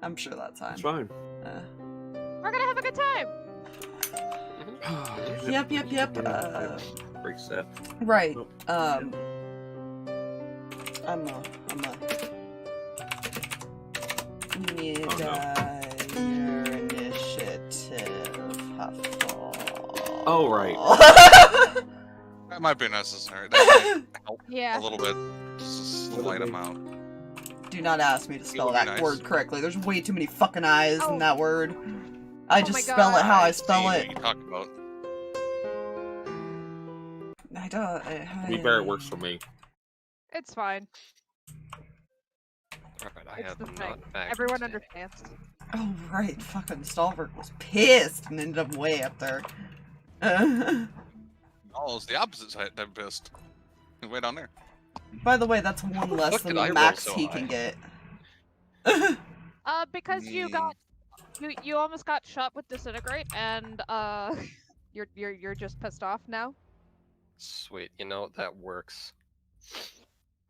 I'm sure that's fine. It's fine. We're gonna have a good time. Yep. Break set. Right. Oh, I'm a need Oh, no. your initiative, Huffle. Oh, right. That might be necessary. That might help Yeah. a little bit. Just a slight amount. Do not ask me to spell would be that nice. word correctly. There's way too many fucking I's Oh. in that word. I Oh just my spell it how I God. spell See what it. you talk about. I don't. To be fair, it works for me. It's fine. Alright, I It's have the them thing. not back. Everyone today. understands. Oh right, fucking Stalverk was pissed and ended up way up there. Oh, it's the opposite side. I'm pissed. Way down there. By the way, that's one less fuck than did I the roll max so he high? can get. Because you got you almost got shot with disintegrate, and you're just pissed off now. Sweet, you know, that works.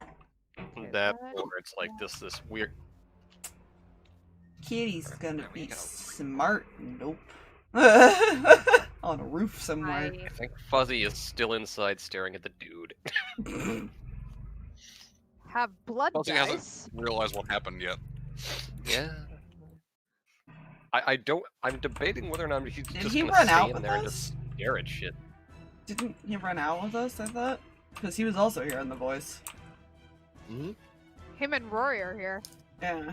Okay, That what? or it's like this weird. Kitty's gonna There we be go. smart. Nope. On a roof somewhere. I think Fuzzy is still inside staring at the dude. Have blood Fuzzy dice. hasn't realized what happened yet. Yeah. I don't. I'm debating whether or not he's Did just he gonna run stay out in with there and us? just stare at shit. Didn't he run out with us, I thought? Because he was also here in the voice. Mm-hmm. Him and Rory are here. Yeah.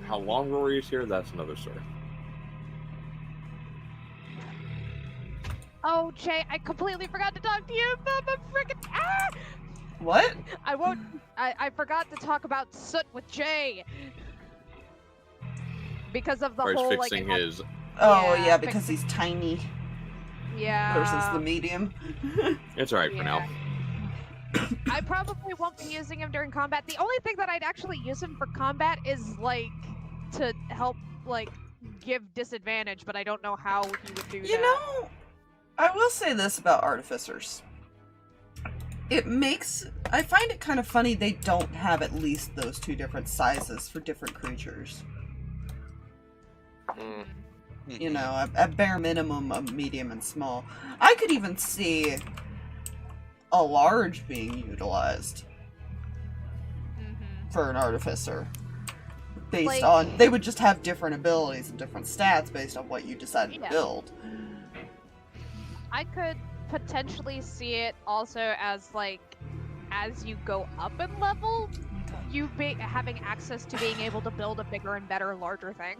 How long Rory is here, that's another story. Oh, Jay, I completely forgot to talk to you about my freaking What? I won't. I forgot to talk about Soot with Jay because of the Or he's whole fixing like. his. Oh Yeah, yeah, because he's tiny Yeah. versus the medium. It's alright for now. I probably won't be using him during combat. The only thing that I'd actually use him for combat is like to help like give disadvantage, but I don't know how he would do that. You know, I will say this about artificers. I find it kind of funny they don't have at least those two different sizes for different creatures. Mm. You know, at bare minimum, a medium and small. I could even see a large being utilized for an artificer. Based on, they would just have different abilities and different stats based on what you decided to build. I could potentially see it also as like, as you go up in level, you having access to being able to build a bigger and better, larger thing.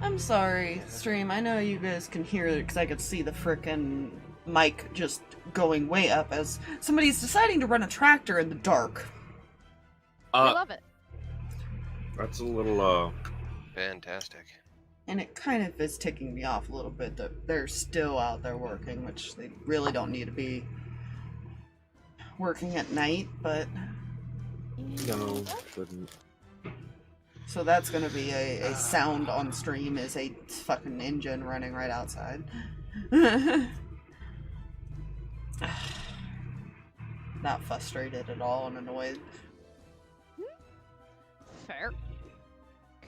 I'm sorry, stream. I know you guys can hear it because I could see the frickin' mic just going way up as somebody's deciding to run a tractor in the dark. I love it. That's a little, Fantastic. And it kind of is ticking me off a little bit that they're still out there working, which they really don't need to be working at night, but... No, shouldn't. So that's gonna be a sound on stream is a fucking engine running right outside. Not frustrated at all and annoyed. Fair.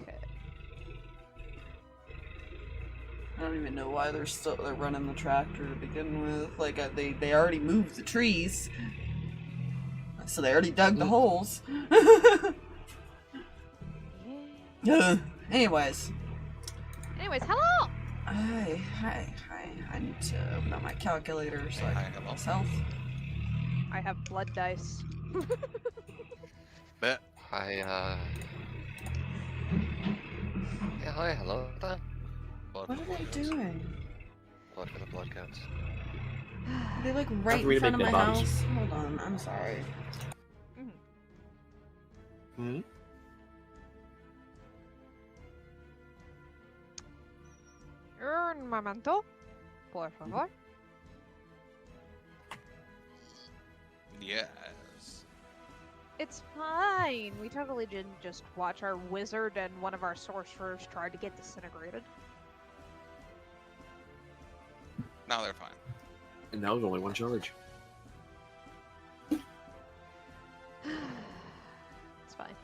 Okay. I don't even know why they're running the tractor to begin with. Like they already moved the trees, so they already dug the holes. Anyways, hello. Hi. I need to open up my calculator so I can get myself. I have blood dice. Bet. Hi, yeah, hi, hello there. What are they doing? Blood for the blood goats. Are they like right After we in front of make my dead bodies. house? Hold on, I'm sorry. Hmm? Un momento, por favor. Yes. It's fine. We totally didn't just watch our wizard and one of our sorcerers try to get disintegrated. Now they're fine. And that was only one charge. It's fine.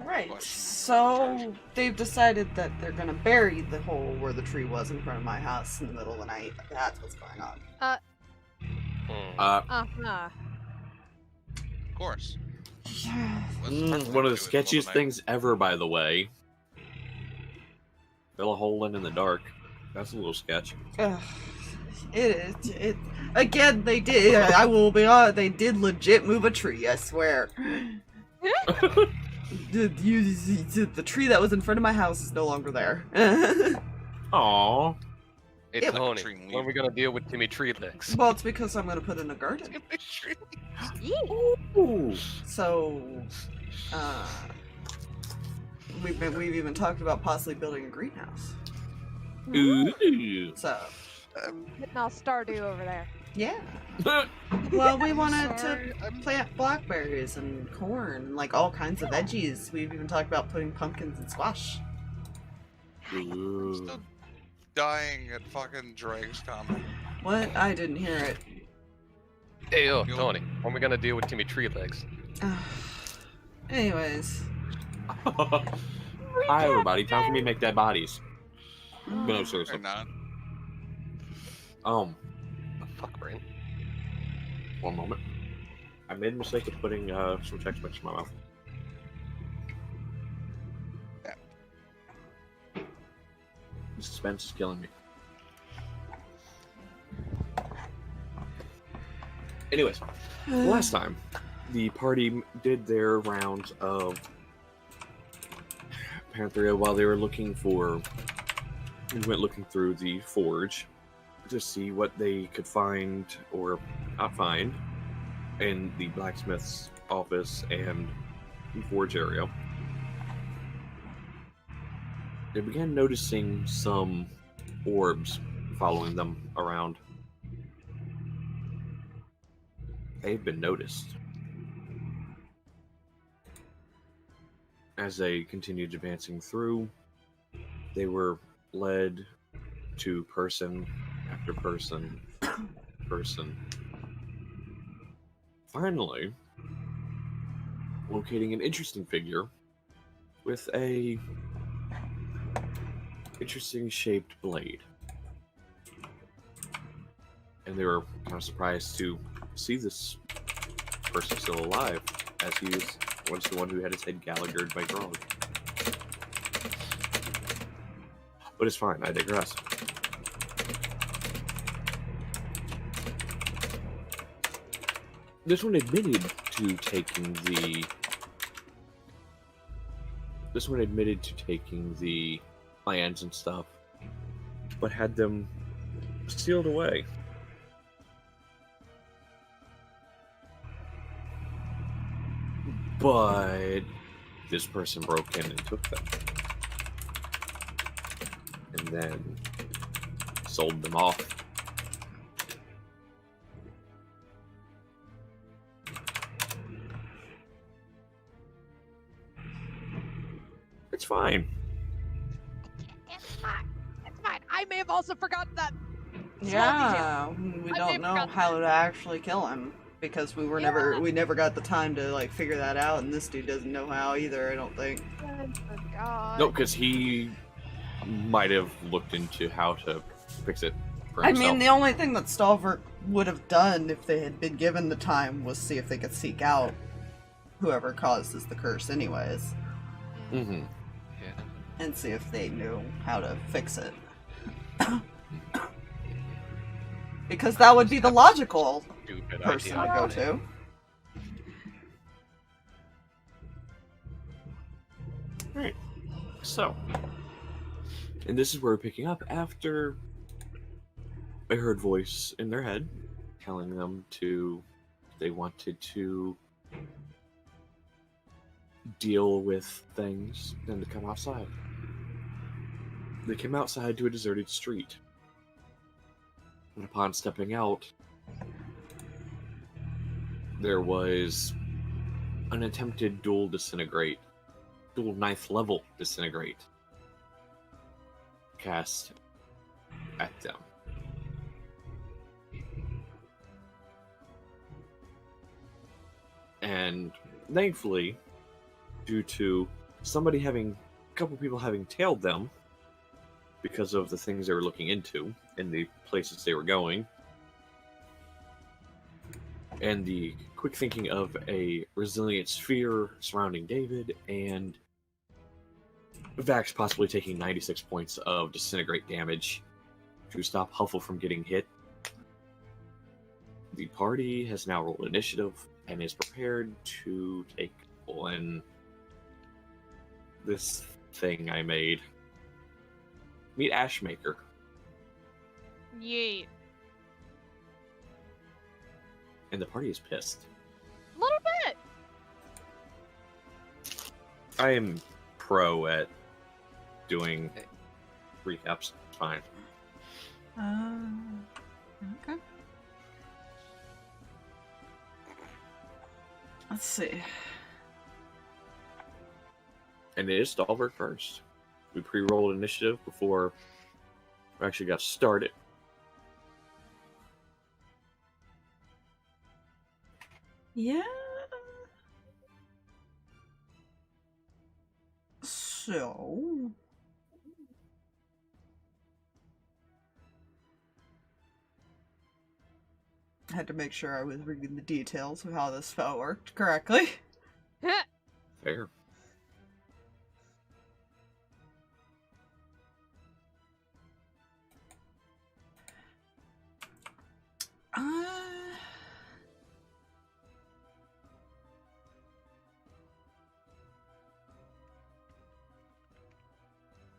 Right. Question. So they've decided that they're gonna bury the hole where the tree was in front of my house in the middle of the night. That's what's going on. Uh-huh. Of course. That's one of perfectly the good with sketchiest Night. things ever, by the way. Fill a hole in the dark. That's a little sketch. Ugh. It again. They did. I will be honest. They did legit move a tree. I swear. The tree that was in front of my house is no longer there. Aww. Hey, Yeah, Tony, tree and when are we gonna deal with Timmy Tree Licks? Well, it's because I'm gonna put in a garden. Ooh. So, we've even talked about possibly building a greenhouse. Ooh. So, Getting all Stardew over there. yeah. Well, we wanted Sorry, to plant blackberries and corn, like all kinds of veggies. We've even talked about putting pumpkins and squash. Ooh. Still dying at fucking Drake's comment. What? I didn't hear it. Hey, yo, Tony, when are we gonna deal with Timmy Tree Legs? Anyways. Hi, everybody. Time for me to make dead bodies. No, They're seriously. not. Oh, fuck, brain. One moment. I made a mistake of putting some Chex Mix in my mouth. The suspense is killing me. Anyways, last time, the party did their rounds of Pantheria while they were looking for... We went looking through the forge to see what they could find or not find in the blacksmith's office and the forge area. They began noticing some orbs following them around. They've been noticed. As they continued advancing through, they were led to person after person. Finally, locating an interesting figure with a interesting shaped blade. And they were kind of surprised to see this person still alive, as he was once the one who had his head Gallaghered by Grog. But it's fine, I digress. This one admitted to taking the plans and stuff, but had them sealed away. But this person broke in and took them. And then sold them off. It's fine. It's fine. It's fine. I may have also forgotten that. Yeah, we I don't know how to actually kill him because we never got the time to like figure that out, and this dude doesn't know how either. I don't think. I forgot. No, because he might have looked into how to fix it for I himself. mean, the only thing that Stalverk would have done if they had been given the time was see if they could seek out whoever causes the curse, anyways, Mm-hmm. and see if they knew how to fix it. Because that would be the logical Stupid person to idea. go to. Right. So, and this is where we're picking up after I heard voice in their head telling them they wanted to deal with things and to come outside. They came outside to a deserted street. And upon stepping out, there was an attempted dual 9th level disintegrate cast at them. And thankfully, due to a couple people having tailed them because of the things they were looking into and the places they were going, and the quick thinking of a resilient sphere surrounding David, and Vax possibly taking 96 points of disintegrate damage to stop Huffle from getting hit, the party has now rolled initiative and is prepared to take on this thing I made. Meet Ashmaker. Yeet. And the party is pissed. A little bit. I am pro at doing recaps. It's fine. Okay. Let's see. And it is Stalverk first. We pre-rolled initiative before we actually got started. Yeah. So. I had to make sure I was reading the details of how this spell worked correctly. Fair.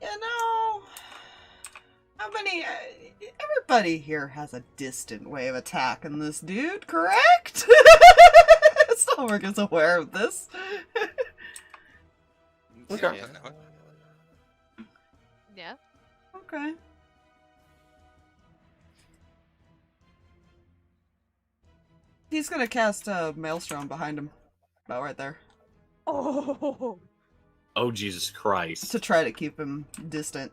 You know, how many? Everybody here has a distant way of attacking this dude, correct? Stalverk is aware of this. Okay. Yeah, no. Yeah. Okay. He's gonna cast a Maelstrom behind him. About right there. Oh. Oh, Jesus Christ. To try to keep him distant.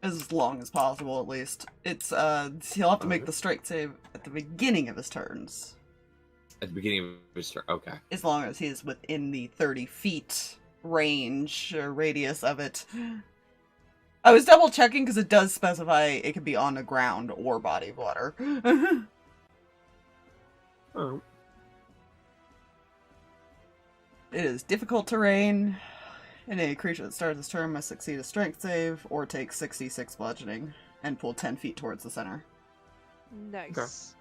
As long as possible, at least. It's, he'll have to make the strength save at the beginning of his turns. At the beginning of his turn. Okay. As long as he's within the 30 feet range or radius of it. I was double checking because it does specify it can be on the ground or body of water. Oh. It is difficult terrain. Any creature that starts its turn must succeed a strength save or take 66 bludgeoning and pull 10 feet towards the center. Nice.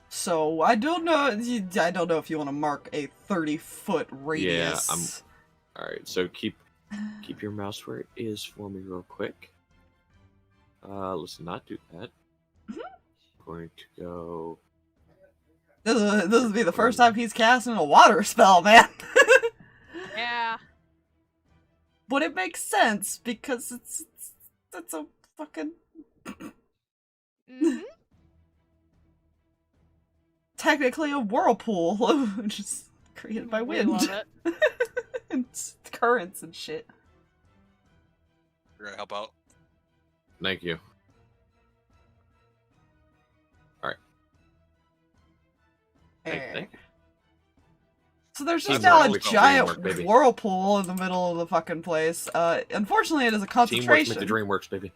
So, I don't know. I don't know if you want to mark a 30-foot radius. yeah, alright, so keep your mouse where it is for me real quick. Let's not do that. I'm going to go... This will be the first time he's casting a water spell, man. Yeah. But it makes sense because it's a fucking Mm-hmm. technically a whirlpool, which is created by We wind love it. and currents and shit. You're gonna help out. Thank you. Thank you. So there's just Teamwork, now a we call giant teamwork, baby. whirlpool in the middle of the fucking place. Unfortunately, it is a Teamwork concentration. make the dream works, baby.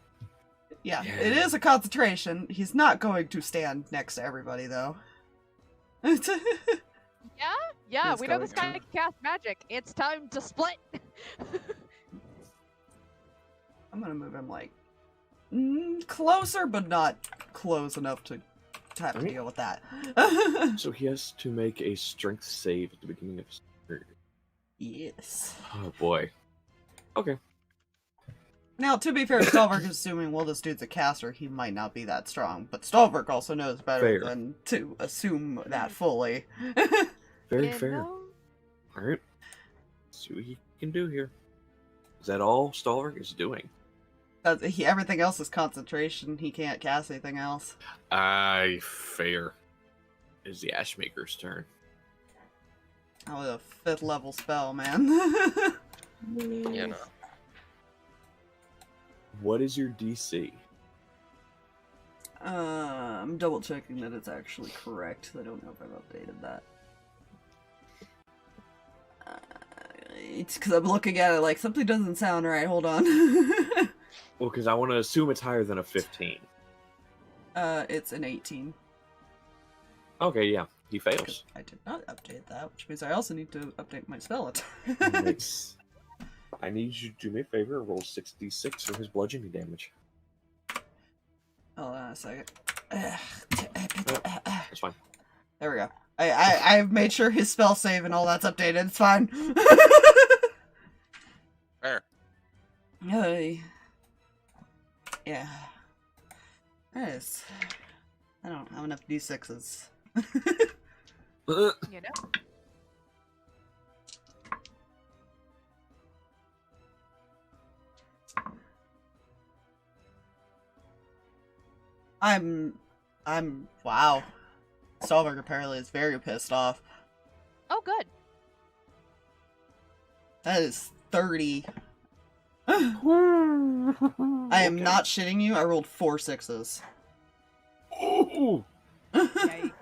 Yeah, Yeah. it is a concentration. He's not going to stand next to everybody, though. Yeah, He's we know going this guy to. can cast magic. It's time to split. I'm gonna move him, like, closer, but not close enough to have to Alright. deal with that. So he has to make a strength save at the beginning of his turn. Yes. Oh boy. Okay. Now, to be fair, Stalverk is assuming, well, this dude's a caster, he might not be that strong. But Stalverk also knows better Fair. than to assume that fully. Very You fair. know? Alright. See what he can do here. Is that all Stalverk is doing? Everything else is concentration. He can't cast anything else. Fair. Is the Ashmaker's turn. That was a 5th level spell, man. You know. What is your DC? I'm double checking that it's actually correct. I don't know if I've updated that. It's because I'm looking at it like something doesn't sound right. Hold on. Well, because I want to assume it's higher than a 15. It's an 18. Okay, yeah. He fails. I did not update that, which means I also need to update my spell attack. I need you to do me a favor and roll 6d6 for his bludgeoning damage. Hold on a second. That's fine. There we go. I've made sure his spell save and all that's updated. It's fine. Fair. Yeah. Nice. I don't have enough d6s. You know? Wow. Stalverk apparently is very pissed off. Oh, good. That is 30. I am not shitting you. I rolled 4 6s. Ooh. Yikes.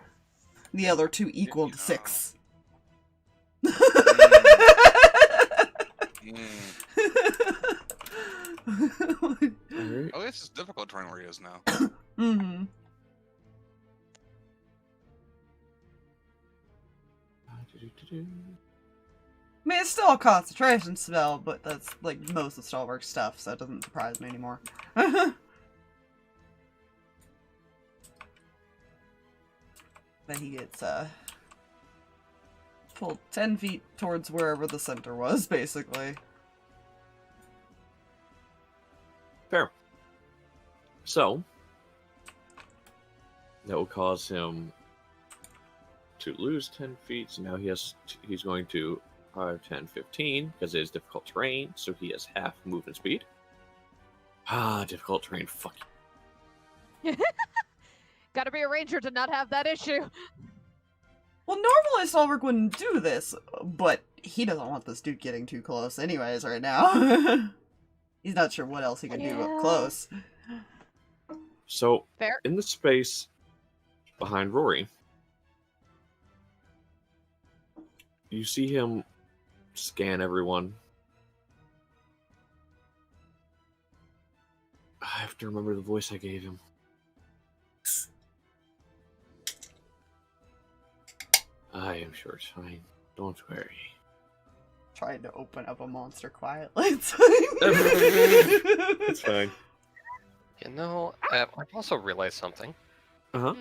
The other 2 equaled 6. Alright. Oh, this is difficult terrain where he is now. Mm-hmm. I mean, it's still a concentration spell, but that's like most of Stalverk's stuff, so it doesn't surprise me anymore. Then he gets pulled 10 feet towards wherever the center was, basically. Fair. So, that will cause him to lose 10 feet, so now he's going to 5, 10, 15, because it is difficult terrain, so he has half movement speed. Ah, difficult terrain, fuck you. Gotta be a ranger to not have that issue. Well, normally Stalverk wouldn't do this, but he doesn't want this dude getting too close anyways right now. He's not sure what else he can do up close. So, Fair. in the space behind Rory, you see him scan everyone. I have to remember the voice I gave him. I am sure it's fine. Don't worry. Trying to open up a monster quietly. It's fine. You know, I've also realized something. Uh-huh.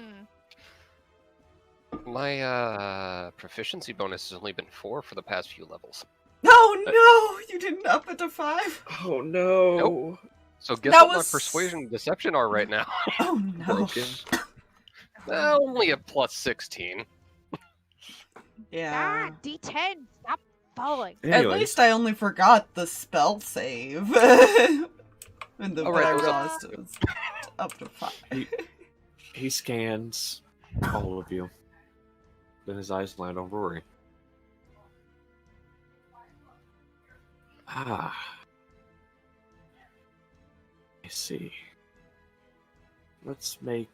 My proficiency bonus has only been 4 for the past few levels. Oh no! You didn't up it to 5? Oh no! Nope. So guess That what was- my persuasion and deception are right now? Oh no. Broken. Only a plus 16. Yeah. D10, stop falling. At Anyway, least I only forgot the spell save. And then Oh, when right, I it was realized it was up to 5. he scans all of you. Then his eyes land on Rory. Ah. I see. Let's make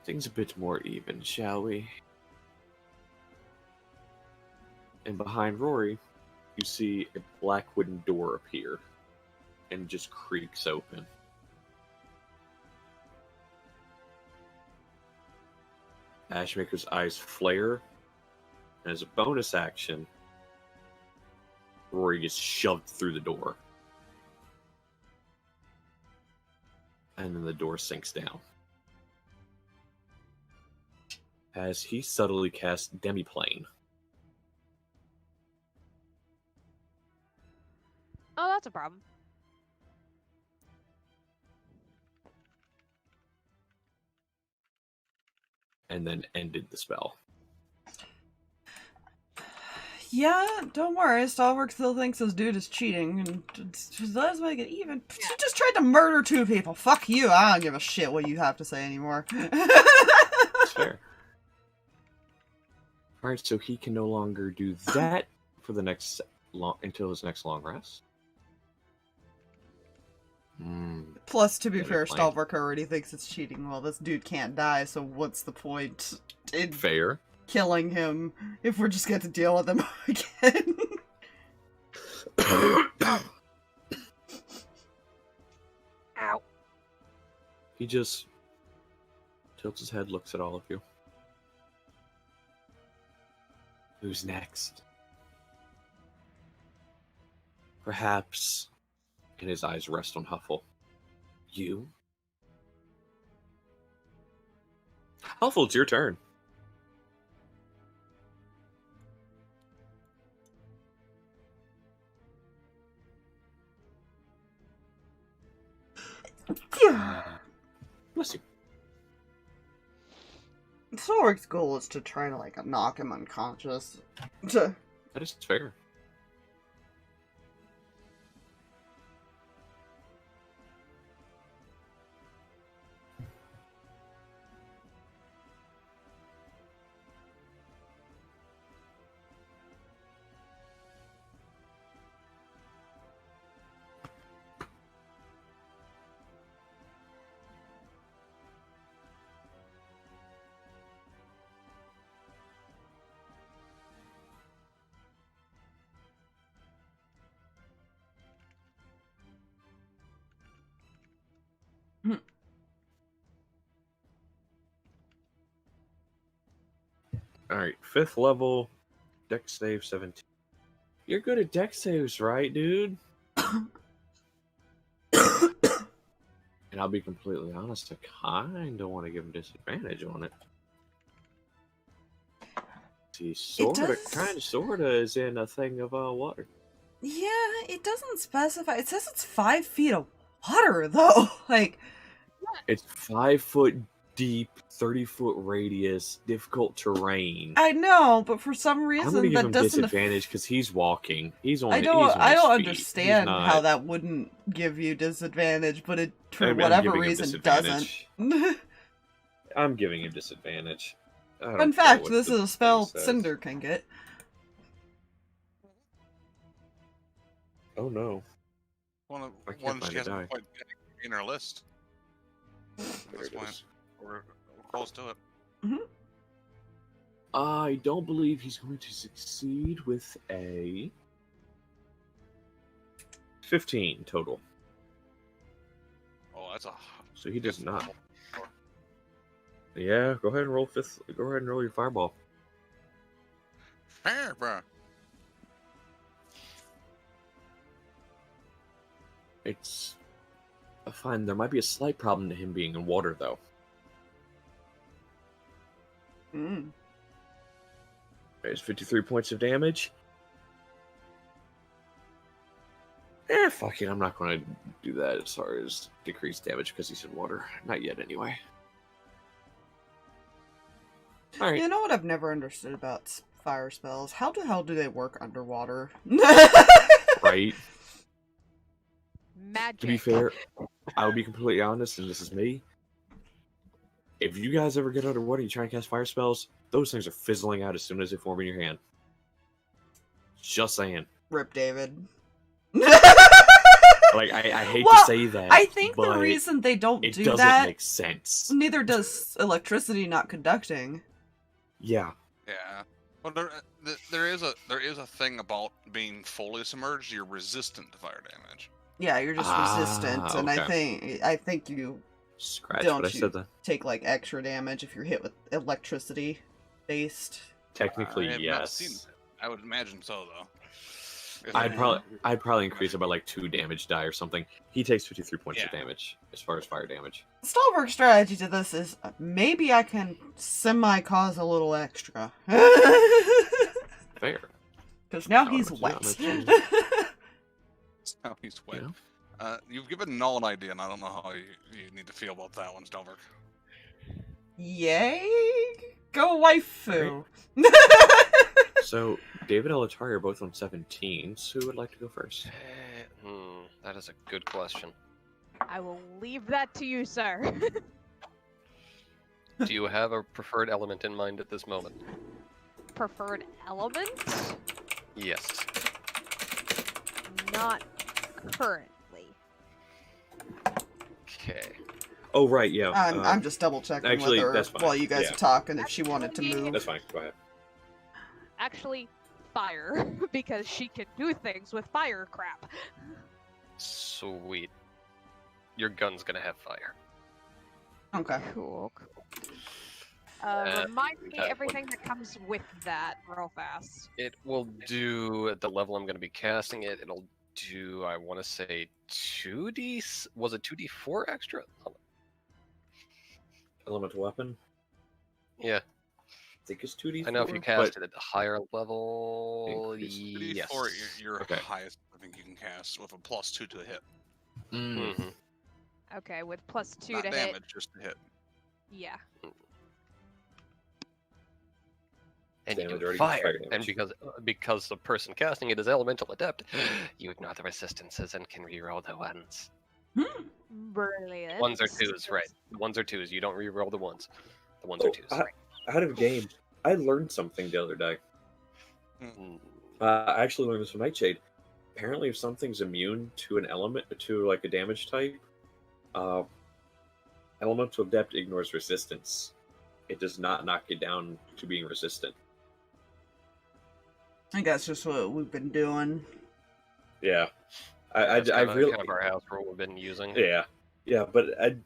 things a bit more even, shall we? And behind Rory, you see a black wooden door appear and just creaks open. Ashmaker's eyes flare, and as a bonus action, Rory gets shoved through the door. And then the door sinks down. As he subtly casts Demiplane. Oh, that's a problem. And then ended the spell. Yeah, don't worry. Stalverk still thinks this dude is cheating, and just let's make it even. She just tried to murder 2 people. Fuck you. I don't give a shit what you have to say anymore. That's fair. All right, so he can no longer do that for the next until his next long rest. Plus, to be Better fair, plan. Stalverk already thinks it's cheating. Well, this dude can't die, so what's the point in Fair. killing him if we're just going to deal with him again? Ow. He just tilts his head, looks at all of you. Who's next? Perhaps. And his eyes rest on Huffle. You? Huffle, it's your turn. Bless you. Stalverk's goal is to try to, like, knock him unconscious. That is fair. Alright, 5th level, Dex save 17. You're good at Dex saves, right, dude? And I'll be completely honest, I kinda want to give him disadvantage on it. See, sorta is in a thing of water. Yeah, it doesn't specify. It says it's 5 feet of water, though. Like, It's 5 foot deep, 30-foot radius, difficult terrain. I know, but for some I'm gonna reason give that him doesn't. disadvantage because he's walking. He's on. I he's don't. on I his don't feet. understand He's how not- that wouldn't give you disadvantage, but it for I'm whatever giving him reason doesn't. disadvantage. I'm giving him disadvantage. I don't Fun care fact: what this the is a spell thing says. Cinder can get. Oh no! One of I can't ones find she a hasn't die. quite in her list. At There this it point, is. we're close to it. I don't believe he's going to succeed with a 15 total. Oh, that's a. So he does fifth not. level. Sure. Yeah, go ahead and roll fifth. Go ahead and roll your fireball. Fair, bro. It's fine. There might be a slight problem to him being in water, though. Mm. There's 53 points of damage. Fuck it. I'm not going to do that as far as decreased damage because he's in water. Not yet, anyway. Alright. You know what I've never understood about fire spells? How the hell do they work underwater? Right? Magic. To be fair, I will be completely honest, and this is me. If you guys ever get underwater, you try and cast fire spells, those things are fizzling out as soon as they form in your hand. Just saying. Rip David. Like, I hate Well, to say that. I think the but reason they don't it do doesn't that, make sense. neither does electricity not conducting. Yeah. Yeah. Well, there is a thing about being fully submerged. You're resistant to fire damage. Yeah, you're just resistant, and I think you Scratch Don't what I you- said then. take like extra damage if you're hit with electricity based. Technically, I have not seen yes. that. I would imagine so, though. If I'd I- probably increase it by like 2 damage die or something. He takes 53 points of Yeah. damage as far as fire damage. Stalverk's strategy to this is maybe I can semi-cause a little extra. Fair. Because now Oh, he's it's wet. not much. Now he's wet. Yeah. You've given Null an idea, and I don't know how you need to feel about that one, Stalverk. Yay! Go waifu! So, David and Letari are both on 17s. Who would like to go first? That is a good question. I will leave that to you, sir. Do you have a preferred element in mind at this moment? preferred element? Yes. Not currently. Okay. Oh right, yeah. I'm just double checking actually, with her that's fine, while you guys yeah. are talking if she wanted to Actually- move. That's fine. Go ahead. Actually, fire, because she can do things with fire crap. Sweet. Your gun's gonna have fire. Okay. Cool. Uh, Remind me that everything that comes with that real fast. It will do at the level I'm going to be casting it. It'll do, I want to say, 2d. Was it 2d4 extra? Elemental weapon. Yeah, I think it's 2d4. I know if you cast it at a higher level. Increase. Yes. Or your Okay. highest I think you can cast with a +2 to the hit. Mhm. Okay, with +2 Not to damage, hit. just to hit. Yeah. And you Damage do already fire, fire and damage. because the person casting it is elemental adept, you ignore the resistances and can reroll the ones. Brilliant. Ones or twos, right? Ones or twos. You don't reroll the ones. The ones Oh, are twos. Out of game, I learned something the other day. Mm. I actually learned this from Nightshade. Apparently, if something's immune to an element, to like a damage type, Elemental Adept ignores resistance. It does not knock it down to being resistant. I think that's just what we've been doing. Yeah, That's I kind really, of our house rule we've been using. yeah, but I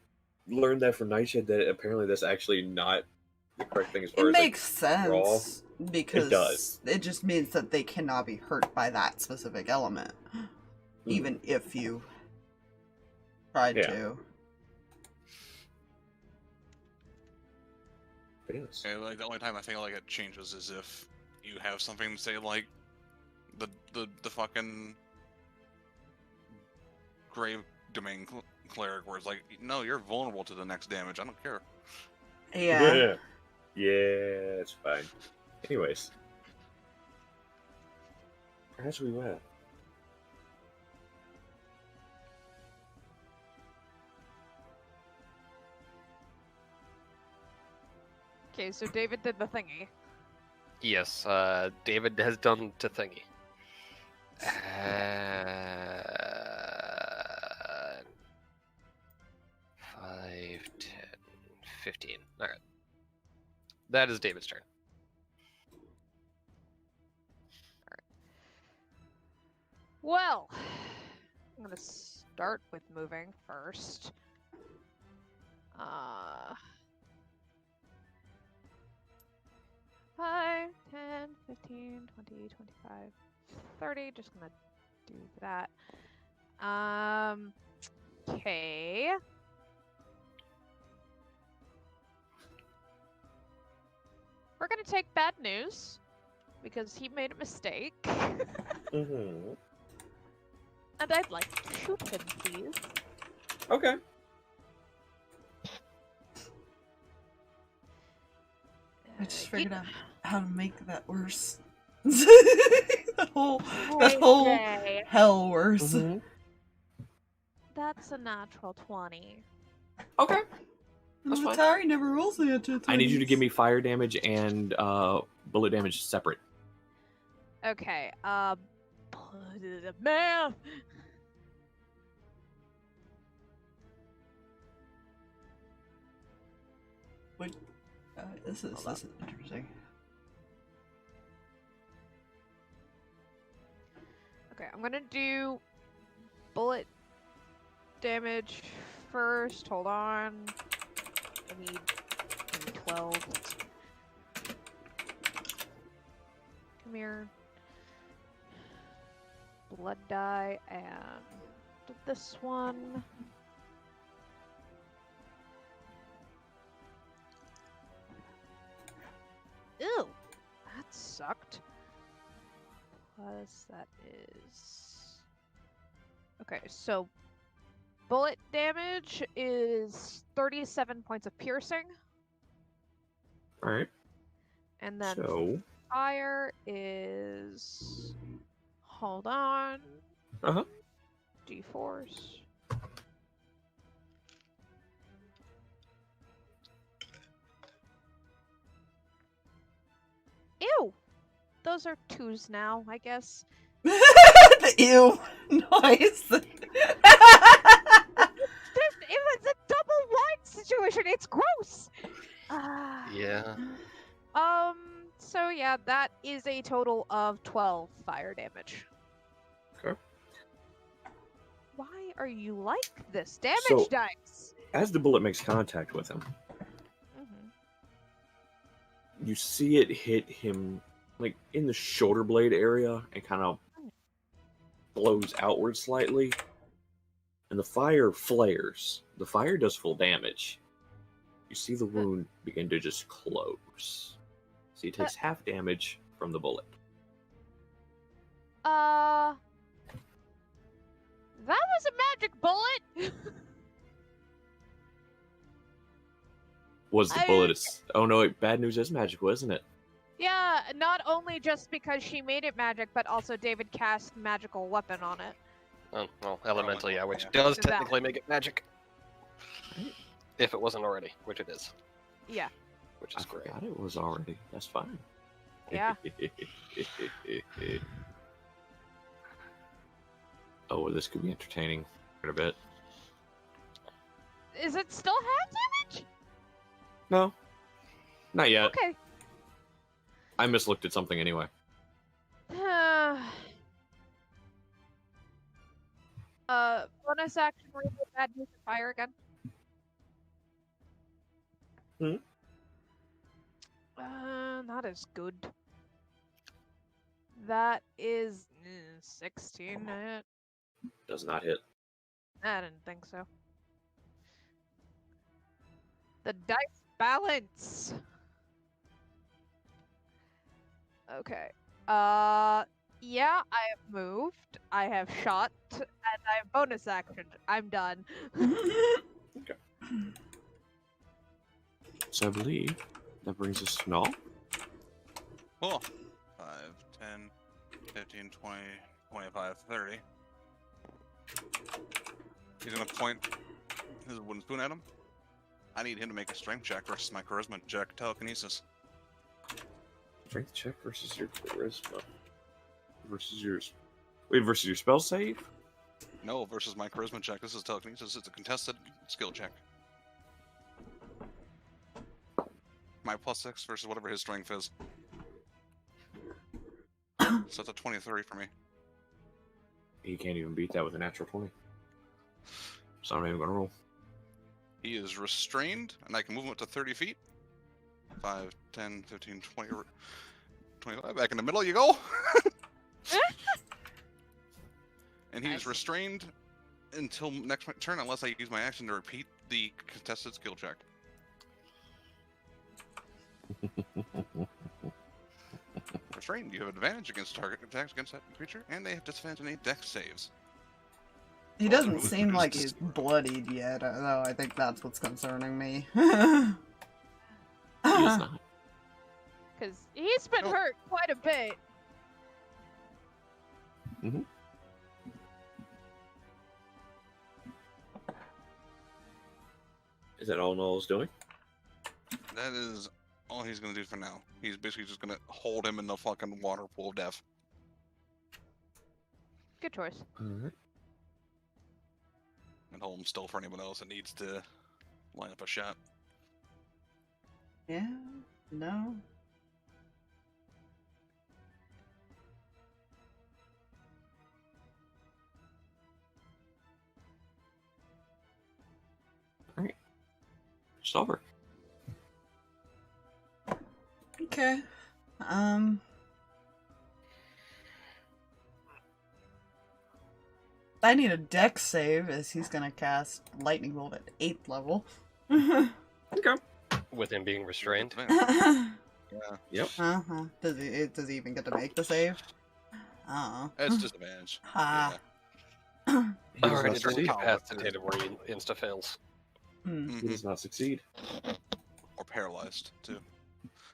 learned that from Nightshade that apparently that's actually not the correct thing as far It as makes raw. sense because does. it just means that they cannot be hurt by that specific element, even if you tried Yeah. to. Yes. Okay, like the only time I feel like it changes is if you have something, say like the fucking grave domain cleric, where it's like, no, you're vulnerable to the next damage. I don't care. Yeah. Yeah, it's fine. Anyways, as we were. Okay, so David did the thingy. Yes, David has done to thingy. 5, 10, 15. Alright. That is David's turn. Well, I'm gonna start with moving first. 5, 10, 15, 20, 25, 30. Just gonna do that. Okay. We're gonna take bad news because he made a mistake. Mm-hmm. And I'd like to shoot him, please. Okay. I just Yeet. figured out how to make that worse. that whole Okay. hell worse. Mm-hmm. That's a natural 20. Okay. That's fine. Letari never rolls the other I need you to give me fire damage and bullet damage separate. Okay, math. This is interesting. Okay, I'm gonna do bullet damage first. Hold on. I need 12. Come here. Blood die and this one. Ew, that sucked. Plus that is... Okay, so bullet damage is 37 points of piercing. Alright. And then So. fire is... Hold on. Uh-huh. D4s. Ew! those are 2s now, I guess. The ew noise. It was a double wide situation. It's gross. Yeah. So yeah, that is a total of 12 fire damage. Okay. Why are you like this? Damage So- dice. As the bullet makes contact with him, Mhm. you see it hit him like in the shoulder blade area and kind of blows outward slightly. And the fire flares. The fire does full damage. You see the wound begin to just close. So he takes half damage from the bullet. That was a magic bullet. Was the bullet? Oh no! Wait, bad news is magical, isn't it? Yeah, not only just because she made it magic, but also David cast magical weapon on it. Oh, well, elemental, yeah, which Yeah. does That. technically make it magic. If it wasn't already, which it is. Yeah. Which I is great. forgot it was already. That's fine. Yeah. Oh, well, this could be entertaining in a bit. Is it still half damage? No, not yet. Okay. I mislooked at something anyway. Bonus action read the bad news of fire again. Not as good. That is 16. Does not hit. I didn't think so. The dice balance. Okay. Yeah, I have moved. I have shot, and I have bonus action. I'm done. So I believe that brings us to Null. Cool. 5, 10, 15, 20, 25, 30. He's gonna point his wooden spoon at him. I need him to make a strength check versus my charisma check telekinesis. Strength check versus your charisma. Versus yours. Wait, versus your spell save? No, versus my charisma check. This is telekinesis. It's a contested skill check. My +6 versus whatever his strength is. So it's a 23 for me. You can't even beat that with a natural 20. So I'm not even gonna roll. He is restrained, and I can move him up to 30 feet. 5, 10, 15, 20, 25. Back in the middle you go! And he is Nice. restrained until next turn unless I use my action to repeat the contested skill check. Restrained, you have advantage against target attacks against that creature, and they have disadvantage on 8 dex saves. He doesn't seem like he's bloodied yet, though. I think that's what's concerning me. He is not. Because he's been Oh. hurt quite a bit. Is that all Null's doing? That is all he's gonna do for now. He's basically just gonna hold him in the fucking water pool of death. Good choice. Alright. And hold him still for anyone else that needs to line up a shot. Yeah, no. Stalverk. Okay. I need a dex save as he's gonna cast Lightning Bolt at 8th level. Okay. With him being restrained. uh-huh. Yep. Does he even get to make the save? Oh. It's disadvantage. Ha. He does Alright, not it's succeed. incapacitated where he insta fails. Hmm. He does not succeed. Or paralyzed, too.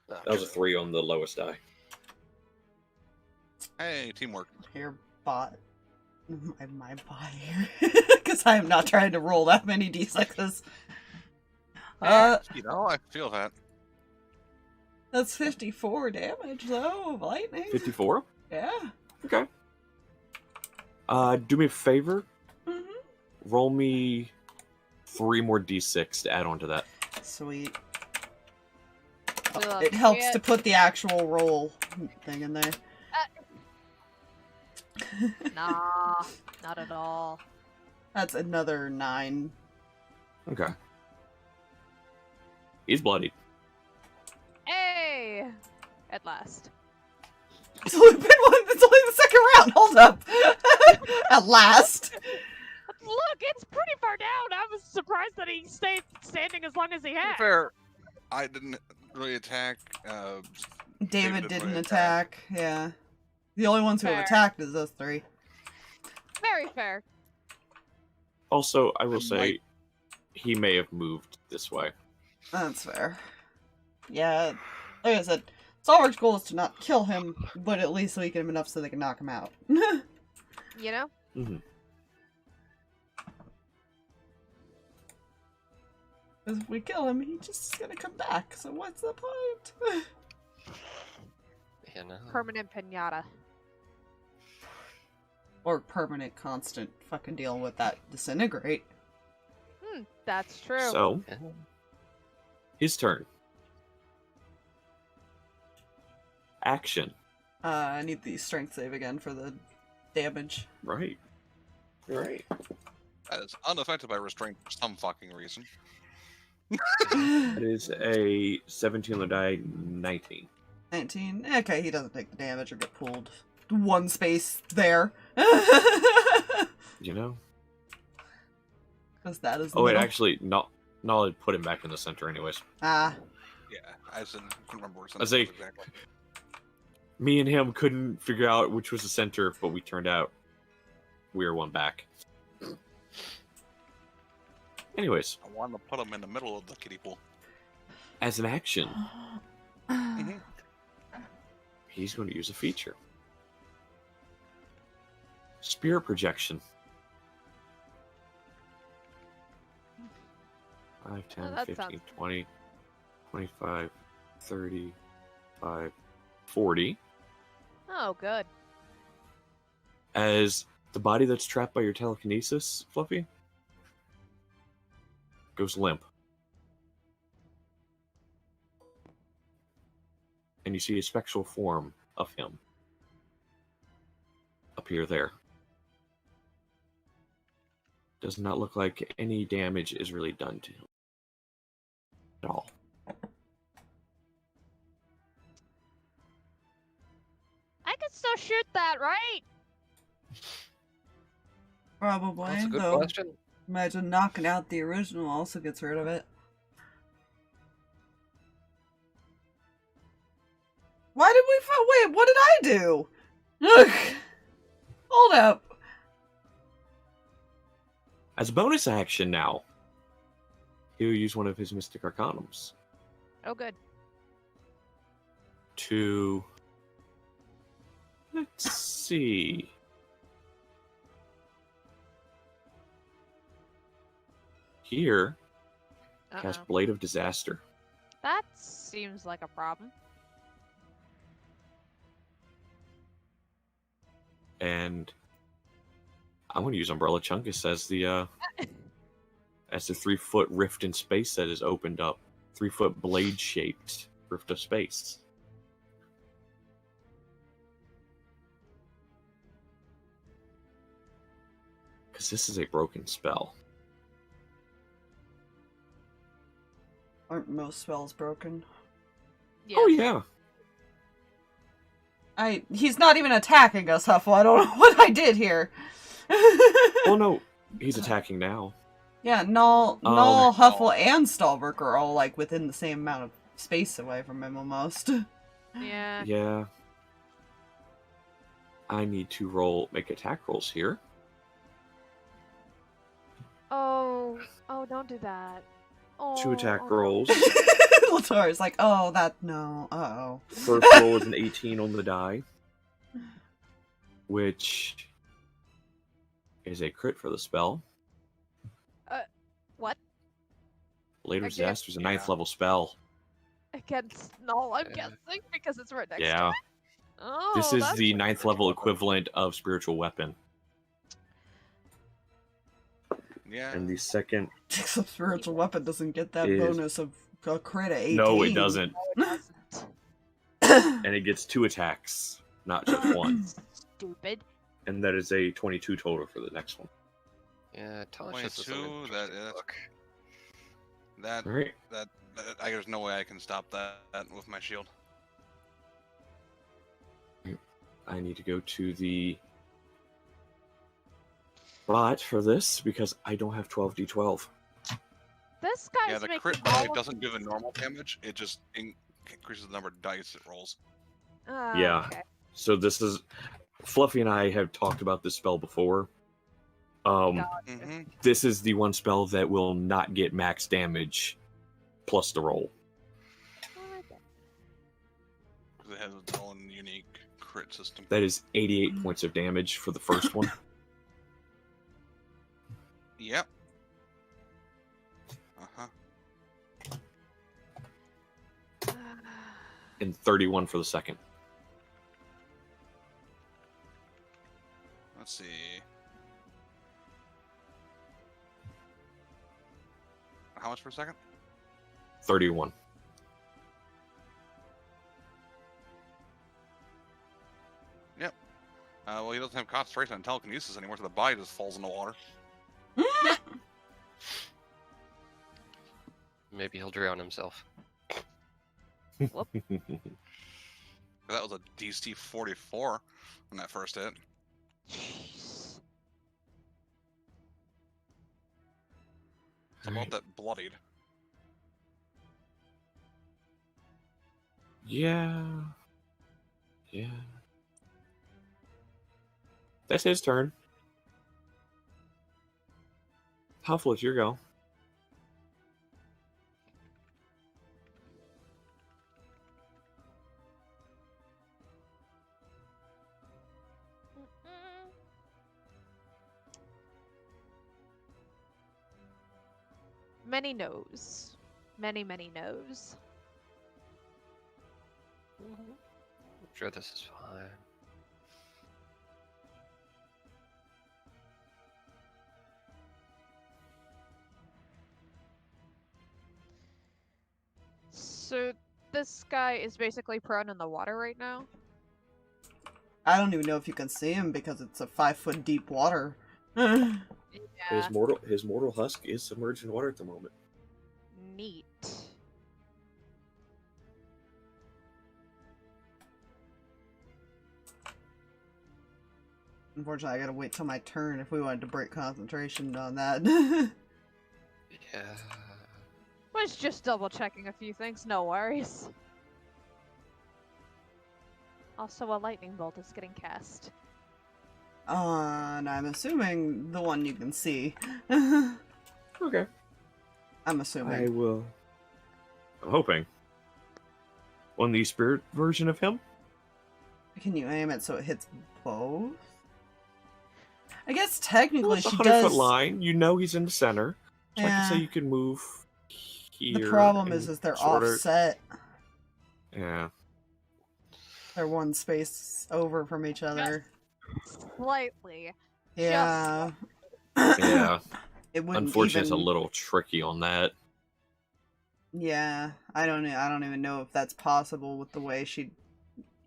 That was a 3 on the lowest die. Hey, teamwork. Here, bot. My bot here. Because I am not trying to roll that many d6s. You know, I feel that. That's 54 damage, though, of lightning. 54? Yeah. Okay. Do me a favor. Mm-hmm. Roll me 3 more d6 to add on to that. Sweet. Oh, It helps shit. to put the actual roll thing in there. Nah, not at all. That's another 9. Okay. He's bloodied. Hey! At last. It's only been it's only the second round. Hold up. At last. Look, it's pretty far down. I was surprised that he stayed standing as long as he To be had. fair, I didn't really attack. David didn't really attack. Yeah. The only ones who have Fair. attacked is those 3. Very fair. Also, I will It say, might- he may have moved this way. That's fair. Yeah. Like I said, Stalverk's goal is to not kill him, but at least weaken him enough so they can knock him out. You know? Mm-hmm. Because if we kill him, he's just gonna come back, so what's the point? You know. Permanent pinata. Or permanent constant fucking deal with that disintegrate. That's true. So, Yeah. his turn. Action. I need the strength save again for the damage. Right. Right. That is unaffected by restraint for some fucking reason. That is a 17 on the die, 19. 19. Okay, he doesn't take the damage or get pulled. One space there. You know? Because that is the Oh, wait, middle. actually, Nala put him back in the center anyways. Ah. Yeah, I just couldn't remember where I say- was exactly. Me and him couldn't figure out which was the center, but we turned out we were one back. Anyways, I wanted to put him in the middle of the kiddie pool. as an action, Mhm. he's going to use a feature. Spirit projection. 5, 10, that 15, sounds- 20, 25, 35, 40. Oh, good. As the body that's trapped by your telekinesis, Fluffy, goes limp. And you see a spectral form of him appear there. Does not look like any damage is really done to him at all. I can still shoot that, right? Probably, That's a good though. question. Imagine knocking out the original also gets rid of it. Why did we wait, what did I do? Look! Hold up. As a bonus action now, he'll use one of his Mystic Arcanums Oh, good. to... Let's see... Here, cast Uh-oh. Blade of Disaster. That seems like a problem. And I'm going to use Umbrella Chunkus as the 3-foot rift in space that is opened up. 3-foot blade-shaped rift of space. Because this is a broken spell. Aren't most spells broken? Yes. Oh yeah. He's not even attacking us, Huffle. I don't know what I did here. Well, no, he's attacking now. Yeah, Null, Oh, Huffle, and Stalverk are all like within the same amount of space away from him almost. Yeah. Yeah. I need to make attack rolls here. Oh, don't do that. Oh, 2 attack oh. rolls. Letari's like, oh, no, uh-oh. First roll is an 18 on the die, which is a crit for the spell. What? Later Okay. Disaster is a 9th Yeah. level spell. Against null, I'm guessing, because it's right next to Yeah. it. Oh, This is that's the 9th level cool. equivalent of spiritual weapon. Yeah. And the second The spiritual weapon doesn't get that Is- bonus of a crit at 18. No, it doesn't. No, it doesn't. And it gets 2 attacks, not just one. Stupid. And that is a 22 total for the next one. Yeah, Tasha's is an 22, that interesting is- book. That, All right. there's no way I can stop that with my shield. I need to go to the bot for this because I don't have 12d12. This guy's Yeah, the making crit all die of- doesn't do the normal damage. It just increases the number of dice it rolls. Yeah. Okay. So this is Fluffy and I have talked about this spell before. Mm-hmm. This is the one spell that will not get max damage plus the roll. Okay. Because it has its own unique crit system. That is 88 points of damage for the first one. Yep. Uh-huh. And 31 for the second. Let's see. How much per second? 31. Well, he doesn't have concentration on telekinesis anymore, so the body just falls in the water. Maybe he'll drown himself. That was a DC 44 on that first hit. Jeez. It's about that bloodied. Yeah. Yeah. That's his turn. Huffle, it's your go. Many no's. Many, many no's. I'm sure this is fine. So this guy is basically prone in the water right now. I don't even know if you can see him because it's a 5-foot deep water. Yeah. His mortal husk is submerged in water at the moment. Neat. Unfortunately, I gotta wait till my turn if we wanted to break concentration on that. Yeah. Was just double checking a few things, no worries. Also, a lightning bolt is getting cast. And I'm assuming the one you can see. Okay. I'm assuming. I'm hoping. On the spirit version of him? Can you aim it so it hits both? I guess technically Well, it's a she 100-foot does. line. You know he's in the center. So I Yeah. can say you can move here. The problem and is they're sort of- offset. Yeah. They're one space over from each other. Slightly. Yeah. Yeah. It wouldn't Unfortunately, even... it's a little tricky on that. Yeah, I don't even know if that's possible with the way she,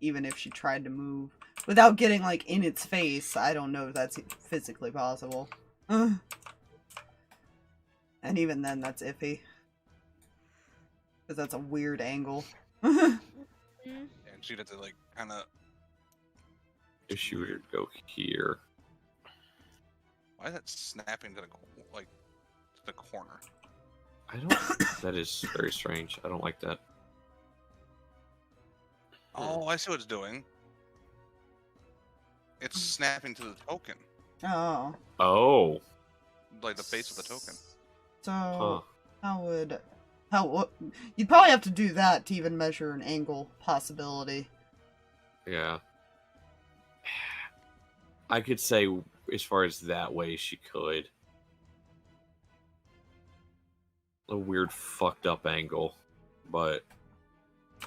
even if she tried to move without getting like in its face. I don't know if that's physically possible. And even then, that's iffy because that's a weird angle. Mm. And she'd have to, like, kind of... If she were to go here. Why is that snapping to the, like, to the corner? I don't. That is very strange. I don't like that. Oh, I see what it's doing. It's snapping to the token. Oh, Oh. Like the face of the token. so Huh. what? You'd probably have to do that to even measure an angle possibility. Yeah. I could say, as far as that way, she could. A weird, fucked up angle, but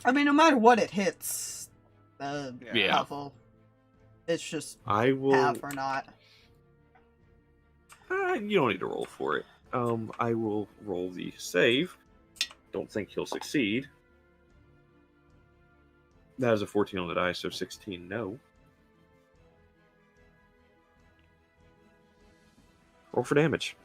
I mean, no matter what it hits, Yeah. Huffle, it's just I will. half or not. You don't need to roll for it. I will roll the save. Don't think he'll succeed. That is a 14 on the die, so 16, no. Roll for damage.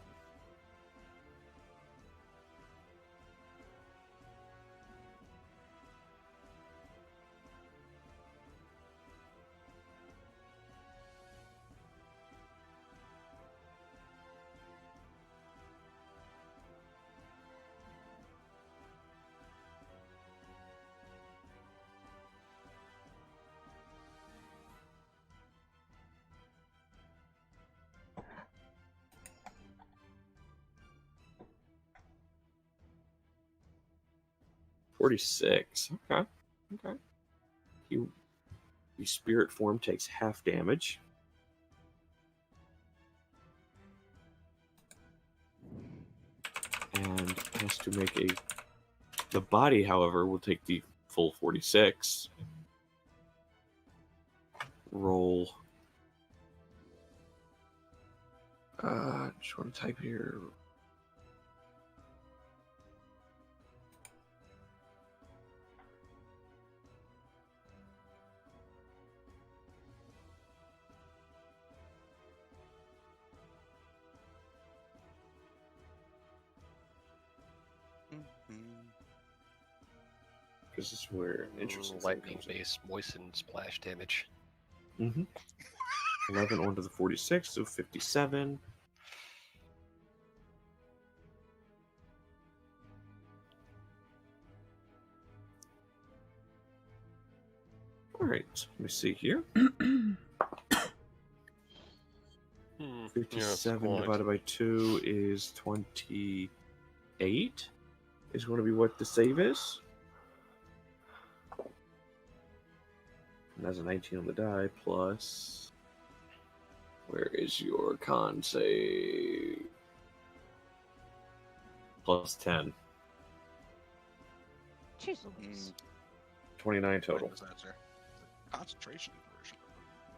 $46. Okay. Okay. You spirit form takes half damage. And has to make a. The body, however, will take the full 46. Roll. Just want to type here. Because this is where an interesting lightning-based moisten splash damage. 11 onto the 46, so 57. All right, let me see here. 57 divided by 2 is 28. Is going to be what the save is. And that's a 19 on the die, plus... Where is your con save? Plus 10. Jeez Louise. 29 total. What is that, sir? The concentration version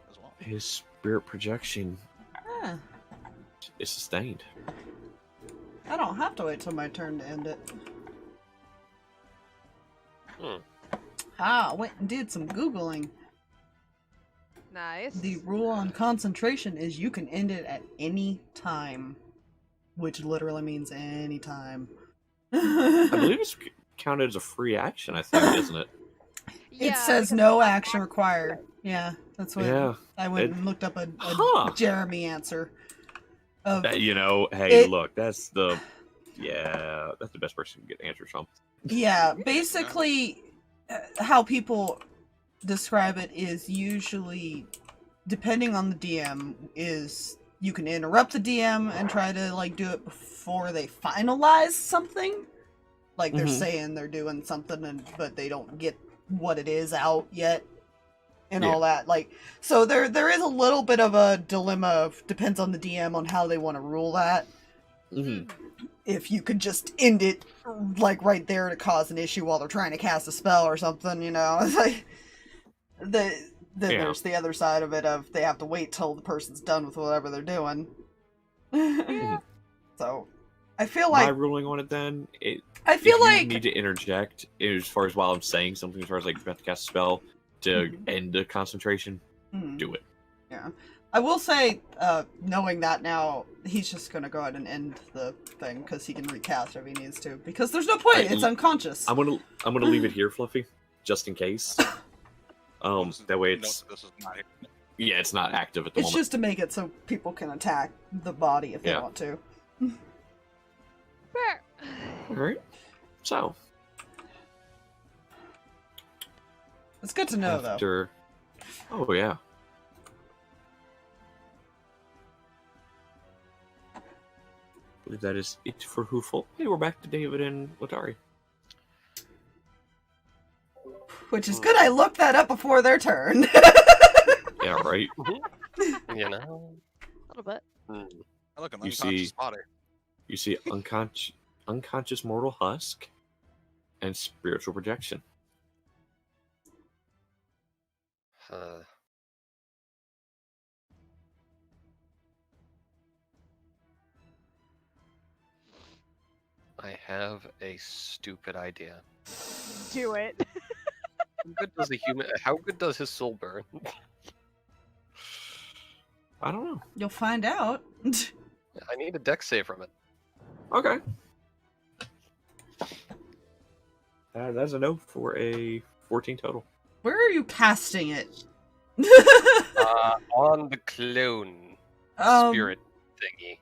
as well. His spirit projection Huh. is sustained. I don't have to wait till my turn to end it. I went and did some Googling. Nice. The rule on concentration is you can end it at any time. Which literally means any time. I believe it's counted as a free action, I think, isn't it? Yeah, It says because no it's action required. Yeah, that's what Yeah. I went and looked up a Huh. Jeremy answer. Of, You know, hey, It- look, that's the... Yeah, that's the best person to get answers from. yeah, basically, how people describe it is usually, depending on the DM, is you can interrupt the DM and try to like do it before they finalize something. Like they're Mhm. saying they're doing something, but they don't get what it is out yet, and Yeah. all that. Like, so there is a little bit of a dilemma. Of, depends on the DM on how they want to rule that. Mm-hmm. If you could just end it like right there to cause an issue while they're trying to cast a spell or something, you know. It's like then there's the other side of it of they have to wait till the person's done with whatever they're doing. Yeah. So I feel My like ruling on it then, I feel if you like need to interject as far as while I'm saying something, as far as like about to cast a spell to end the concentration, do it. Yeah. I will say, knowing that now, he's just gonna go ahead and end the thing because he can recast if he needs to. Because there's no point; it's unconscious. I'm gonna leave it here, Fluffy, just in case. That way it's This is not. it's not active at the It's moment. just to make it so people can attack the body if they Yeah. want to. Fair. All right. So It's good to know, though. after, oh yeah. I believe that is it for Huffle. Hey, we're back to David and Letari. Which is good. I looked that up before their turn. Yeah, right. You know? A little bit. I look at You unconscious see- body. You see unconscious mortal husk and spiritual projection. I have a stupid idea. Do it. How good does a human? How good does his soul burn? I don't know. You'll find out. I need a dex save from it. Okay. That's a no for a 14 total. Where are you casting it? On the clone spirit thingy.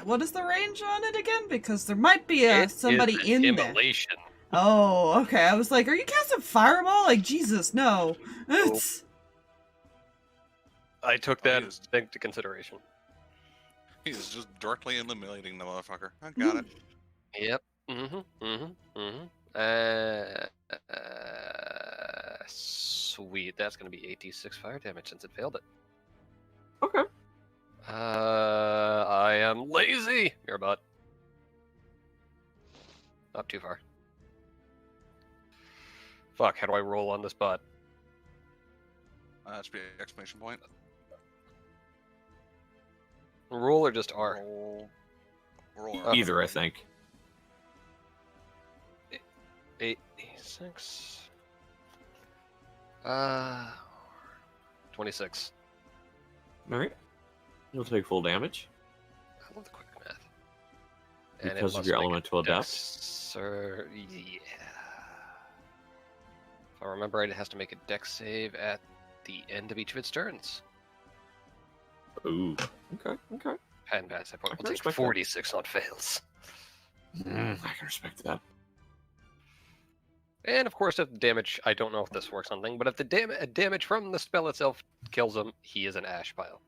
What is the range on it again? Because there might be somebody It's in an there. immolation. Oh, okay. I was like, are you casting fireball? Like, Jesus, no. It's... I took Oh, that he is- into consideration. He's just directly eliminating the motherfucker. I got it. Yep. Sweet. That's going to be 8d6 fire damage since it failed it. Okay. I am lazy. You're about. Not too far. Fuck, how do I roll on this bot? That should be an exclamation point. Roll or just R? Roll. Okay. Either, I think. 8d6. 26. All right. You'll take full damage I love the quick math. And it because of must your make a elemental adept. Sir, yeah. If I remember right, it has to make a dex save at the end of each of its turns. Ooh. Okay. Okay. And bad side point I will can take respect that. 46 on fails. I can respect that. And of course, if the damage, I don't know if this works on thing, but if the damage from the spell itself kills him, he is an ash pile.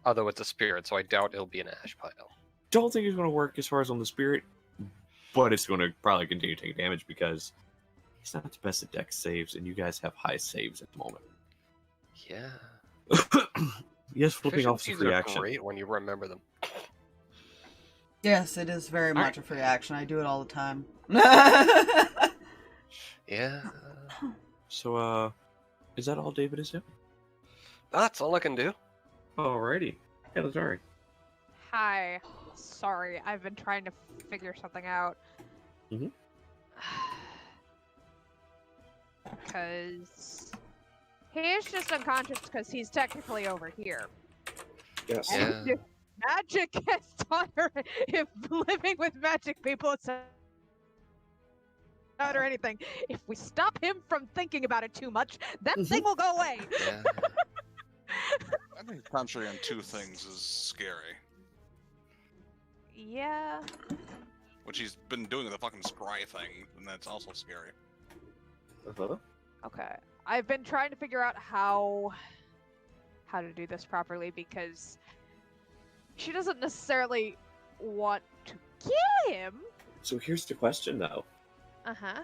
Although it's a spirit, so I doubt it'll be an ash pile. Don't think it's going to work as far as on the spirit, but it's going to probably continue to take damage because he's not the best at dex saves, and you guys have high saves at the moment. Yeah. Yes, flipping off the Efficiencies free are action. great when you remember them. Yes, it is very much a free action. I do it all the time. Yeah. So, is that all David is doing? That's all I can do. Alrighty. Yeah, Letari. Hi. Sorry, I've been trying to figure something out. Mhm. Because he is just unconscious because he's technically over here. Yes. Yeah. If magic has taught her, if living with magic people it's not or anything, if we stop him from thinking about it too much, that thing will go away. Yeah. I think concentrating on two things is scary. Yeah. Which he's been doing with the fucking scry thing, and that's also scary. Uh-huh. Okay. I've been trying to figure out how to do this properly because she doesn't necessarily want to kill him. So here's the question, though. Uh-huh.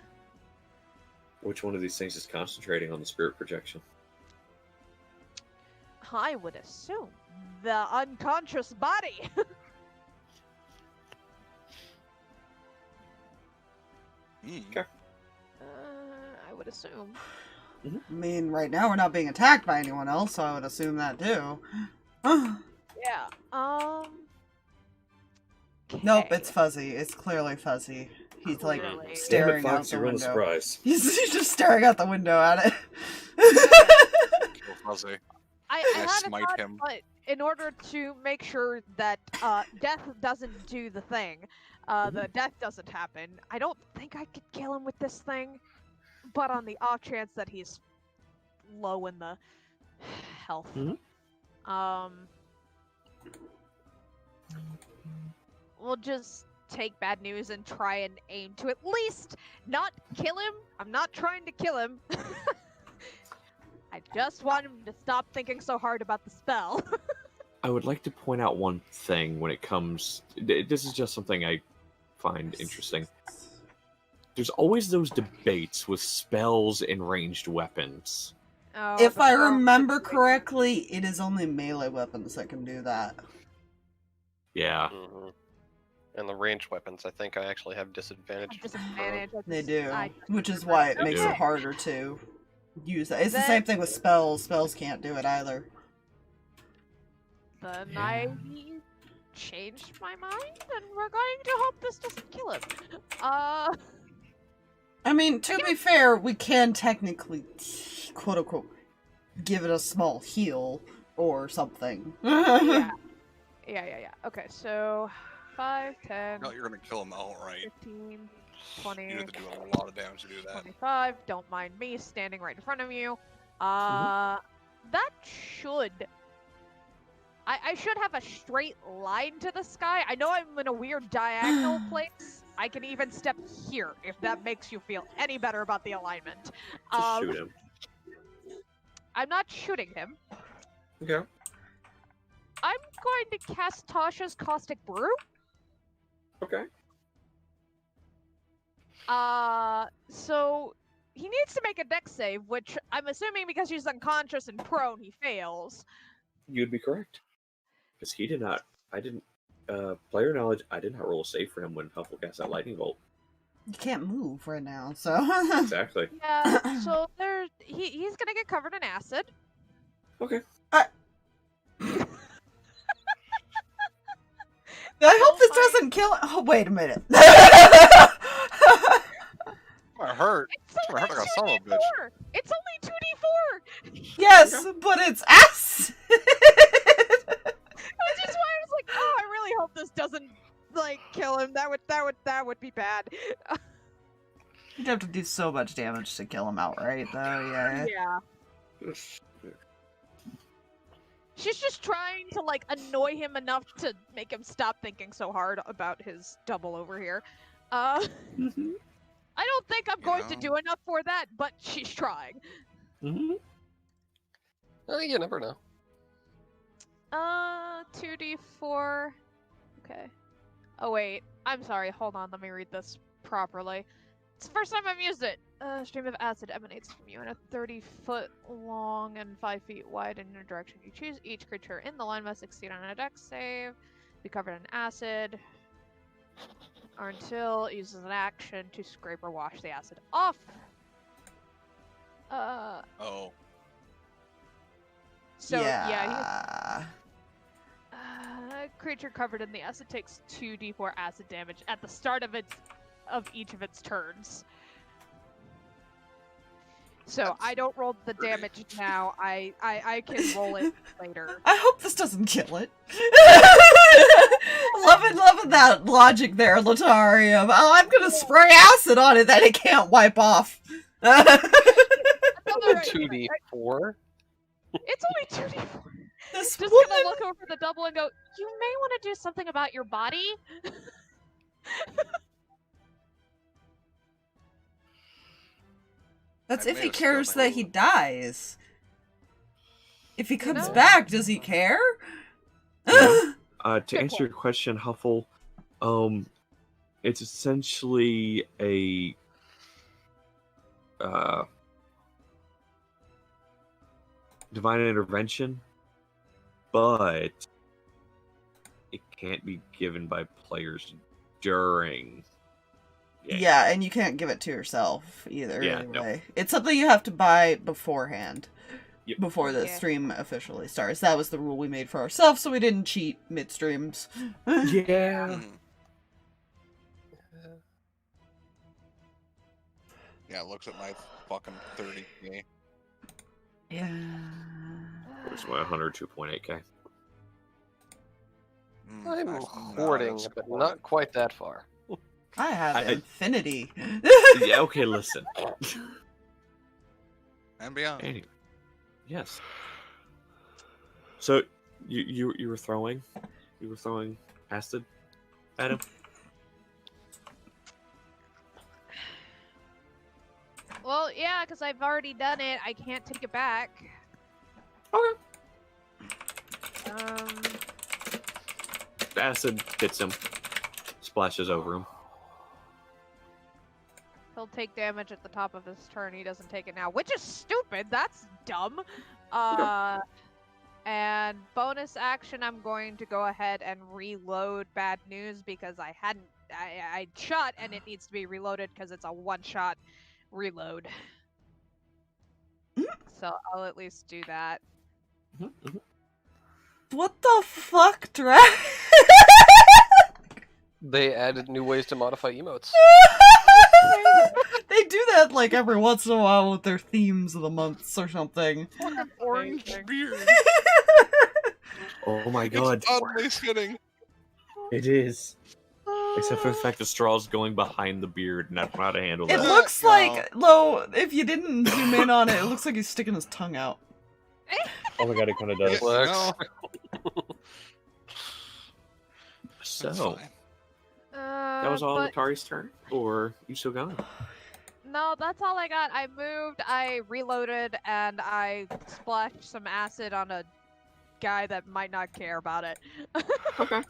Which one of these things is concentrating on the spirit projection? I would assume the unconscious body. Okay. I would assume. I mean, right now we're not being attacked by anyone else, so I would assume that too. Yeah. Nope, okay. it's fuzzy. It's clearly fuzzy. He's like Clearly. staring out the you ruin a window. surprise. He's just staring out the window at it. Kill Fuzzy. I I had a smite thought, him. but in order to make sure that death doesn't do the thing, the death doesn't happen, I don't think I could kill him with this thing. But on the off chance that he's low in the health, we'll just take bad news and try and aim to at least not kill him. I'm not trying to kill him. I just want him to stop thinking so hard about the spell. I would like to point out one thing when it comes... This is just something I find interesting. There's always those debates with spells and ranged weapons. Oh, If the I problem remember is- correctly, it is only melee weapons that can do that. Yeah. Mhm. And the ranged weapons, I think I actually have disadvantage. Disadvantage. They do, I- which is why it makes do. it harder too. use that. It's the same thing with spells. Spells can't do it either. Then Yeah. I changed my mind, and we're going to hope this doesn't kill him. I mean, to be fair, we can technically, quote unquote, give it a small heal or something. Yeah. Okay, so 5, 10, No, you're gonna kill him outright. 15, 20, You have to do a lot of damage to do that. 25. Don't mind me standing right in front of you. Mm-hmm. That should. I should have a straight line to the sky. I know I'm in a weird diagonal place. I can even step here if that makes you feel any better about the alignment. Just shoot him. I'm not shooting him. Okay. I'm going to cast Tasha's Caustic Brew. Okay. So he needs to make a dex save, which I'm assuming because she's unconscious and prone, he fails. You'd be correct. Because he did not. I didn't. Player knowledge. I did not roll a save for him when Huffle cast that lightning bolt. You can't move right now, so. Exactly. Yeah, so he's gonna get covered in acid. Okay. I hope this doesn't kill. Oh, wait a minute. It hurt. It's It's gonna hurt only like a son of a 2d4. bitch. It's only 2d4. Yes, but it's acid. Which is why I was like, oh, I really hope this doesn't like kill him. That would be bad. You'd have to do so much damage to kill him outright, though. Yeah. Yeah. She's just trying to like annoy him enough to make him stop thinking so hard about his double over here. Mm-hmm. I don't think I'm going to do enough for that, but she's trying. Mm-hmm. You never know. 2d4. Okay. Oh wait, I'm sorry. Hold on, let me read this properly. It's the first time I've used it. A stream of acid emanates from you in a 30-foot long and 5 feet wide in your direction you choose. Each creature in the line must succeed on a dex save, be covered in acid, or until it uses an action to scrape or wash the acid off. Oh. So yeah. Creature covered in the acid takes 2d4 acid damage at the start of each of its turns. So I don't roll the damage now. I can roll it later. I hope this doesn't kill it. loving that logic there, Letari. Oh, I'm gonna spray acid on it that it can't wipe off. It's 2d4. only 2d4. This Just woman... gonna look over the double and go, you may want to do something about your body. That's I if may he have spilled cares my that he food. dies. If he comes know? back, does he care? To Good answer your question, Huffle, it's essentially a divine intervention, but it can't be given by players during. Yeah, and you can't give it to yourself either. Yeah, anyway. It's something you have to buy beforehand. Yep. Before the Yeah. stream officially starts. That was the rule we made for ourselves, so we didn't cheat mid-streams. Yeah. Mhm. Yeah, it looks at my fucking 30k. Yeah. Where's my 102.8k? I'm Nice. hoarding, Nice. but not quite that far. I have I- infinity. Yeah, okay, listen. And beyond. Anyway, yes. So you were throwing acid at him? Well, yeah, because I've already done it. I can't take it back. Okay. The acid hits him, splashes over him. He'll take damage at the top of his turn. He doesn't take it now, which is stupid. That's dumb. And bonus action, I'm going to go ahead and reload Bad News because I shot and it needs to be reloaded because it's a one-shot reload. So I'll at least do that. What the fuck, Drag? They added new ways to modify emotes. They do that like every once in a while with their themes of the months or something. Fucking orange beard. Oh my god. It's oddly fitting. It is. Except for the fact the straw's going behind the beard, and I don't know how to handle It that. looks No. like, though, if you didn't zoom in on it, it looks like he's sticking his tongue out. Oh my god, it kind of does. Flex. No, So, that's fine. that was all But Letari's turn? Or you still going? no, that's all I got. I moved, I reloaded, and I splashed some acid on a guy that might not care about it. Okay.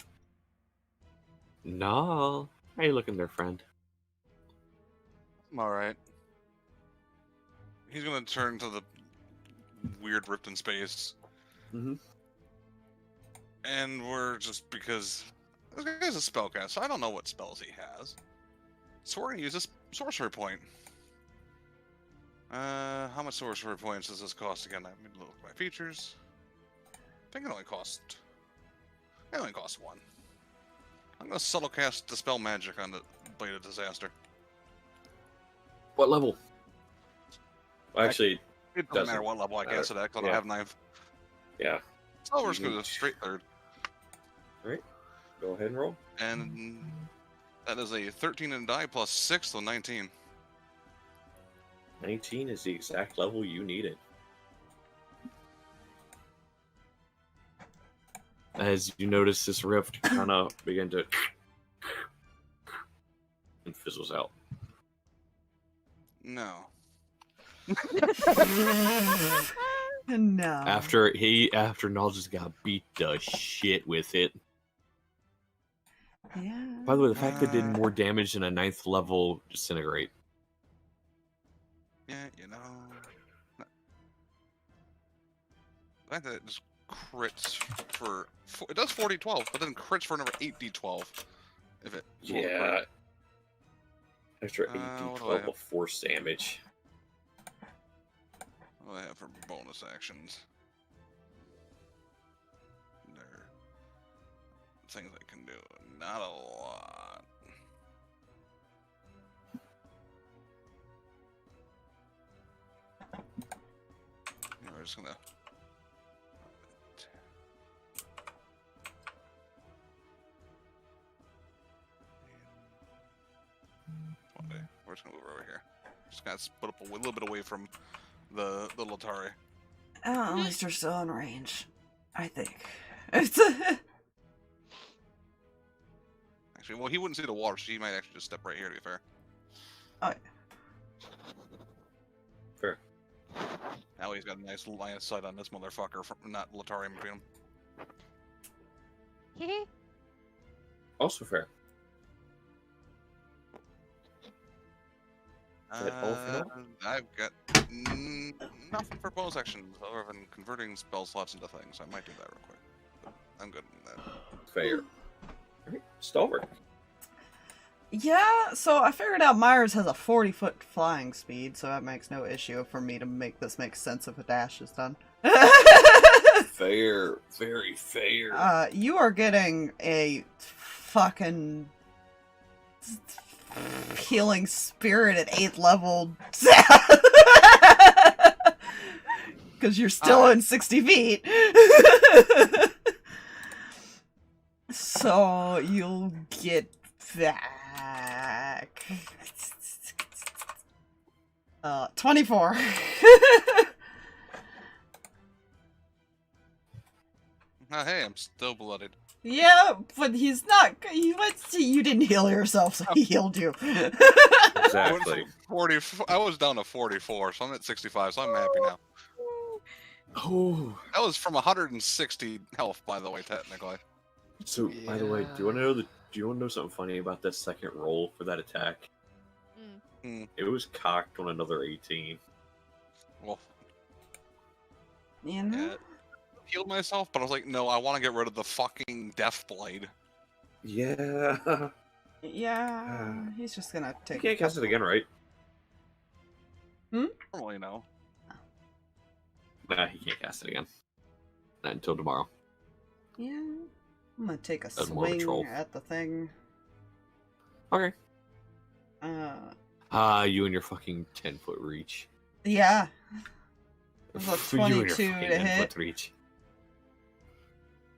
No. How you looking there, friend? I'm alright. He's gonna turn to the weird rift in space. Mm-hmm. And we're just because this guy's a spellcaster, so I don't know what spells he has. So we're gonna use this sorcery point. How much sorcery points does this cost again? Let me look at my features. I think it only costs one. I'm gonna subtle cast Dispel Magic on the Blade of Disaster. What level? Well, actually, It doesn't Doesn't matter what level I matter. cast it at, 'cause I Yeah. don't have knife. yeah. So we're just gonna go straight third. Alright. Go ahead and roll. And that is a 13 and die plus 6, so 19. 19 is the exact level you needed. As you notice this rift kind of begin to and fizzles out. No. No. After Null just got beat the shit with it. Yeah. By the way, the fact that it did more damage than a 9th level disintegrate. Yeah, you know. The fact that it just crits for. It does 40-12, but then crits for another 8d12. If it. Yeah. Extra what do I 8d12 have? of force damage. What do I have for bonus actions? There. Things I can do. Not a lot. We're just gonna. We're just gonna move over here. Just gotta split up a little bit away from the Letari. Oh, at least you're still in range. I think. Actually, well, he wouldn't see the water, so he might actually just step right here, to be fair. Oh. Fair. Now he's got a nice line of sight on this motherfucker, from not Letari in between him. Also fair. Is that all for now? I've got nothing for bonus actions other than converting spell slots into things. I might do that real quick. But I'm good with that. Fair. Alright, Stalverk. Yeah, so I figured out Myers has a 40-foot flying speed, so that makes no issue for me to make this make sense if a dash is done. Fair. Very fair. You are getting a fucking healing spirit at 8th level. Because you're still in 60 feet. So you'll get back 24. Hey, I'm still blooded. Yeah, but he's not. You didn't heal yourself, so he healed you. I went Exactly. from 40. I was down to 44, so I'm at 65. So I'm happy now. Oh. That was from 160 health, by the way, technically. So, by the way, do you want to know something funny about that second roll for that attack? It was cocked on another 18. Well, You know? yeah, healed myself, but I was like, no, I want to get rid of the fucking death blade. Yeah. Yeah, he's just gonna You take. can't cast it again, right? Normally, no. Nah, he can't cast it again. Not until tomorrow. Yeah. I'm gonna take a That's more of a troll. swing at the thing. Okay. Uh, You and your fucking 10-foot reach. yeah. That's a You and your 22 fucking to 10-foot hit. reach.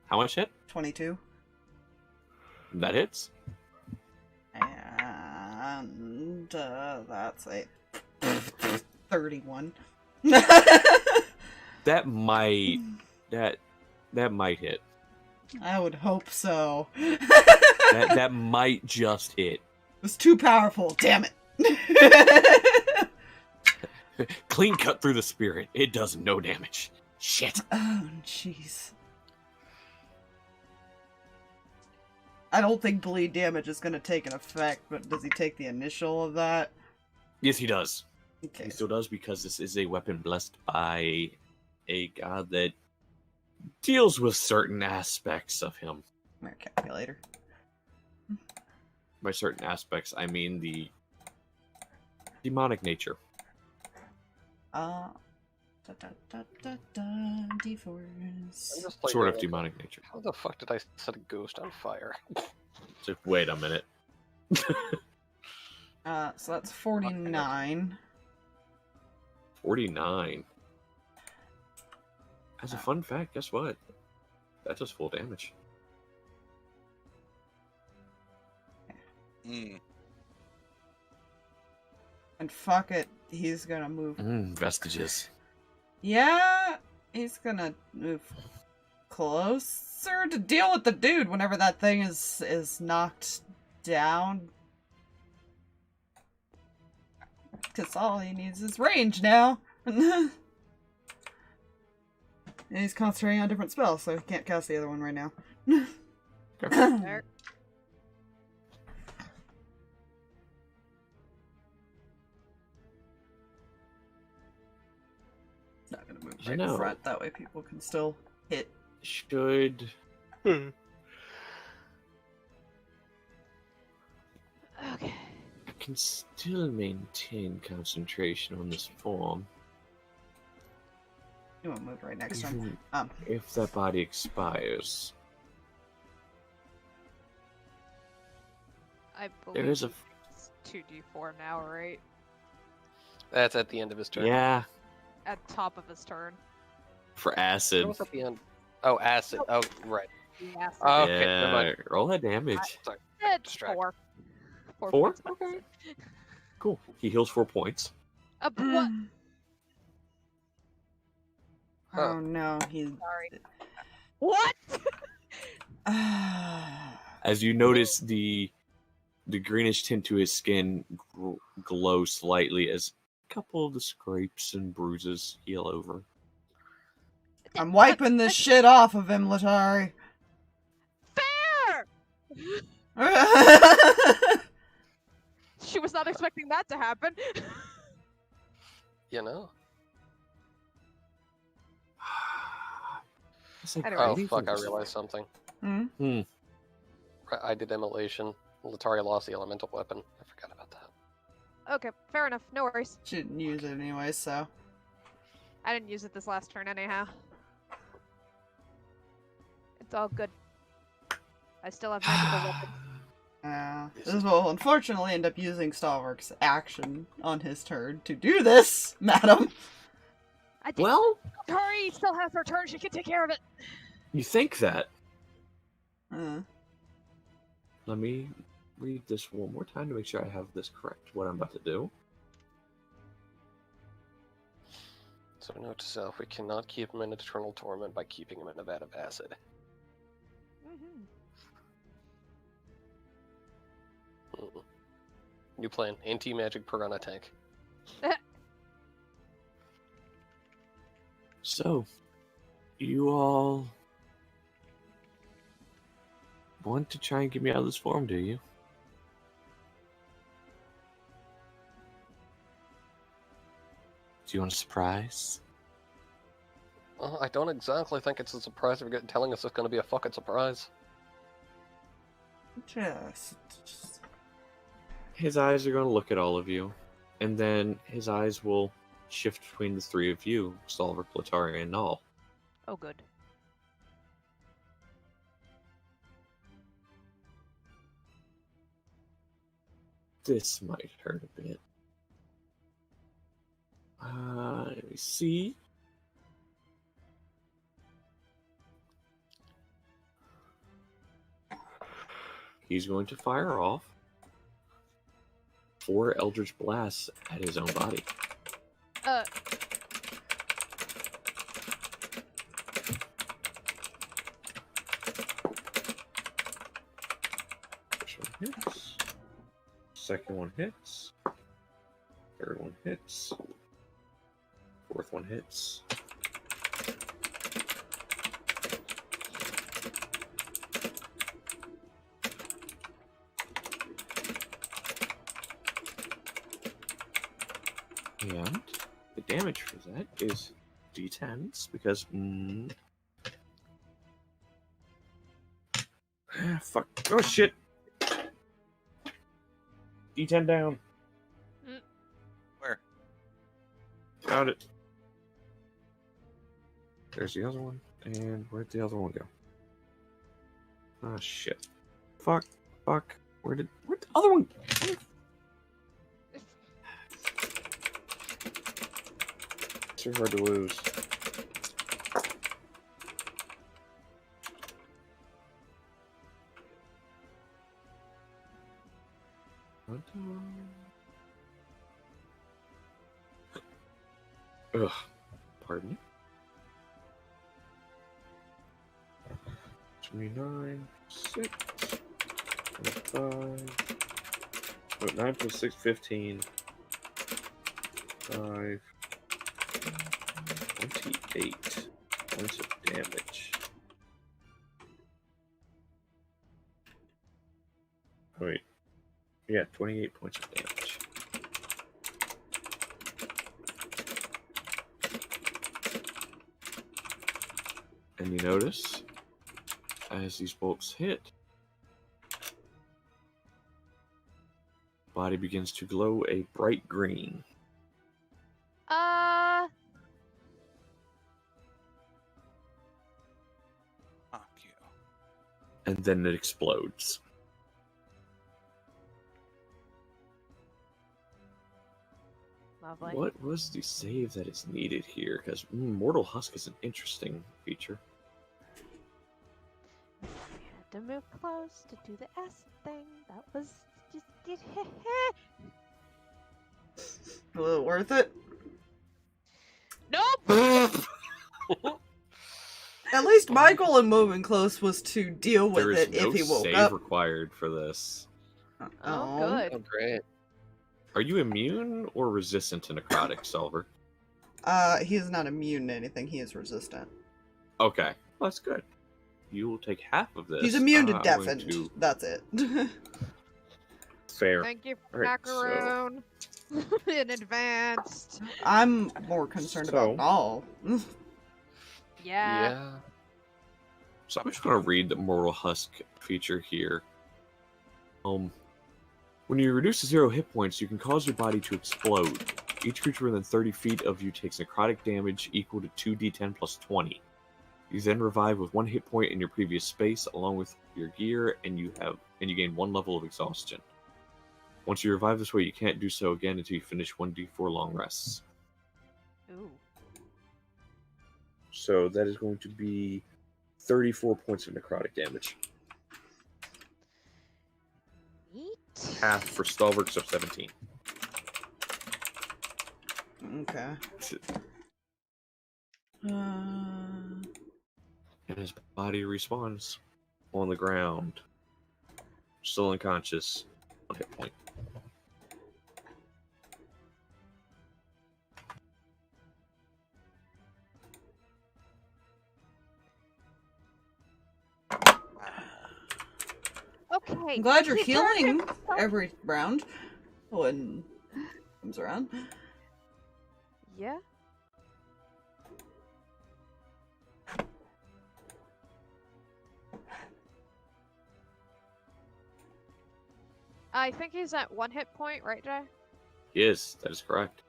How much hit? 22. That hits. And that's a 31. That might hit. I would hope so. That might just hit. It was too powerful. Damn it. Clean cut through the spirit. It does no damage. Shit. Oh, jeez. I don't think bleed damage is going to take an effect, but does he take the initial of that? Yes, he does. Okay. He still does because this is a weapon blessed by a god that deals with certain aspects of him. My calculator. By certain aspects, I mean the demonic nature. D4s. Sort of demonic nature. How the fuck did I set a ghost on fire? So wait a minute. So that's 49. 49. As a fun fact, guess what? That does full damage. And fuck it, he's gonna move. Vestiges. Yeah, he's gonna move closer to deal with the dude whenever that thing is knocked down. Because all he needs is range now. And he's concentrating on different spells, so he can't cast the other one right now. There. Not gonna move You right know- in front, that way people can still hit. Should Okay. I can still maintain concentration on this form, You won't move right next to him. even if that body expires. I There believe is a it's 2d4 now, right? That's at the end of his turn. yeah At top of his turn. for What acid. was at the end? Oh, acid. Oh, right. Yes. Okay, never mind. Yeah, roll that damage. Sorry. It's distracted. 4. Four? points of Okay. acid. Cool. He heals 4 points. What? Oh no, he's... Sorry. What? As you notice, the greenish tint to his skin glow slightly as a couple of the scrapes and bruises heal over. I'm wiping this shit off of him, Letari. Fair! She was not expecting that to happen. You know? It's like Anyway. Oh, crazy fuck, I things. realized something. Hmm? I did immolation. Letari lost the elemental weapon. I forgot about that. Okay, fair enough. No worries. She didn't use it anyway, so... I didn't use it this last turn anyhow. It's all good. I still have magical weapons. This will unfortunately end up using Stalverk's action on his turn to do this, madam. I did. Well, Tori still has her turn. She can take care of it. you think that. Uh, Let me read this one more time to make sure I have this correct, what I'm about to do. So note to self, we cannot keep him in eternal torment by keeping him in a vat of acid. Mm-hmm. New plan, anti-magic piranha tank. So, you all want to try and get me out of this form, do you? Do you want a surprise? I don't exactly think it's a surprise if you're telling us it's going to be a fucking surprise. just... His eyes are going to look at all of you, and then his eyes will shift between the three of you, Stalverk, Letari, and Null. Oh, good. This might hurt a bit. Let me see. He's going to fire off 4 Eldritch Blasts at his own body. First one hits. Second one hits. Third one hits. Fourth one hits. And the damage for that is d10s because fuck. Oh shit. D10 down. Where? Found it. There's the other one. And where'd the other one go? Ah, shit. Fuck. Fuck. Where'd the other one go? Too hard to lose. Ugh. Pardon me. 29, 6, 25. Oh, 9 plus 6, 15. 5. 28 points of damage. Oh, wait. Yeah, 28 points of damage. And you notice, as these bolts hit, body begins to glow a bright green. Fuck you. And then it explodes. Lovely. What was the save that is needed here? Because Mortal Husk is an interesting feature. We had to move close to do the S thing. That was just Was it worth it? Nope. At least my goal in moving close was to deal with There is it no if he woke save up. required for this. Oh, good. Oh, great. Are you immune or resistant to necrotic, Silver? He is not immune to anything. He is resistant. Okay, well, that's good. You will take half of this. He's immune to I'm going deafened. to- That's it. Fair. Thank you for Alright, so- macaroon in advance. I'm more concerned about all. Yeah. Yeah. So I'm just going to read the Mortal Husk feature here. When you reduce to 0 hit points, you can cause your body to explode. Each creature within 30 feet of you takes necrotic damage equal to 2d10 plus 20. You then revive with 1 hit point in your previous space, along with your gear, and you gain 1 level of exhaustion. Once you revive this way, you can't do so again until you finish 1d4 long rests. Ooh. So that is going to be 34 points of necrotic damage. Neat. Half for Stalverks of 17. Okay. And his body respawns on the ground. Still unconscious. 1 hit point. Okay. I'm glad you're he turned healing himself- every round when comes around. Yeah. I think he's at 1 hit point, right, Jay? Yes, that is correct.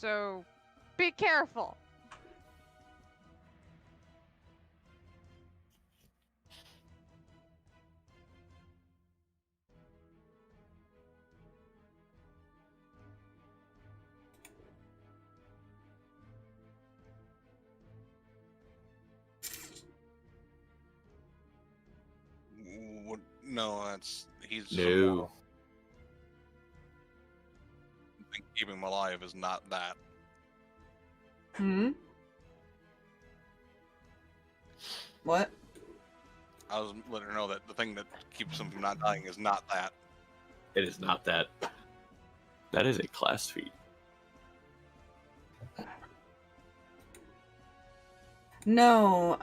So, be careful. No, he's No. immortal. I think keeping him alive is not that. Hmm? What? I was letting her know that the thing that keeps him from not dying is not that. It is not that. That is a class feat. No,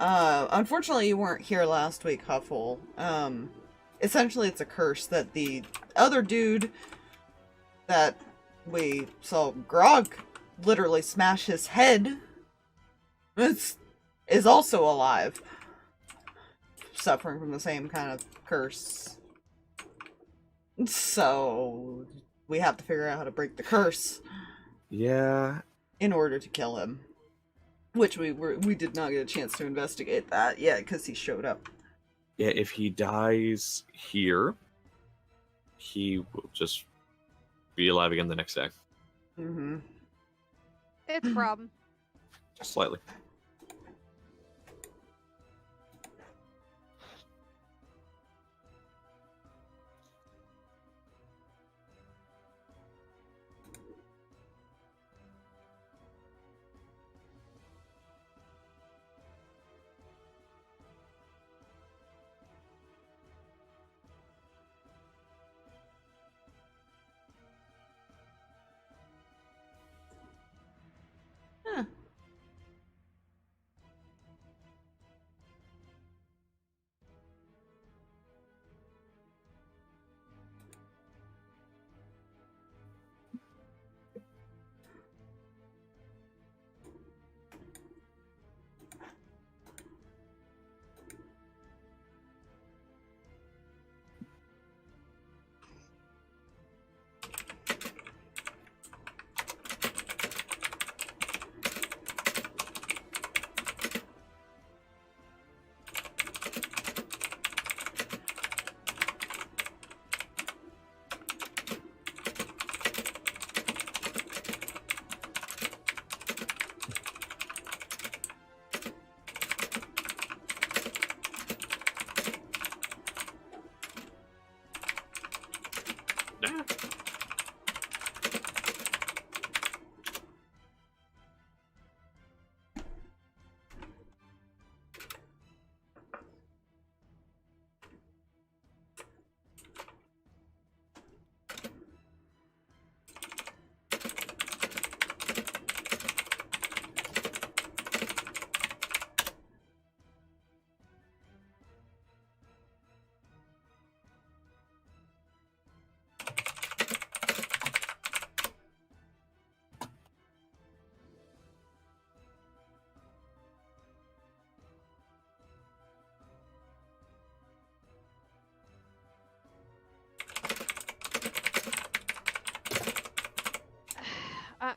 unfortunately you weren't here last week, Huffle. Essentially it's a curse that the other dude that we saw Grog literally smash his head is also alive. Suffering from the same kind of curse. So, we have to figure out how to break the curse Yeah. in order to kill him. Which we did not get a chance to investigate that yet, because he showed up. Yeah, if he dies here, he will just be alive again the next day. Mm-hmm. It's a problem. Just slightly. Huh.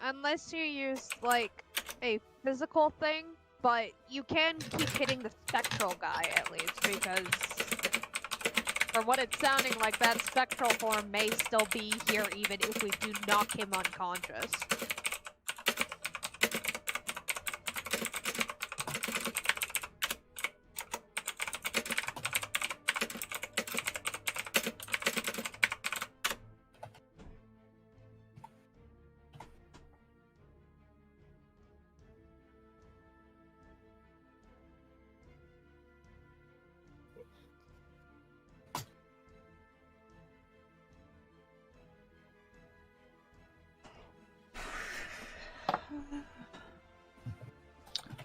Unless you use, like, a physical thing, but you can keep hitting the spectral guy, at least, because from what it's sounding like, that spectral form may still be here even if we do knock him unconscious.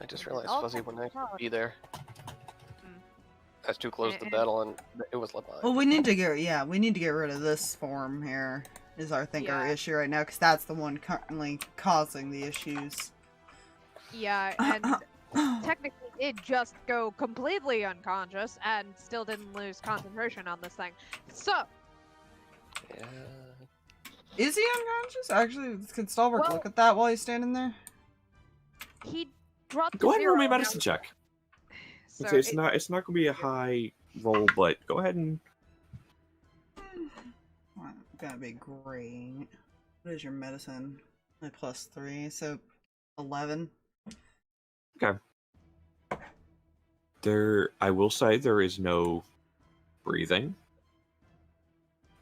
I just realized Oh, Fuzzy wouldn't God. be there. Hmm. That's too close to And- battle, and it was Letari. Well, we need to get rid of this form here, is our Yeah. issue right now, because that's the one currently causing the issues. Yeah, and technically did just go completely unconscious and still didn't lose concentration on this thing. So, Yeah. Is he unconscious? Actually, can Stalverk Well- look at that while he's standing there? He dropped Go ahead and roll me a zero medicine now, check. so Okay, it's not gonna be a high roll, but go ahead and Well, gonna be great. What is your medicine? My +3, so 11. I will say there is no breathing.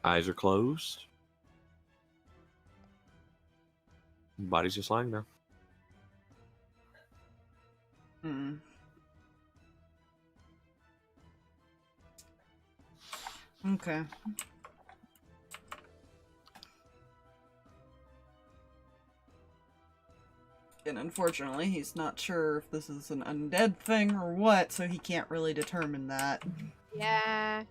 Eyes are closed. Body's just lying there. Hmm. Okay. And unfortunately, he's not sure if this is an undead thing or what, so he can't really determine that. Yeah.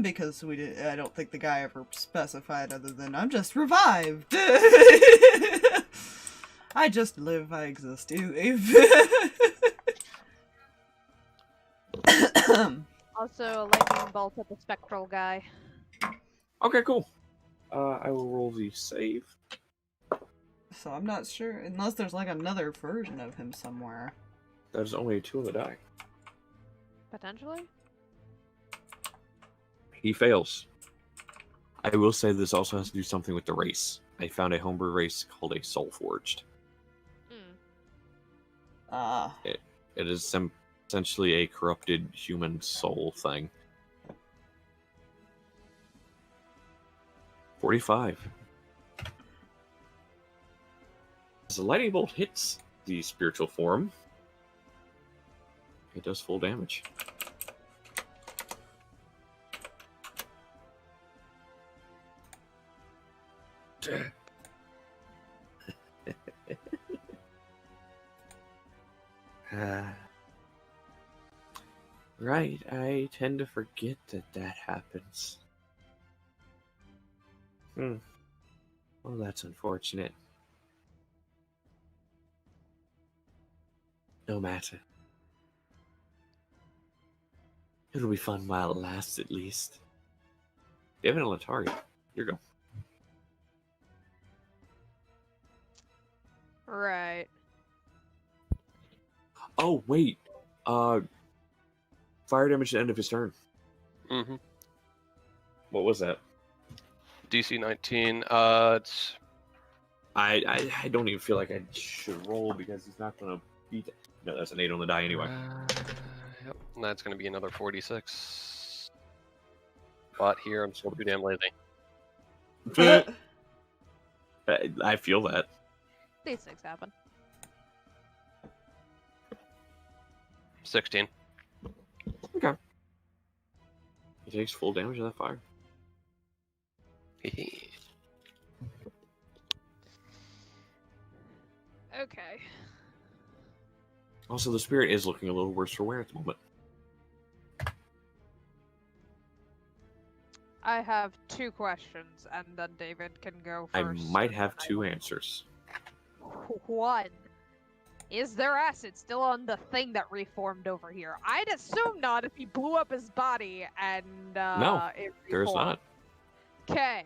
Because I don't think the guy ever specified other than, I'm just revived! I just live, I exist. Also, a lightning bolt at the spectral guy. Okay, cool. I will roll the save. So I'm not sure, unless there's like another version of him somewhere. There's only 2 on the die. Potentially? He fails. I will say this also has to do something with the race. I found a homebrew race called a Soul Forged. Hmm. Ah. It is essentially a corrupted human soul thing. 45. As the lightning bolt hits the spiritual form, it does full damage. Right, I tend to forget that happens. Well, that's unfortunate. No matter. It'll be fun while it lasts, at least. David and Letari, here you go. Right. Oh, wait. Fire damage at the end of his turn. Mm-hmm. What was that? DC 19. It's I don't even feel like I should roll because he's not going to beat it. No, that's an 8 on the die anyway. Yep. And that's going to be another 46. But here I'm still too damn lazy. I feel that. These things happen. 16. Okay. He takes full damage of that fire. Okay. Also, the spirit is looking a little worse for wear at the moment. I have 2 questions, and then David can go I first. might have 2 answers. 1. Is there acid still on the thing that reformed over here? I'd assume not if he blew up his body and No, it There's reformed. not. Okay,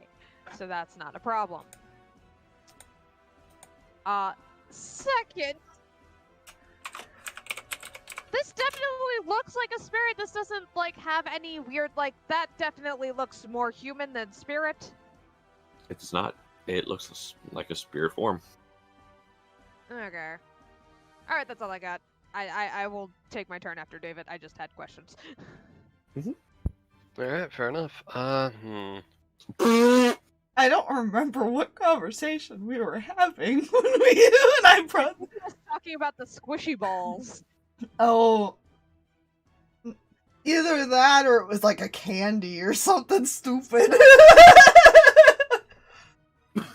so that's not a problem. Second, this definitely looks like a spirit. This doesn't like have any weird that definitely looks more human than spirit. It does not. It looks like a spirit form. Okay. All right, that's all I got. I will take my turn after David. I just had questions. Alright, fair enough. I don't remember what conversation we were having when I brought. I was talking about the squishy balls. Oh. Either that or it was like a candy or something stupid. I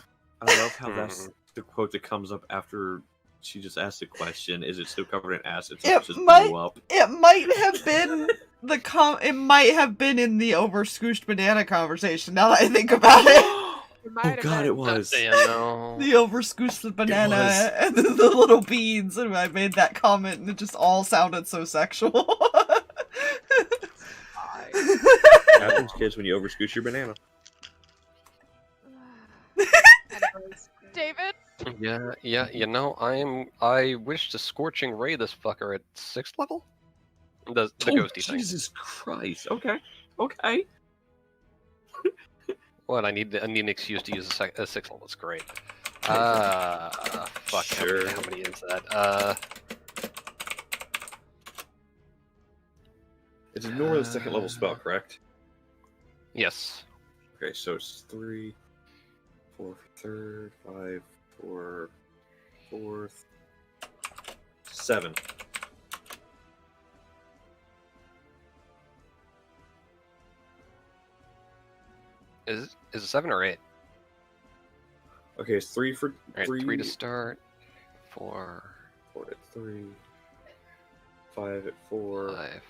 love how that's the quote that comes up after she just asked a question. Is it still covered in acid? So it just blew up. It might have been it might have been in the over-scooshed banana conversation, now that I think about it. It Oh might have god, been. it was. No. The over-scooshed banana was. and the little beans, and I made that comment, and it just all sounded so sexual. Happens, kids, when you overscoot your banana. David? Yeah. You know, I wish to scorching ray this fucker at 6th level. The ghosty thing. Jesus Christ. Okay. Okay. What? I need an excuse to use a 6th level. That's great. Fuck. Sure. How many is that? It's a normal 2nd level spell, correct? Yes. Okay, so it's 3, 4 for 3rd, 5 for 4th, 7. Is it 7 or 8? Okay, it's 3 for Alright, 3. 3 to start. 4. 4 at 3. 5 at 4. 5.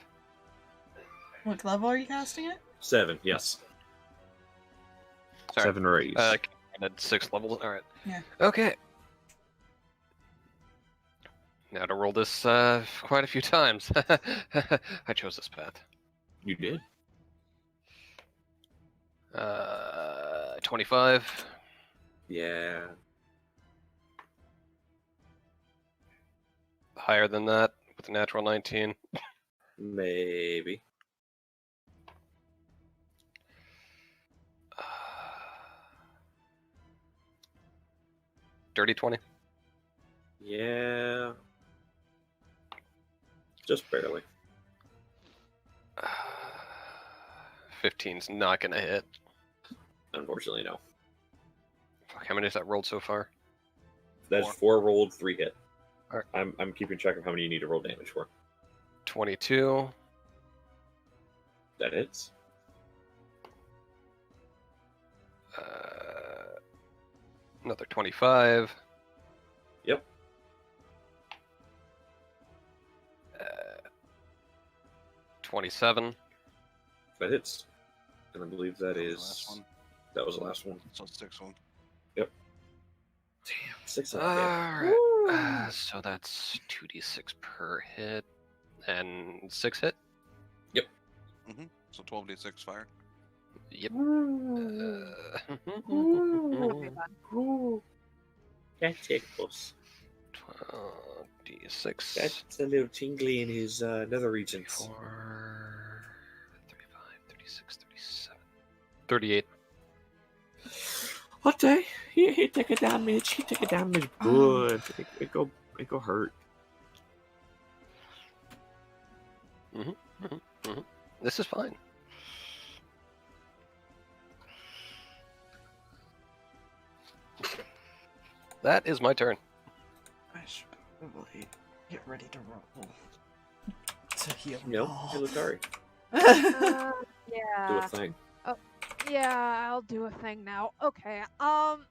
What level are you casting it? 7, yes. Sorry. 7 rays. At 6th level. Alright. Yeah. Okay. Now to roll this quite a few times. I chose this path. You did? 25. Yeah. Higher than that with a natural 19. Maybe. Dirty 20. Yeah. Just barely. 15's not gonna hit. Unfortunately, no. Fuck, how many has that rolled so far? That's 4 rolled, 3 hit. Alright. I'm keeping track of how many you need to roll damage for. 22. That hits. Another 25. Yep. 27. That hits. And I believe that The is. last one. That was the last one. So 6 one. Damn. 6 of them. Alright. So that's 2d6 per hit. And 6 hit? So 12d6 fire. Yep. That tickles. 12d6. That's a little tingly in his nether regions. 4, 35, 36, 37. 38. What day? He take a damage. He take a damage. Good. It go hurt. This is fine. That is my turn. I should probably get ready to roll. To heal. No, all. Letari. Do Yeah. a thing. Yeah, I'll do a thing now. Okay. I'm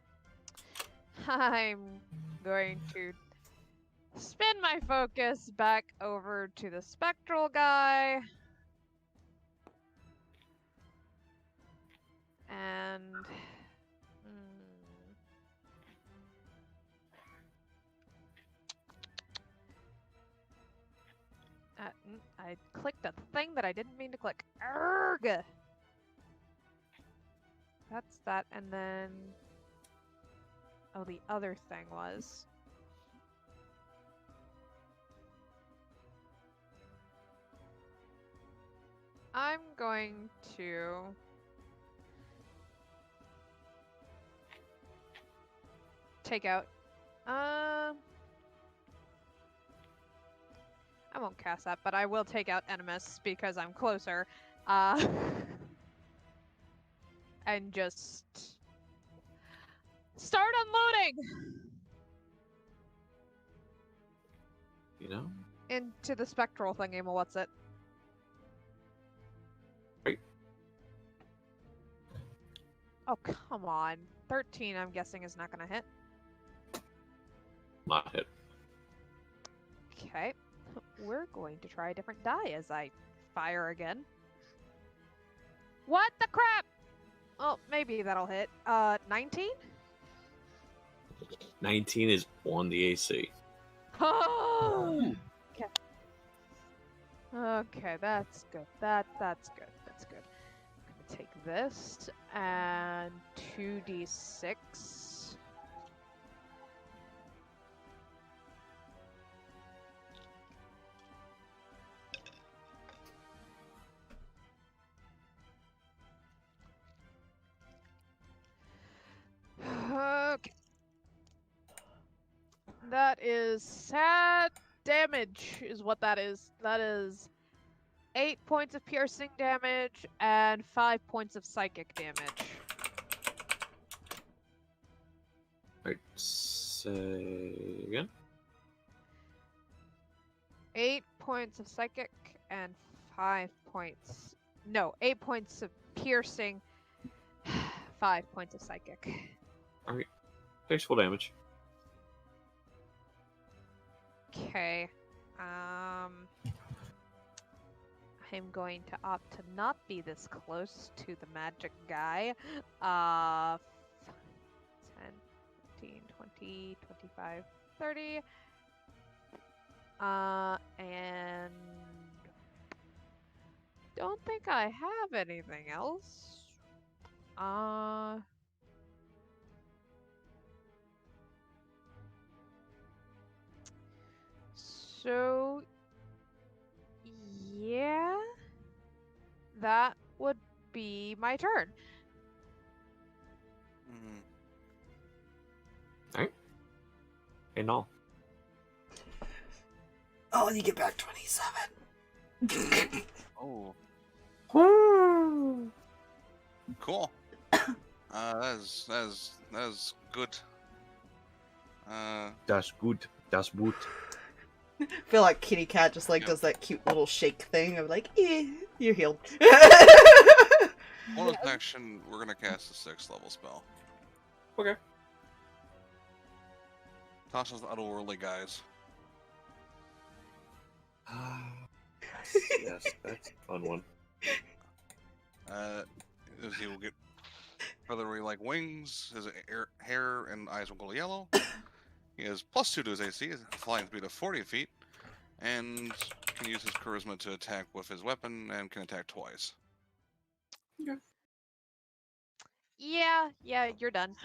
going to spin my focus back over to the spectral guy. And I clicked a thing that I didn't mean to click. Arrgh! That's that, and then oh, the other thing was I'm going to take out I won't cast that, but I will take out Enemies because I'm closer. And just start unloading You know? into the spectral thingy. Well, what's it? Right. Oh, come on. 13, I'm guessing, is not going to hit. Not hit. Okay. We're going to try a different die as I fire again. What the crap? Oh, maybe that'll hit. 19? 19 is on the AC. Oh! Okay. Okay, that's good. That's good. That's good. I'm gonna take this and 2d6. That is sad damage, is what that is. That is 8 points of piercing damage and 5 points of psychic damage. Right, say again. 8 points of psychic and 5 points. No, 8 points of piercing, 5 points of psychic. Takes full damage. Okay. I'm going to opt to not be this close to the magic guy. 10, 15, 20, 25, 30. And don't think I have anything else. So yeah, that would be my turn. And all. Oh, and you get back 27. Oh, cool. That's good. Das gut. Das gut. I feel like Kitty Cat just like does that cute little shake thing of like, you're healed. Bonus action, we're gonna cast a 6th level spell. Okay. Tasha's otherworldly guys. Yes, that's a fun one. He will get feathery like wings, his hair and eyes will glow yellow. He has +2 to his AC, flying speed of 40 feet, and can use his charisma to attack with his weapon and can attack twice. Yeah, you're done.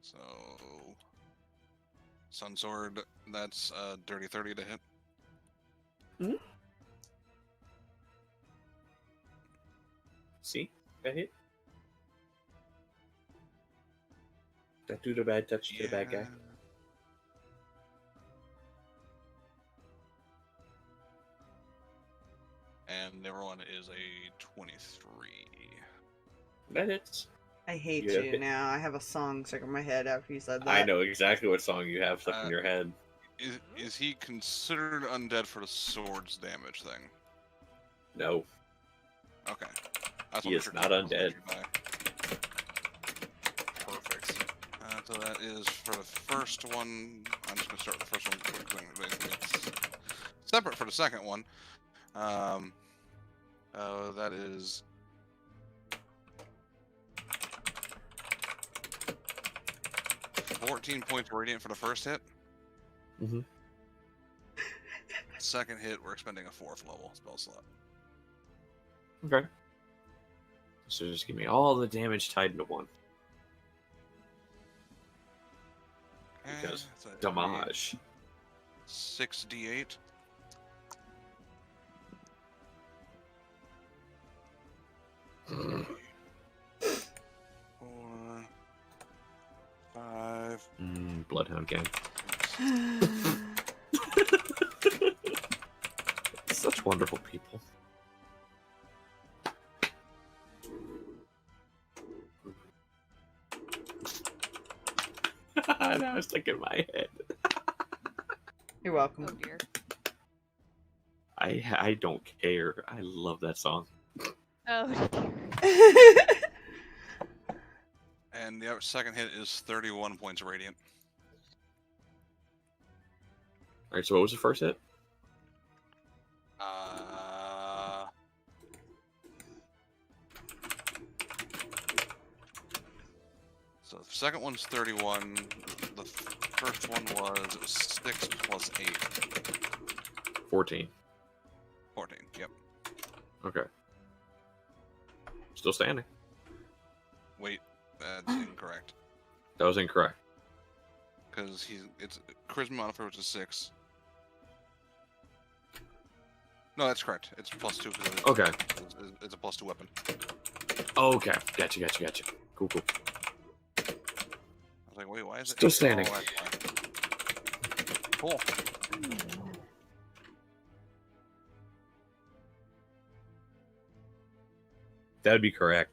So, Sun Sword, that's dirty 30 to hit. See? That hit? That do the bad touch to the bad guy. And everyone is a 23. That hits. I hate Yeah. you now. I have a song stuck in my head after you said that. I know exactly what song you have stuck in your head. Is he considered undead for the sword's damage thing? No. Okay. He is not undead. Perfect. So that is for the first one. I'm just going to start with the first one quickly. It's separate for the second one. That is... $14 points radiant for the first hit. Mm-hmm. Second hit, we're expending a 4th level spell slot. Okay. So just give me all the damage tied into one. Because damage. 6d8. Four, 5. Bloodhound gang. Such wonderful people. That was stuck in my head. You're welcome. Oh dear. I don't care. I love that song. Oh dear. And the second hit is 31 points radiant. Alright, so what was the first hit? So the second one's 31. The first one was 6 plus 8. 14. 14, yep. Okay. Still standing. Wait, that's incorrect. That was incorrect. Because it's charisma modifier, which is 6. No, that's correct. It's +2 because Okay. it's a +2 weapon. Okay. Gotcha. Cool. like, wait, why is it Still standing. Oh, that's fine. Cool. That'd be correct.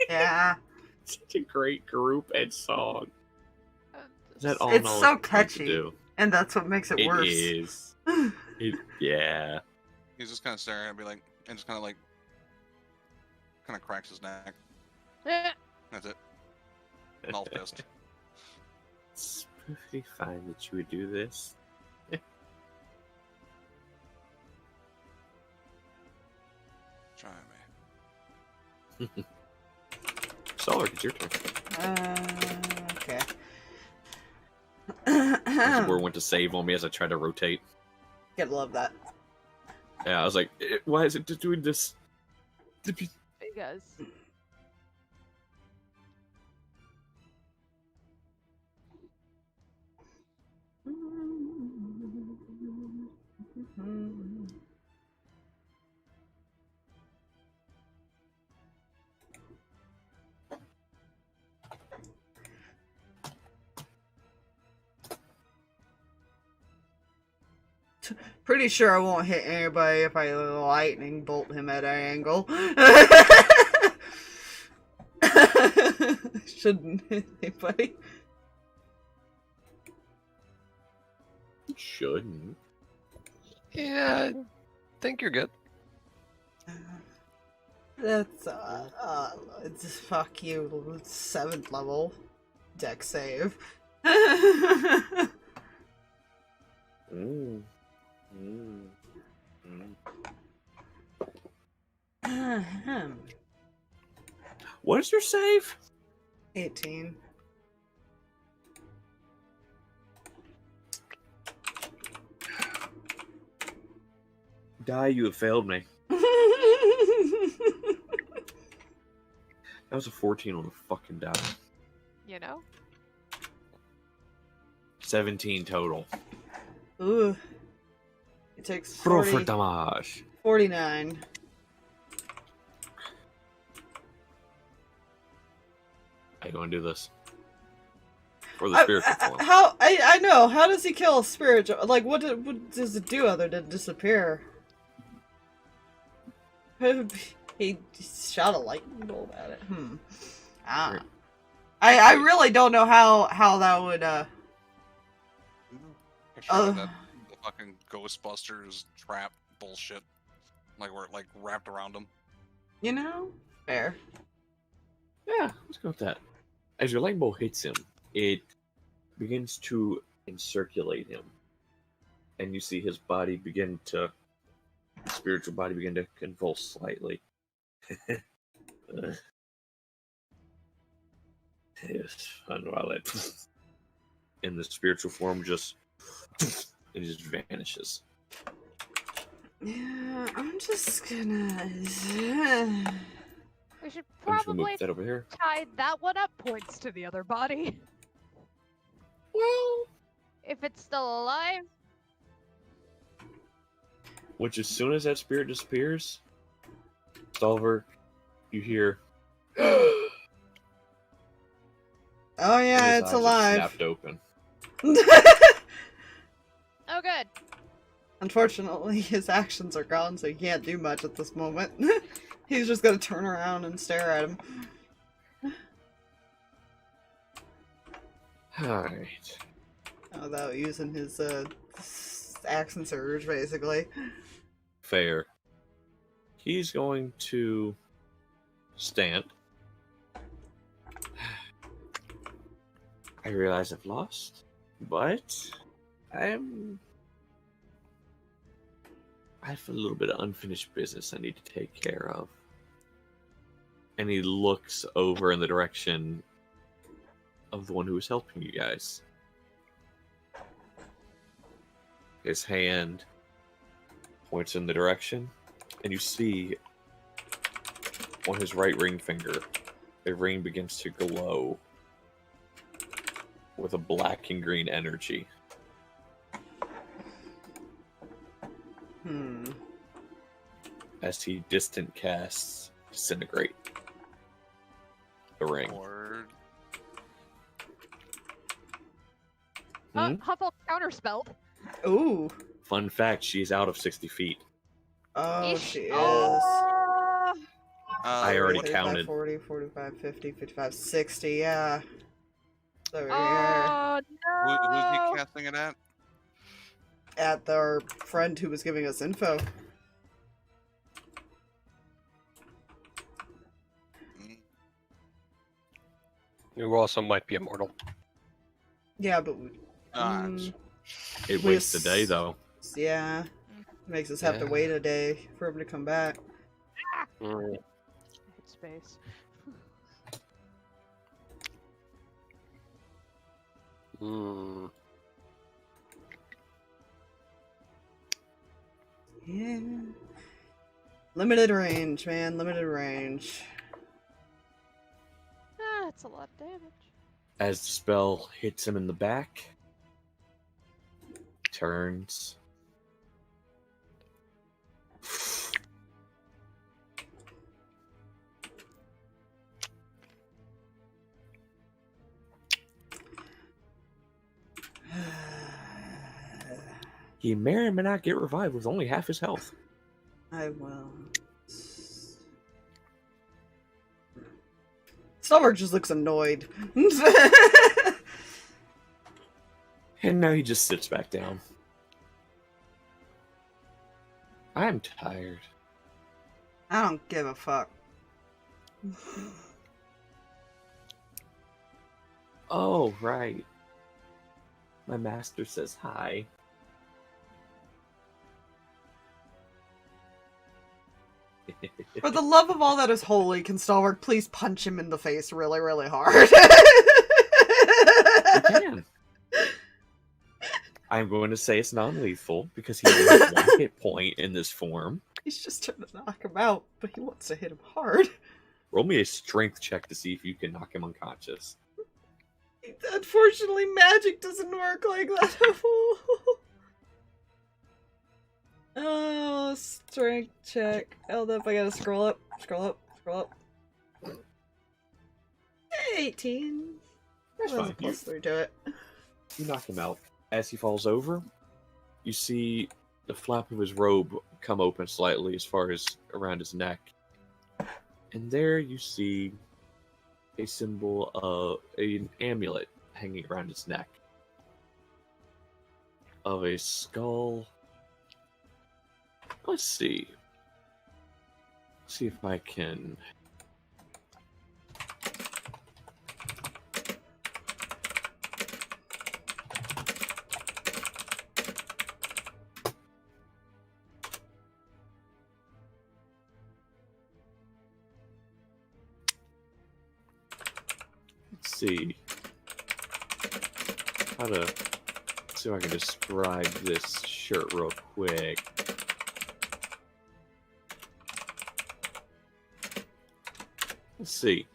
Yeah. Such a great group and song. Is that all It's Nolan so tried to catchy. do? And that's what makes it It worse. is. Yeah. He's just kind of staring at me like, and just kind of cracks his neck. Eh, That's it. And all pissed. It's perfectly fine that you would do this. Try me. Stalverk, it's your turn. Okay. This war went to save on me as I tried to rotate. Gotta love that. Yeah, I was like, why is it just doing this? because Pretty sure I won't hit anybody if I lightning bolt him at an angle. Shouldn't hit anybody. Shouldn't. Yeah, I think you're good. That's it's fuck you. 7th level deck save. What is your save? 18. Die, you have failed me. That was a 14 on the fucking die. you know. 17 total. Ooh. It takes Pro for 40, damage. 49. How you gonna do this? For the spiritual form. How I know. How does he kill a spiritual? Like, what does it do other than disappear? He shot a lightning bolt at it. Ah. I really don't know how that would Picture that the fucking Ghostbusters trap bullshit, like where it like wrapped around him. you know, fair. Yeah, let's go with that. As your lightning bolt hits him, it begins to encirculate him. And you see his body begin to, spiritual body begin to convulse slightly. It's fun while it, in the spiritual form, just, it just vanishes. Yeah, I'm just gonna. We should I'm just gonna probably move that over here. tie that one up points to the other body. Well, If it's still alive. which as soon as that spirit disappears, Stalverk, you hear. Oh yeah, his it's eyes are alive. Snapped open. Oh, good. Unfortunately, his actions are gone, so he can't do much at this moment. He's just gonna turn around and stare at him. Alright. Without using his action surge, basically. Fair. He's going to stand. I realize I've lost, but I have a little bit of unfinished business I need to take care of. And he looks over in the direction of the one who was helping you guys. His hand points in the direction, and you see on his right ring finger, a ring begins to glow with a black and green energy. As he distant casts Disintegrate the ring. Word. Huffle counterspelled. Ooh. Fun fact, she's out of 60 feet. Oh, Ish. she is. I already 35, counted. 40, 45, 50, 55, 60, yeah. It's over here. Oh Who's he no! casting it at? At our friend who was giving us info. Mm, You also might be immortal. Yeah, but It We wastes a day, though. yeah. Makes us have to Yeah. wait a day for him to come back. Mm. I hate space. Mm. Yeah. Limited range, man. Limited range. Ah, it's a lot of damage. As the spell hits him in the back, turns. He may or may not get revived with only half his health. I will. Stalverk just looks annoyed. And now he just sits back down. I'm tired. I don't give a fuck. Oh, right. My master says hi. For the love of all that is holy, can Stalverk please punch him in the face really, really hard? You can. I'm going to say it's non-lethal because he has one hit point in this form. He's just trying to knock him out, but he wants to hit him hard. Roll me a strength check to see if you can knock him unconscious. Unfortunately, magic doesn't work like that. Oh, strength check. Hold up, I gotta scroll up. Scroll up. Scroll up. 18. That's That was fine. a +3 to it. You knock him out. As he falls over, you see the flap of his robe come open slightly as far as around his neck. And there you see a symbol of an amulet hanging around his neck. Of a skull. Let's see. See if I can. Let's see. How to see if I can describe this shirt real quick. Let's see.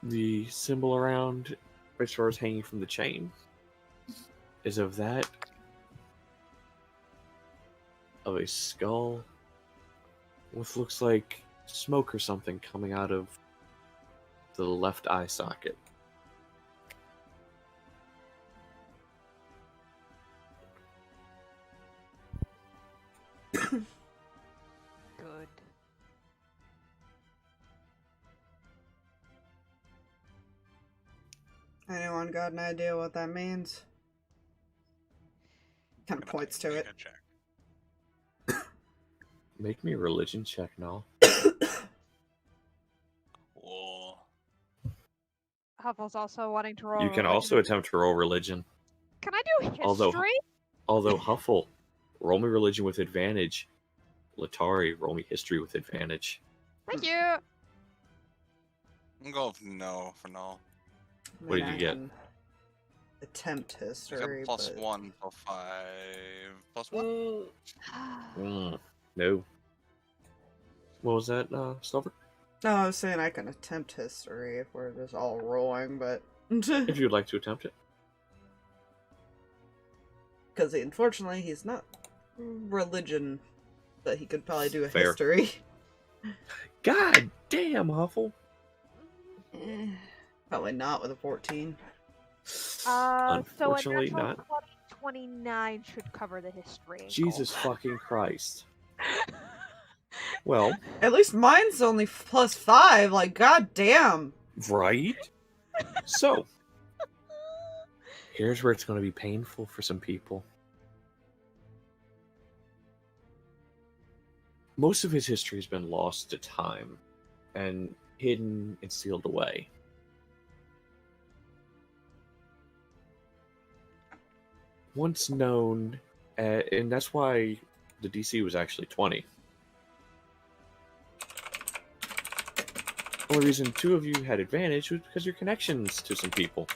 The symbol around as far as hanging from the chain is of that of a skull with looks like smoke or something coming out of the left eye socket. Good. Anyone got an idea what that means? Kind of points to it. Check. Make me a religion check now. Whoa. Huffle's also wanting to roll. You can religion. also attempt to roll religion. Can I do history? Although Huffle, roll me religion with advantage. Letari, roll me history with advantage. Thank you. I'm going with no for now. What did you get? Attempt I got history. plus but... 1, so 5. Plus 1? No. What was that, Stalverk? No, I was saying I can attempt history if we're just all rolling, but If you would like to attempt it. because unfortunately he's not religion, but he could probably do a Fair. history. God damn, Huffle. Probably not with a 14. So a Unfortunately, natural not. 29 should cover the history. angle. Jesus fucking Christ. Well, At least mine's only +5. Like, goddamn. right? So, here's where it's going to be painful for some people. Most of his history has been lost to time and hidden and sealed away. Once known, and that's why the DC was actually 20. The only reason two of you had advantage was because of your connections to some people.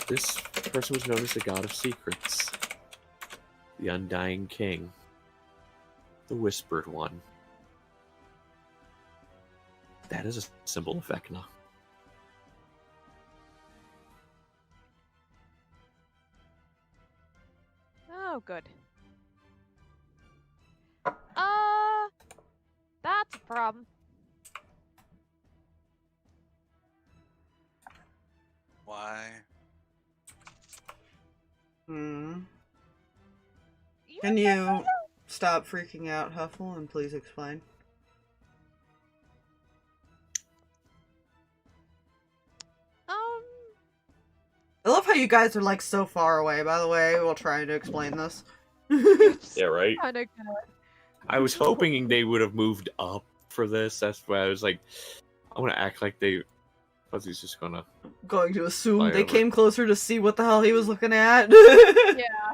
This person was known as the God of Secrets, the Undying King, the Whispered One. That is a symbol of Vecna. Oh, good. That's a problem. Why? Hmm. You Can you stop freaking out, Huffle, and please explain? I love how you guys are like so far away, by the way, while trying to explain this. Yeah, right? Kinda good. I was hoping they would have moved up for this. That's why I was like, I want to act like they. Fuzzy's just gonna. Going to assume Fly they over. came closer to see what the hell he was looking at. Yeah.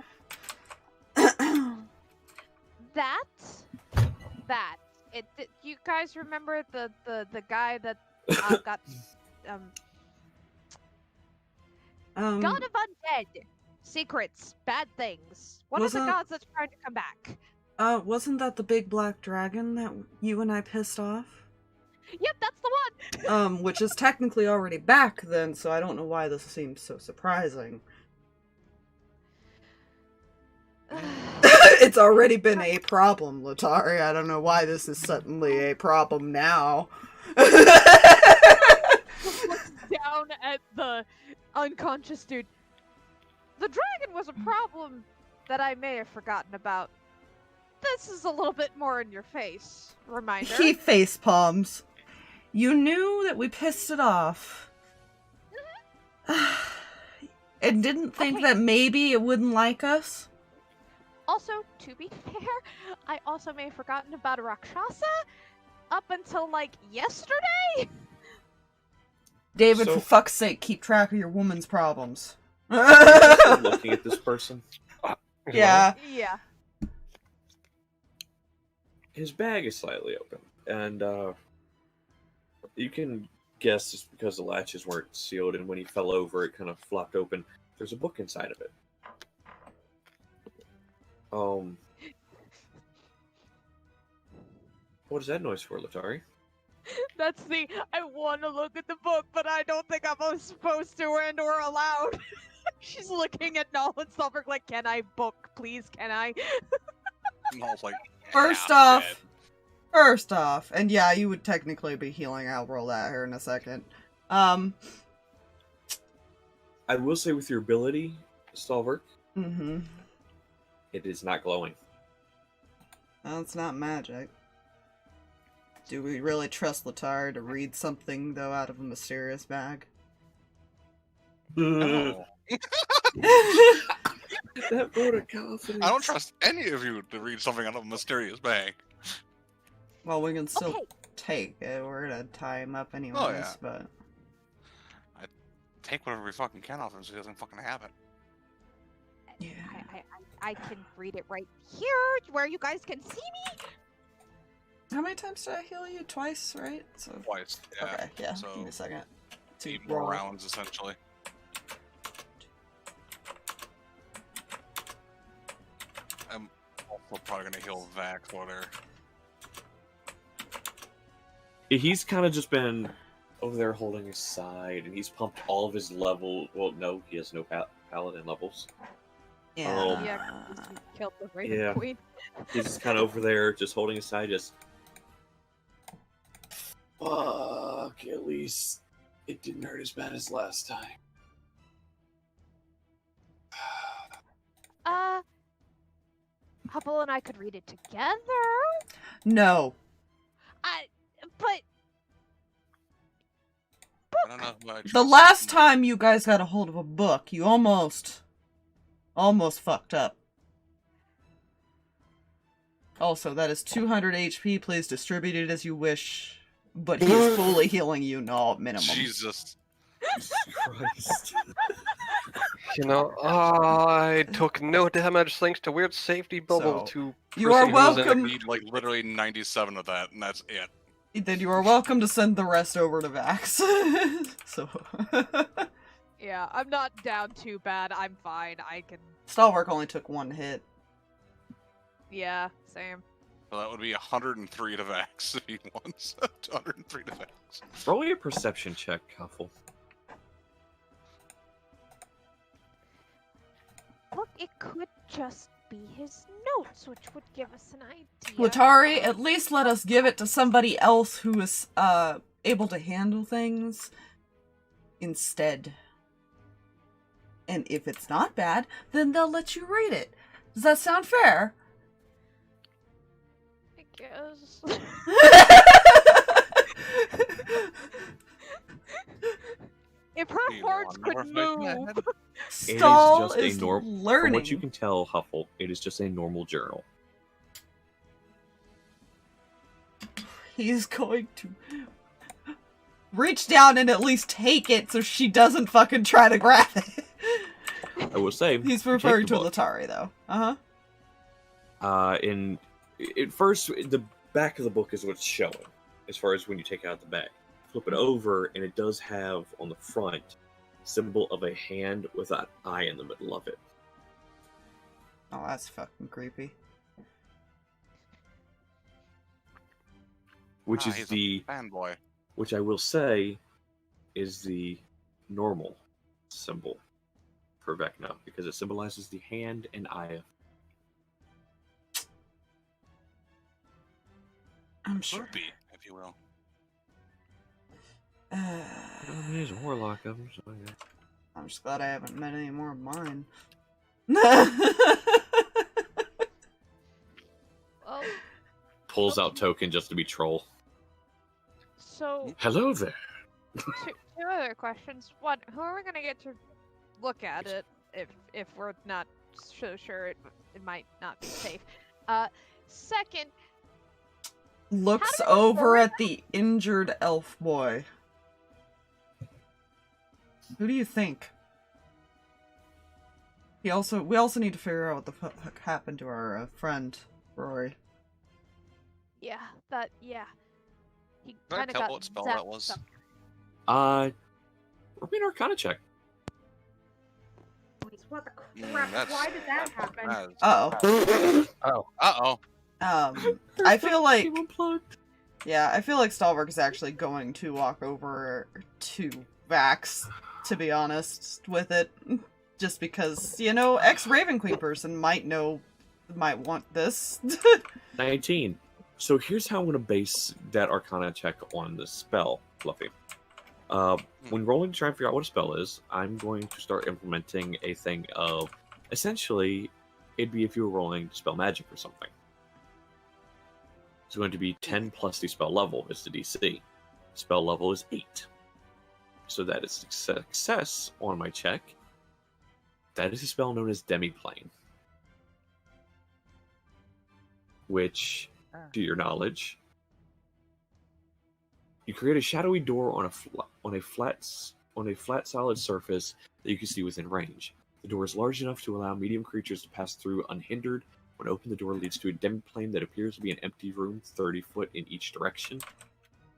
That. You guys remember the guy that got God of Undead, secrets, bad things. One of the Wasn't- gods that's trying to come back. Wasn't that the big black dragon that you and I pissed off? Yep, that's the one. Which is technically already back then, so I don't know why this seems so surprising. It's already been a problem, Letari. I don't know why this is suddenly a problem now. Down at the unconscious dude. The dragon was a problem that I may have forgotten about. This is a little bit more in your face. Reminder. He face palms. You knew that we pissed it off. And didn't think Okay. that maybe it wouldn't like us? Also, to be fair, I also may have forgotten about a Rakshasa up until, like, yesterday? David, So- for fuck's sake, keep track of your woman's problems. I'm looking at this person. Yeah. Yeah. His bag is slightly open, and you can guess just because the latches weren't sealed, and when he fell over, it kind of flopped open. There's a book inside of it. What is that noise for, Letari? That's the, I want to look at the book, but I don't think I'm supposed to and or allowed. She's looking at Null and Stalverk like, can I book, please, can I? Null's like, First half dead. off, and yeah, you would technically be healing. I'll roll that here in a second. I will say with your ability, Stalverk, Mm-hmm. it is not glowing. Well, it's not magic. Do we really trust Letari to read something, though, out of a mysterious bag? No. That vote of confidence. I don't trust any of you to read something out of a mysterious bag. Well, we can still Okay. take it. We're gonna tie him up anyways, yeah. but... Take whatever we fucking can off him so he doesn't fucking have it. Yeah. I can read it right here, where you guys can see me. How many times did I heal you? Twice, right? So... Twice. Yeah. Okay, yeah. So, Give me a second. To 8 more roll. rounds, essentially. I'm also probably gonna heal Vax while they're... He's kind of just been over there holding his side, and he's pumped all of his level. Well, no, he has no paladin levels. Yeah. Yeah, 'cause we killed the Raven Yeah. Queen. He's just kind of over there, just holding his side, just. Fuck, at least It didn't hurt as bad as last time. Huffle and I could read it together. No. But I don't know who I The trust last more. time you guys got a hold of a book, you almost fucked up. Also, that is 200 HP. Please distribute it as you wish. But he is fully healing you, no minimum. Jesus. Jesus Christ. You know, I took no damage thanks to weird safety bubble So, to. you are proceed with it. I welcome. need like literally 97 of that, and that's it. Then you are welcome to send the rest over to Vax. So, yeah, I'm not down too bad. I'm fine. I can. Stalverk only took one hit. Yeah, same. So that would be 103 to Vax if he wants. 103 to Vax. Roll your perception check, Huffle. Look, it could just be his notes, which would give us an idea. Letari, at least let us give it to somebody else who is able to handle things instead. And if it's not bad, then they'll let you read it. Does that sound fair? I guess. If her Do you words want could more fighting move. ahead? Stall just a is From learning. what you can tell, Huffle, it is just a normal journal. He's going to reach down and at least take it so she doesn't fucking try to grab it. I will say, He's you take referring the to book. Letari, though. Uh-huh. At first, the back of the book is what's showing, as far as when you take out the back. Flip it over, and it does have on the front symbol of a hand with an eye in the middle of it. Oh, that's fucking creepy. Which is he's the, a fanboy. which I will say, is the normal symbol for Vecna, because it symbolizes the hand and eye. I'm sure. Burpee, if you will. He's a warlock of them, so yeah. I'm just glad I haven't met any more of mine. Well, Pulls out token just to be troll. so Hello there. two other questions. One, who are we gonna get to look at it if we're not so sure it might not be safe? Second, Looks How do we over work- at the injured elf boy. Who do you think? We also need to figure out what the fuck happened to our friend, Rory. yeah. He Can I kind of tell got what spell zapped that was? some- Roll me an Arcana check. What the crap? That's Why did that happen? bad. Uh-oh. Oh, Uh-oh. I feel like... Game unplugged. Yeah, I feel like Stalverk is actually going to walk over to Vax, to be honest with it. Just because, you know, ex-Raven Queen person might want this. 19. So here's how I'm going to base that Arcana check on the spell, Fluffy. When rolling to try and figure out what a spell is, I'm going to start implementing a thing of, essentially, it'd be if you were rolling spell magic or something. It's going to be 10 plus the spell level is the DC. Spell level is 8. So that is success on my check. That is a spell known as Demiplane. Which, to your knowledge, you create a shadowy door on a flat solid surface that you can see within range. The door is large enough to allow medium creatures to pass through unhindered. When open, the door leads to a demiplane that appears to be an empty room 30 foot in each direction,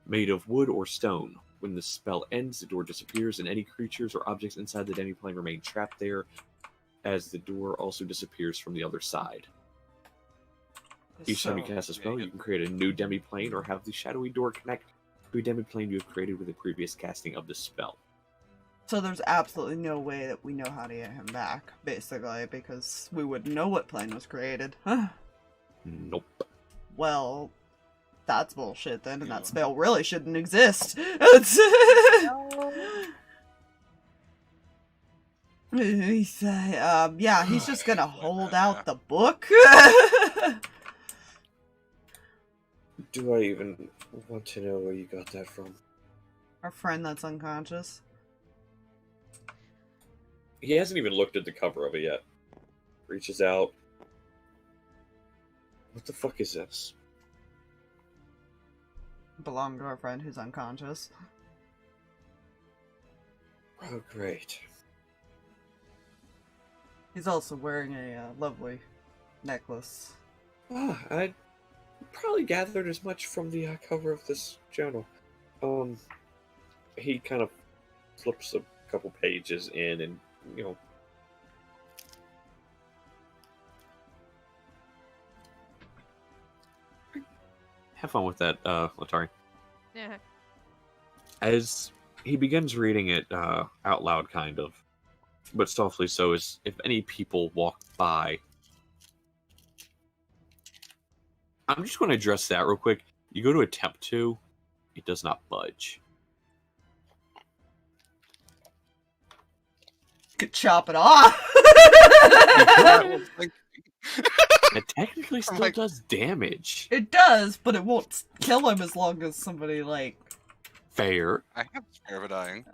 made of wood or stone. When the spell ends, the door disappears, and any creatures or objects inside the demiplane remain trapped there, as the door also disappears from the other side. Each time you cast a spell, you can create a new demiplane or have the shadowy door connect to a demiplane you have created with a previous casting of the spell. So there's absolutely no way that we know how to get him back, basically, because we wouldn't know what plane was created. Nope. Well, that's bullshit then, and that spell really shouldn't exist. Yeah, he's just gonna hold out the book. Do I even want to know where you got that from? Our friend that's unconscious. He hasn't even looked at the cover of it yet. Reaches out. What the fuck is this? Belonged to our friend who's unconscious. Oh, great. He's also wearing a lovely necklace. Ah, I probably gathered as much from the cover of this journal. He kind of flips a couple pages in and, you know... Have fun with that, Letari. Yeah. As he begins reading it out loud, kind of, but softly so, as if any people walk by. I'm just going to address that real quick. You go to attempt to, it does not budge. Could chop it off. It technically still does damage. It does, but it won't kill him as long as somebody, like... Fair. I have Spare of a Dying.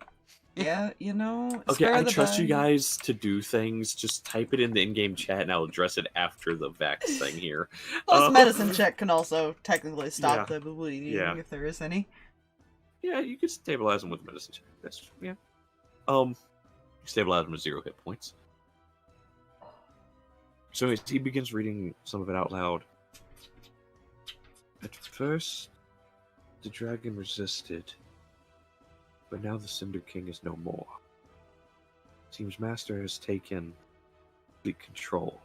Yeah, you know... Okay, spare I the trust you dying. guys to do things. Just type it in the in-game chat and I'll address it after the Vax thing here. Plus, medicine check can also technically stop Yeah. the bleeding Yeah. if there is any. Yeah, you can stabilize him with medicine check. That's, yeah. You stabilize him with 0 hit points. So as he begins reading some of it out loud. At first, the dragon resisted, but now the Cinder King is no more. Seems Master has taken complete control.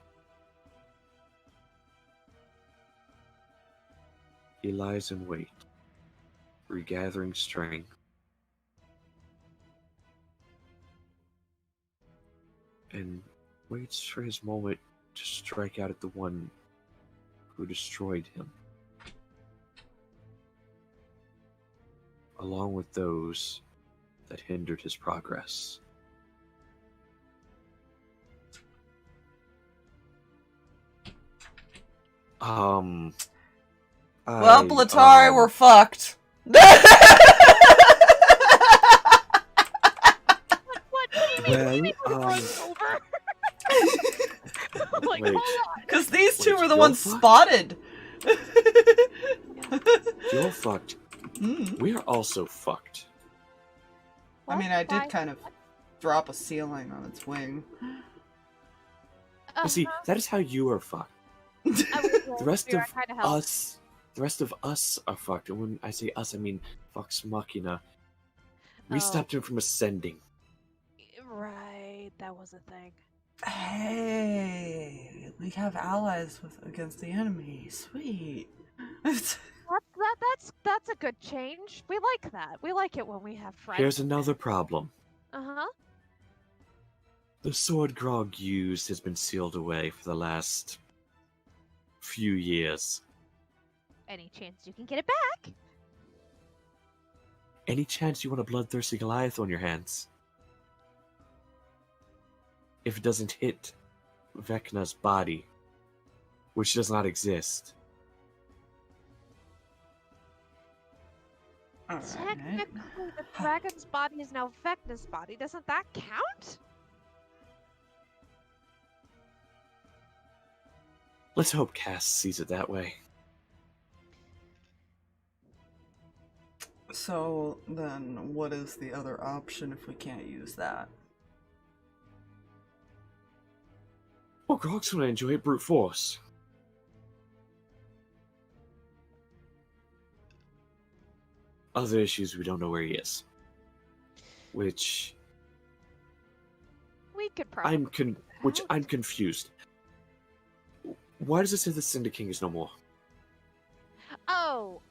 He lies in wait, regathering strength. And waits for his moment to strike out at the one who destroyed him, along with those that hindered his progress. Well, Letari, we're fucked. What do you mean? Well, What do you mean we're running over? Like, Wait. hold on. Because these two Wait, were the you're ones fucked? spotted. You're fucked. Mm. We are also fucked. I mean, I did Why? kind of drop a ceiling on its wing. You see, that is how you are fucked. The rest of us, the rest of us are fucked. And when I say us, I mean Vox Machina. We Oh. stopped him from ascending. Right, that was a thing. Hey, we have allies against the enemy. Sweet. That's a good change. We like that. We like it when we have friends. Here's another problem. Uh-huh. The sword Grog used has been sealed away for the last few years. Any chance you can get it back? Any chance you want a bloodthirsty Goliath on your hands? If it doesn't hit Vecna's body, which does not exist. Technically, the dragon's body is now Vecna's body. Doesn't that count? Let's hope Cass sees it that way. So then, what is the other option if we can't use that? Well, Grog's gonna enjoy brute force. Other issues, we don't know where he is. Which We could probably. I'm confused. Why does it say the Cinder King is no more? Oh,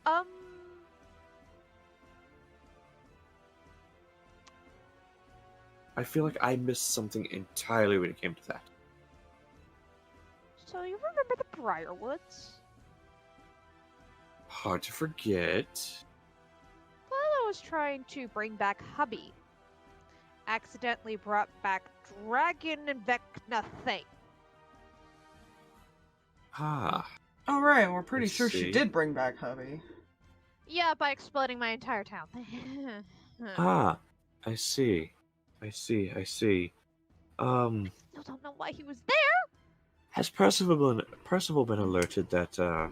I feel like I missed something entirely when it came to that. So you remember the Briarwoods? Hard to forget. Lila was trying to bring back Hubby. accidentally brought back Dragon and Vecna thing. Ah, Oh, right, we're pretty I sure she see. did bring back hubby. Yeah, by exploding my entire town. ah, I see. I see. Still don't know why he was there. Has Percival been alerted that the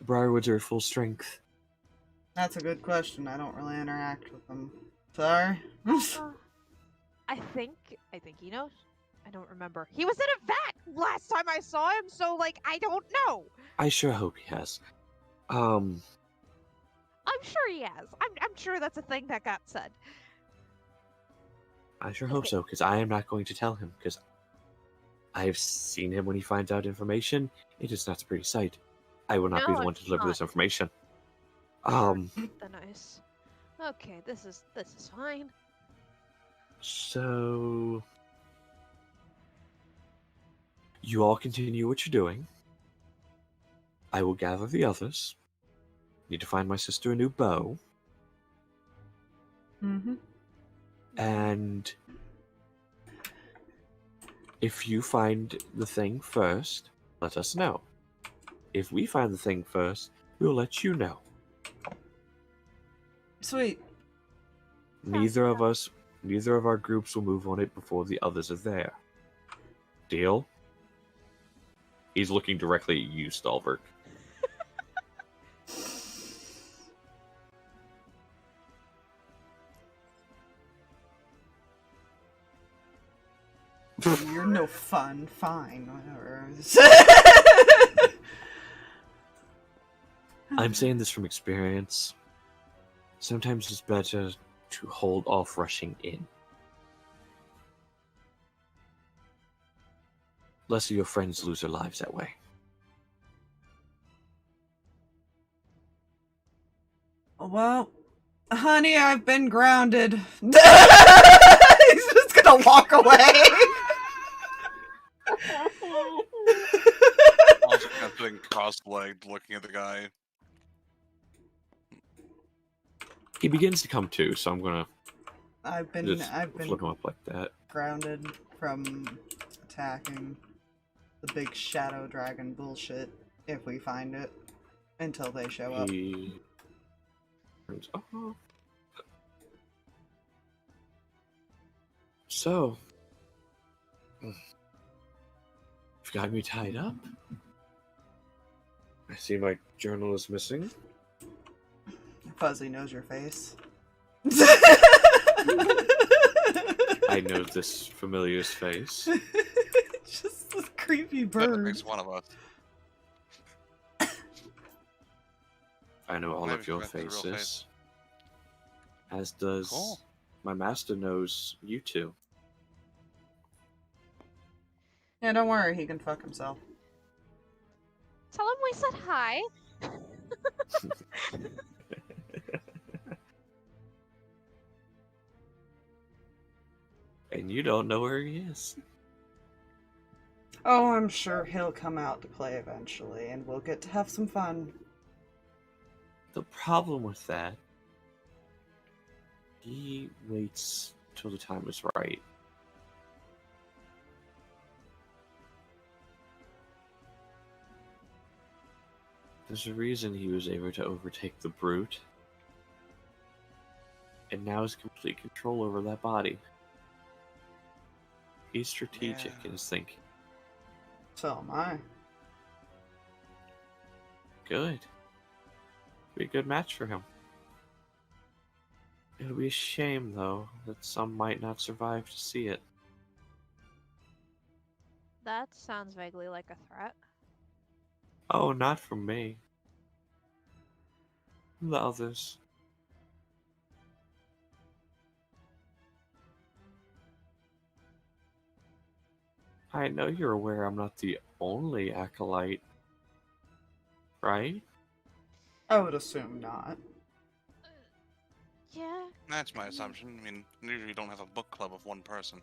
Briarwoods are at full strength? That's a good question. I don't really interact with them. Sorry. I think he knows. I don't remember. He was in a vat last time I saw him, so like I don't know. I sure hope he has. I'm sure he has. I'm sure that's a thing that got said. I sure hope so, because I am not going to tell him, because I have seen him when he finds out information. It is not a pretty sight. I will not be No, the one to it's deliver not. this information. The nice. Okay, this is fine. So you all continue what you're doing. I will gather the others. Need to find my sister a new bow. Mm-hmm. And if you find the thing first, let us know. If we find the thing first, we'll let you know. Sweet. Neither of our groups will move on it before the others are there. Deal? He's looking directly at you, Stalverk. You're no fun. Fine, whatever. I'm saying this from experience. Sometimes it's better to hold off rushing in. Less of your friends lose their lives that way. Well, honey, I've been grounded. He's just gonna walk away. Also kind of sitting cross-legged, looking at the guy. He begins to come to, so I'm gonna I've been just flip him up like that. grounded from attacking the big shadow dragon bullshit if we find it until they show up. He turns off. So, you've got me tied up. I see my journal is missing. Fuzzy knows your face. I know this familiar's face. Just this creepy That bird. makes one of us. I know all Maybe of your that's the real faces. face. As does Cool. my master knows you two. Yeah, don't worry, he can fuck himself. Tell him we said hi. And you don't know where he is. Oh, I'm sure he'll come out to play eventually, and we'll get to have some fun. The problem with that, he waits till the time is right. There's a reason he was able to overtake the brute, and now has complete control over that body. He's strategic in his thinking. So am I. Good. Be a good match for him. It'll be a shame, though, that some might not survive to see it. That sounds vaguely like a threat. Oh, not from me. From the others. I know you're aware I'm not the only acolyte, right? I would assume not. Yeah. That's my assumption. I mean, usually you don't have a book club of one person.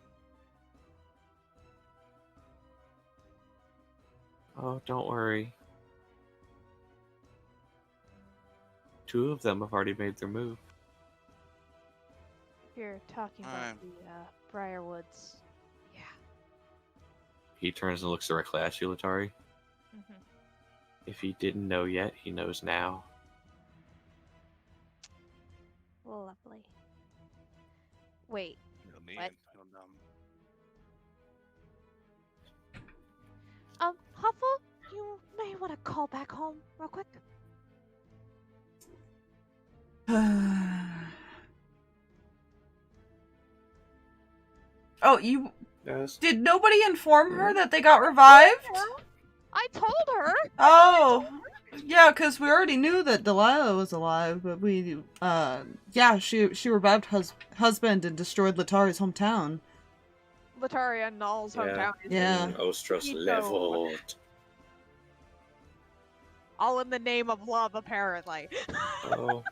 Oh, don't worry. 2 of them have already made their move. You're talking about I'm- the Briarwoods. Yeah. He turns and looks directly at you, Letari. Mm-hmm. If he didn't know yet, he knows now. Lovely. Wait. You'll need What? it. You'll Huffle, you may want to call back home real quick. Oh, you Yes. did nobody inform her that they got revived? I told her. Oh, yeah, because we already knew that Delilah was alive, but yeah, she revived husband and destroyed Latari's hometown. Letari and Null's hometown is Yeah. Ostros Keto. leveled. all in the name of love, apparently. Oh.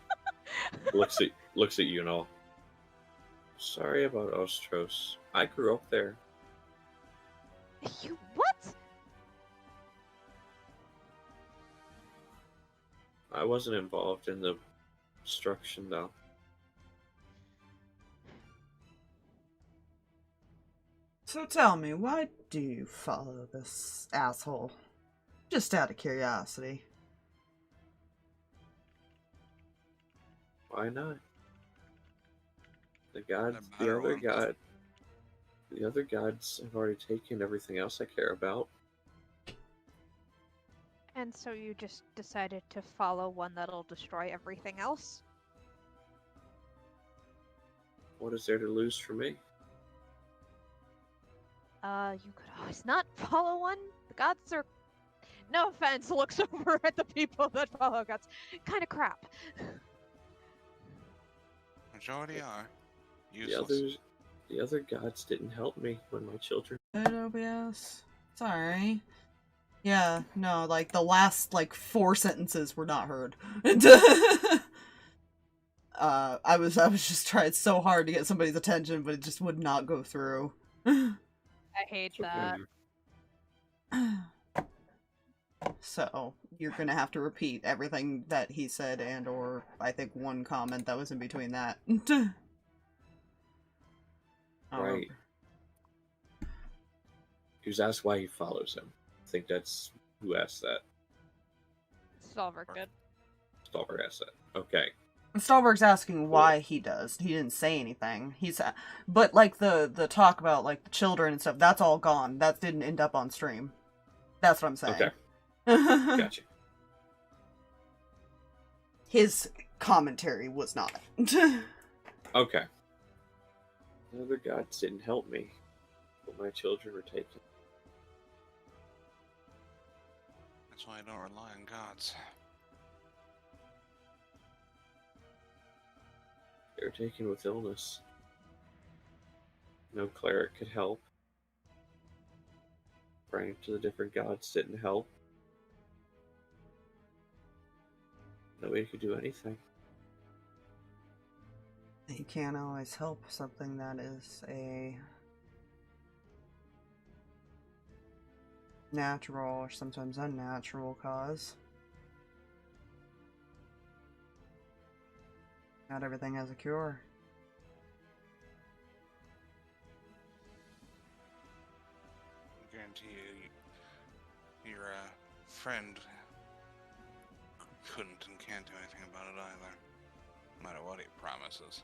looks at you and all. Sorry about Ostros. I grew up there. You what? I wasn't involved in the destruction, though. So tell me, why do you follow this asshole? Just out of curiosity. Why not? The better other gods have already taken everything else I care about. And so you just decided to follow one that'll destroy everything else? What is there to lose for me? You could always not follow one. The gods are, no offense, looks over at the people that follow gods. Kind of crap. Majority are useless. The other gods didn't help me when my children. OBS. Sorry. Yeah, no, like the last 4 sentences were not heard. I was just trying so hard to get somebody's attention, but it just would not go through. I hate that. So, you're gonna have to repeat everything that he said and or I think one comment that was in between that. Right. He was asked why he follows him. I think that's who asked that. Stalverk did. Stalverk asked that. Okay. Stalverk's asking why he does. He didn't say anything. But the talk about the children and stuff, that's all gone. That didn't end up on stream. That's what I'm saying. Okay. Gotcha. His commentary was not. Okay. The other gods didn't help me, but my children were taken. That's why I don't rely on gods. They were taken with illness. No cleric could help. Praying to the different gods didn't help. Nobody could do anything. You can't always help something that is a natural or sometimes unnatural cause. Not everything has a cure. I guarantee you, your friend couldn't and can't do anything about it either. No matter what he promises.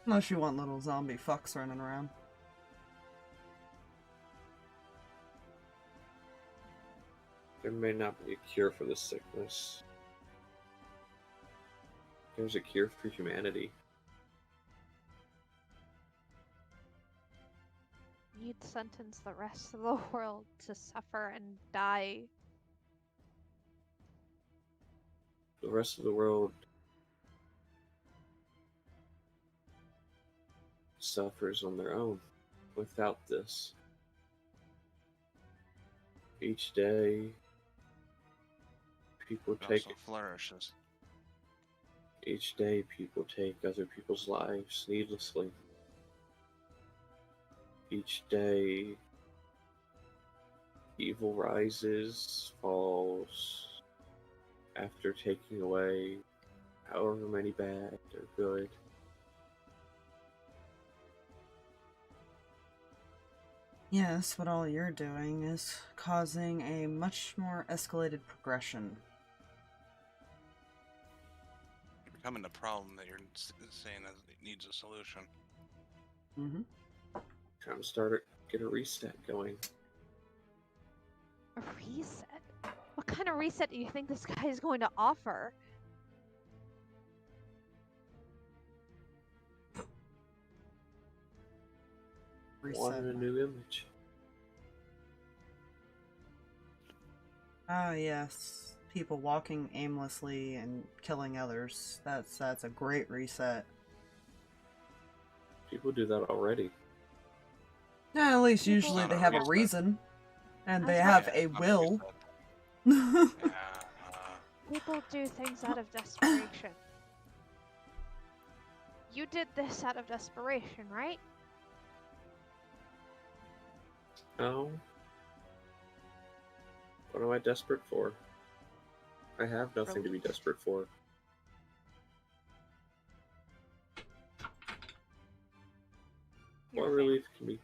Unless you want little zombie fucks running around. There may not be a cure for this sickness. There's a cure for humanity. You'd sentence the rest of the world to suffer and die. The rest of the world suffers on their own without this. Each day, people It take also flourishes. each day people take other people's lives needlessly. Each day, evil rises, falls, after taking away however many bad or good. Yes, but all you're doing is causing a much more escalated progression. You're becoming the problem that you're saying that it needs a solution. Mm-hmm. Trying to start it, get a reset going. A reset? What kind of reset do you think this guy is going to offer? Wanted a new image. Ah, yes. People walking aimlessly and killing others. That's a great reset. People do that already. Yeah, at least People- usually Not they a have a reset. reason. And they That's have not- a not will. reset. Yeah, People do things out of desperation. You did this out of desperation, right? No. What am I desperate for? I have nothing to be desperate for. Your What fam- relief can be?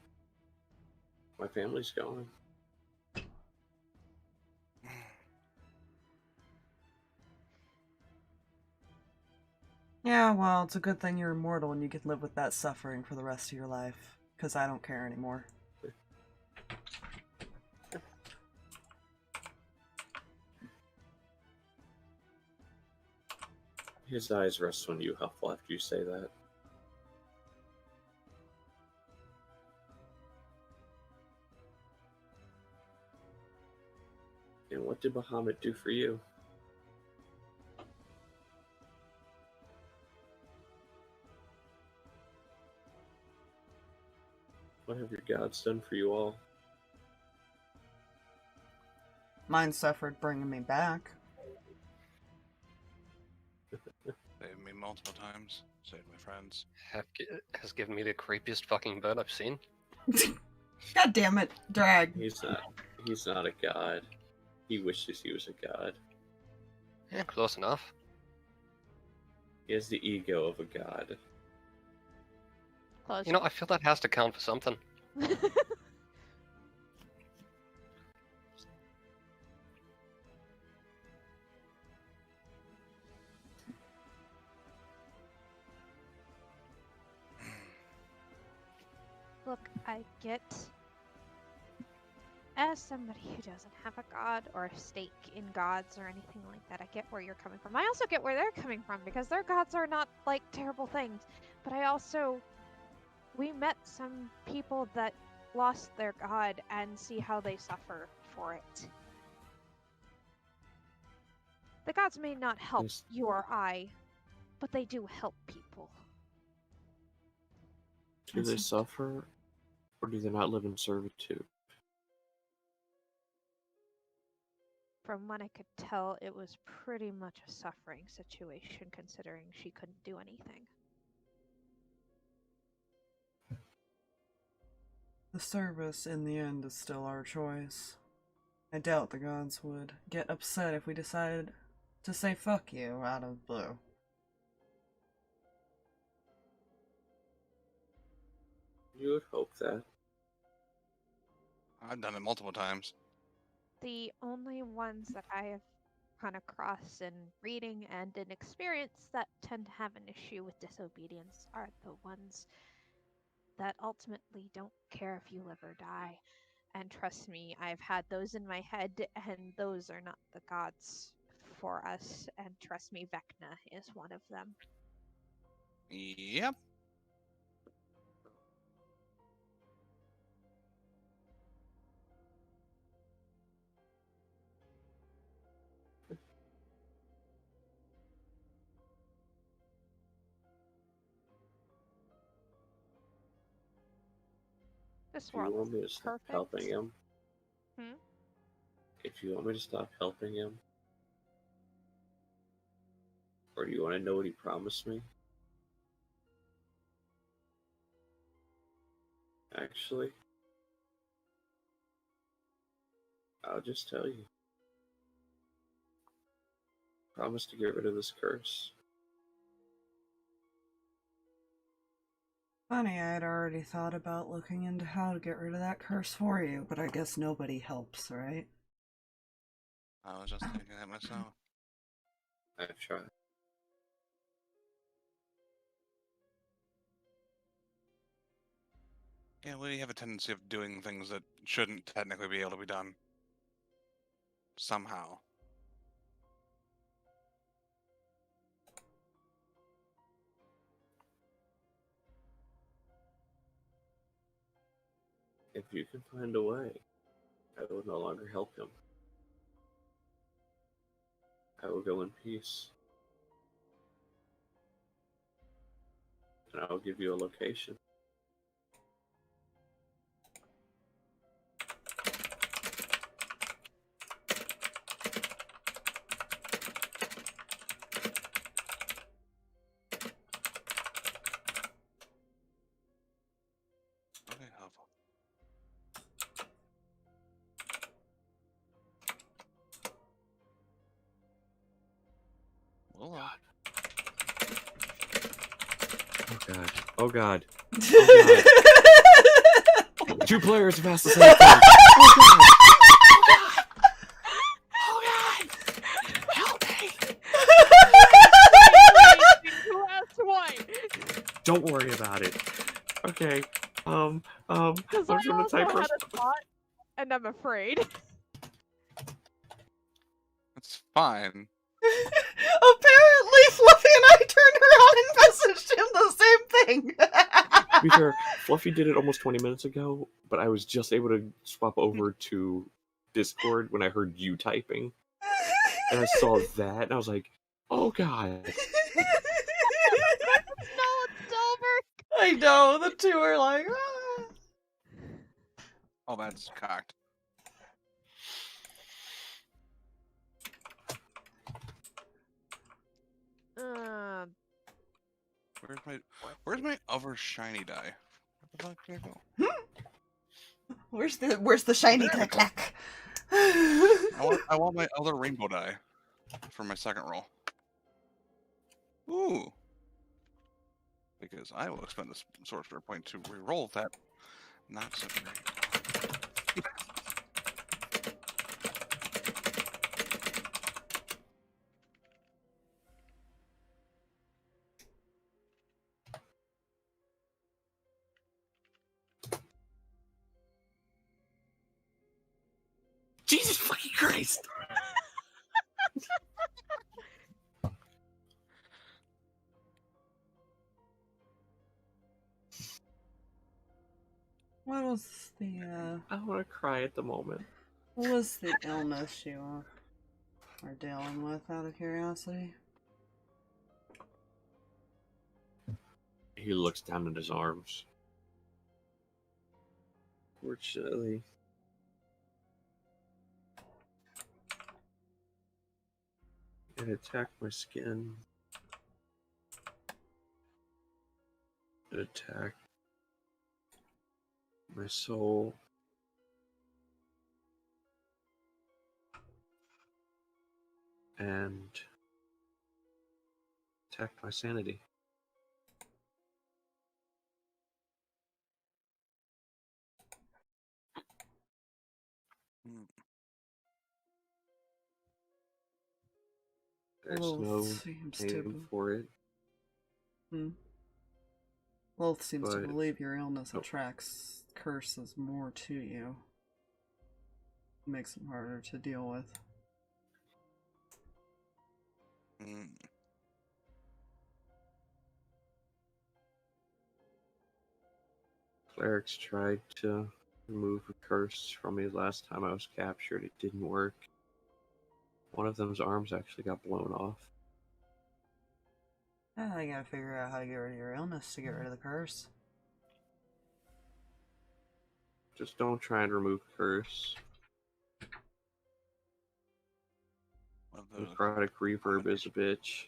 My family's gone. Yeah, well, it's a good thing you're immortal and you can live with that suffering for the rest of your life. Because I don't care anymore. His eyes rest on you, Huffle, after you say that. And what did Bahamut do for you? What have your gods done for you all? Mine suffered bringing me back. saved me multiple times. Saved my friends. Has given me the creepiest fucking bird I've seen. God damn it, Drag. He's not a god. He wishes he was a god. Yeah, close enough. He has the ego of a god. Close. You know, I feel that has to count for something. Look, I get, as somebody who doesn't have a god or a stake in gods or anything like that, I get where you're coming from. I also get where they're coming from because their gods are not like terrible things. But we met some people that lost their god and see how they suffer for it. The gods may not help Yes. you or I, but they do help people. Do they suffer, or do they not live in servitude? From what I could tell, it was pretty much a suffering situation considering she couldn't do anything. The service, in the end, is still our choice. I doubt the gods would get upset if we decided to say fuck you out of the blue. You would hope that. I've done it multiple times. The only ones that I have run across in reading and in experience that tend to have an issue with disobedience are the ones that ultimately don't care if you live or die. And trust me, I've had those in my head, and those are not the gods for us. And trust me, Vecna is one of them. Yep. This If you world want me to is stop perfect. helping him, Hmm? if you want me to stop helping him, or do you want to know what he promised me? Actually, I'll just tell you. Promise to get rid of this curse. Funny, I had already thought about looking into how to get rid of that curse for you, but I guess nobody helps, right? I was just thinking that myself. I've tried. Yeah, we have a tendency of doing things that shouldn't technically be able to be done. Somehow. If you can find a way, I will no longer help him. I will go in peace. And I will give you a location. Okay, Huffle. Well, Oh god. Oh god. Oh god. 2 players have asked the same thing. Oh god. Help me. Who asked why? Don't worry about it. Okay. I'm Because just I gonna also type had a thought, and I'm afraid. it's fine. Apparently, Fluffy and I turned around and messaged him the same thing. To be fair, Fluffy did it almost 20 minutes ago, but I was just able to swap over to Discord when I heard you typing. And I saw that, and I was like, oh god. No, it's Stalverk. I know, the two are like, ah. Oh, that's cocked. Where's my other shiny die? Where the fuck did it go? Where's the shiny click clack? I want my other rainbow die for my second roll. Ooh. Because I will expend this sorcerer point to re-roll that. Not so great. Jesus fucking Christ! What was the I want to cry at the moment. what was the illness you are dealing with, out of curiosity? He looks down at his arms. Fortunately, it attacked my skin. It attacked my soul. And attacked my sanity. There's no seems name for it. Lilith seems to But- believe your illness attracts curses more to you. Makes them harder to deal with. Clerics tried to remove a curse from me last time I was captured. It didn't work. One of them's arms actually got blown off. I gotta figure out how to get rid of your illness to get rid of the curse. Just don't try and remove curse. Necrotic reverb is a bitch.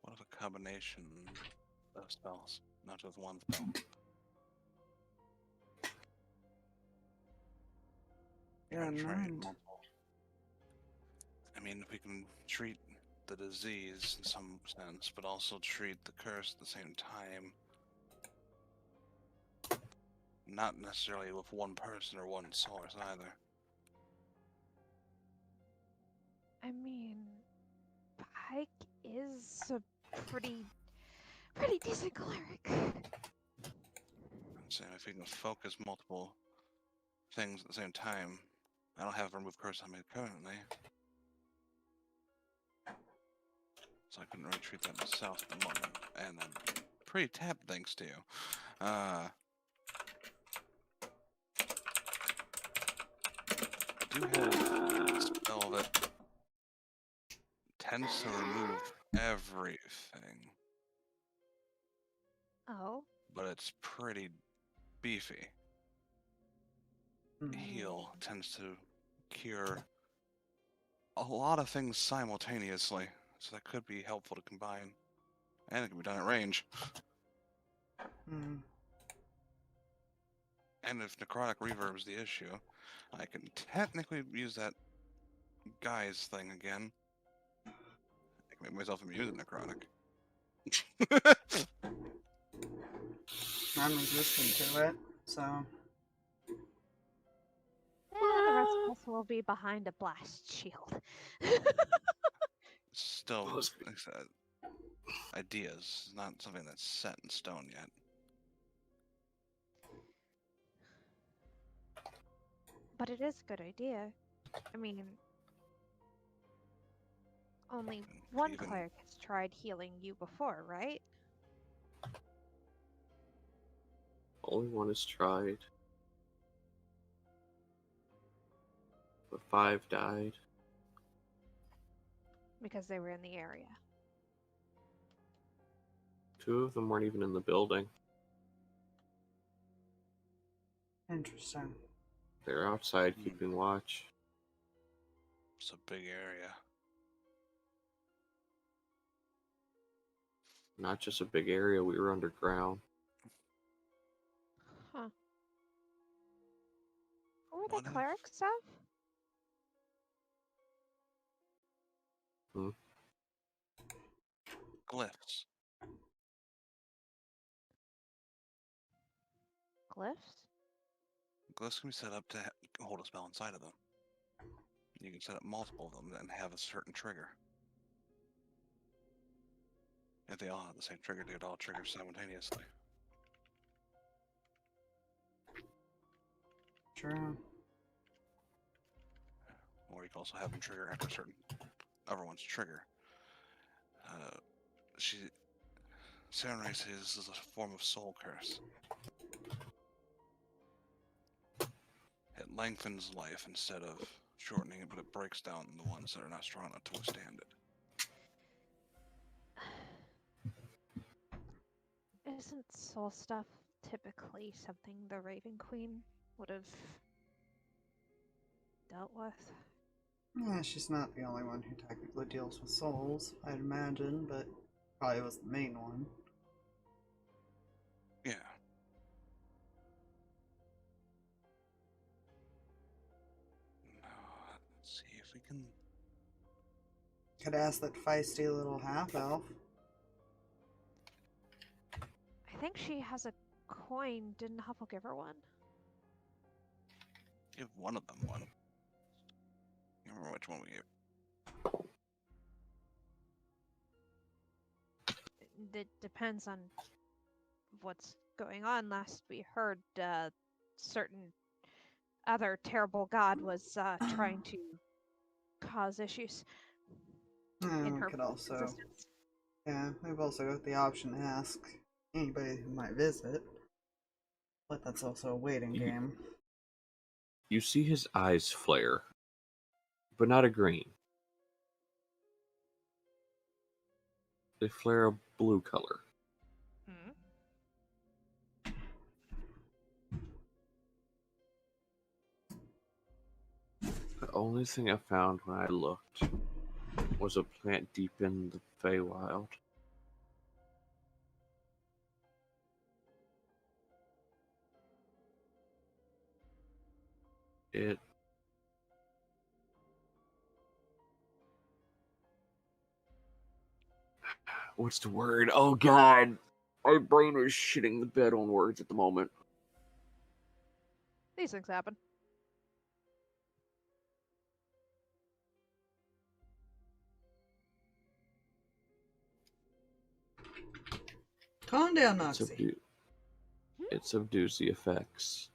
What is a combination of spells? Not just one spell. Yeah, Even treat mind. multiple. I mean, if we can treat the disease in some sense, but also treat the curse at the same time. Not necessarily with one person or one source either. I mean, Pike is a pretty decent cleric. I'm saying if you can focus multiple things at the same time, I don't have remove curse on me currently, so I couldn't really treat that myself at the moment. And I'm pretty tapped thanks to you. I do have a spell that tends to remove everything, Oh, but it's pretty beefy. Hmm. Heal tends to cure a lot of things simultaneously, so that could be helpful to combine. And it can be done at range. Hmm. And if necrotic reverb is the issue, I can technically use that guy's thing again. I can make myself immune to necrotic. I'm resistant to it, so. the rest of us will be behind a blast shield. Still, like I said, ideas, not something that's set in stone yet. But it is a good idea. I mean, only one Even- cleric has tried healing you before, right? Only one has tried. But 5 died. Because they were in the area. 2 of them weren't even in the building. Interesting. They're outside keeping watch. It's a big area. Not just a big area, we were underground. Huh. What were What the if- cleric stuff? Glyphs. Glyphs? Glyphs can be set up to hold a spell inside of them. You can set up multiple of them and have a certain trigger. If they all have the same trigger, they would all trigger simultaneously. True. Or you can also have them trigger after a certain everyone's trigger. Samurai says this is a form of soul curse. It lengthens life instead of shortening it, but it breaks down the ones that are not strong enough to withstand it. Isn't soul stuff typically something the Raven Queen would have dealt with? Yeah, she's not the only one who technically deals with souls, I'd imagine, but probably was the main one. Yeah. No, let's see if we can. Could ask that feisty little half-elf. I think she has a coin. Didn't Huffle give her one? Give one of them one. I don't remember which one we gave. It depends on what's going on. Last we heard, certain other terrible god was trying to cause issues in We her could also, existence. yeah, we've also got the option to ask anybody who might visit, but that's also a waiting game. You see his eyes flare, but not a green. They flare a blue color. Hmm? The only thing I found when I looked was a plant deep in the Feywild. what's the word? Oh God, my brain is shitting the bed on words at the moment. These things happen. Calm down, Noxie. It subdues the effects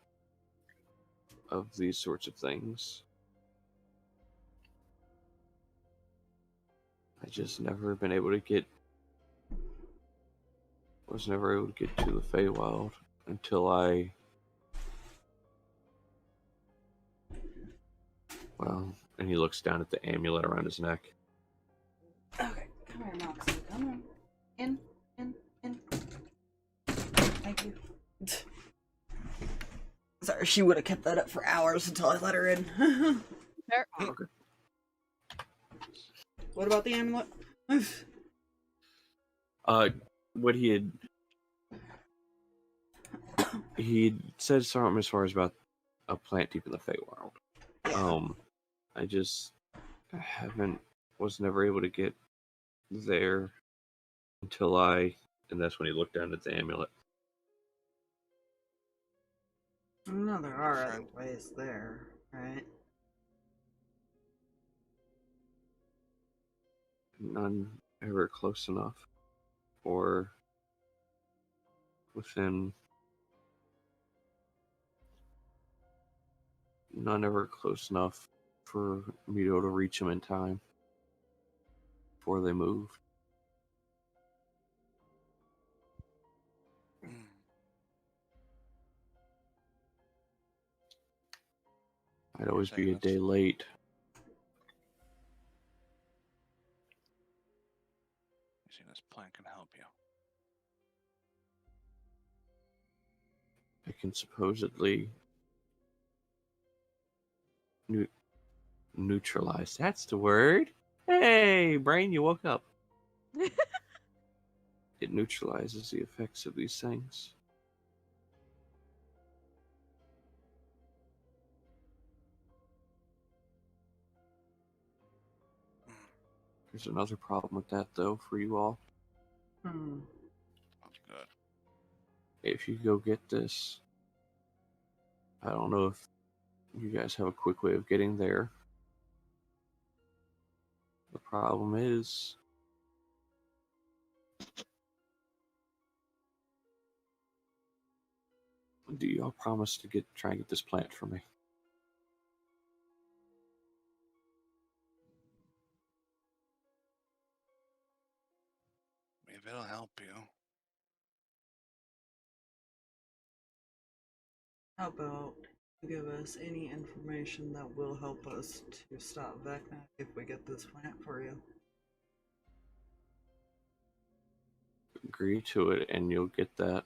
of these sorts of things. I just never been able to get. Was never able to get to the Feywild until I. Well, and he looks down at the amulet around his neck. Okay, come here, Noxie. Come on. In. Thank you. Sorry, she would have kept that up for hours until I let her in. There. Okay. What about the amulet? What he said something as far as about a plant deep in the Feywild. I was never able to get there until and that's when he looked down at the amulet. No, there are other ways there, right? None ever close enough, or within. None ever close enough for me to be able to reach them in time before they moved. I'd always be a day late. You see, this plan can help you. I can supposedly neutralize. That's the word. Hey, brain, you woke up. It neutralizes the effects of these things. There's another problem with that, though, for you all. That's good. If you go get this, I don't know if you guys have a quick way of getting there. The problem is, do y'all promise to try and get this plant for me? Maybe it'll help you. How about you give us any information that will help us to stop Vecna if we get this plant for you? Agree to it, and you'll get that.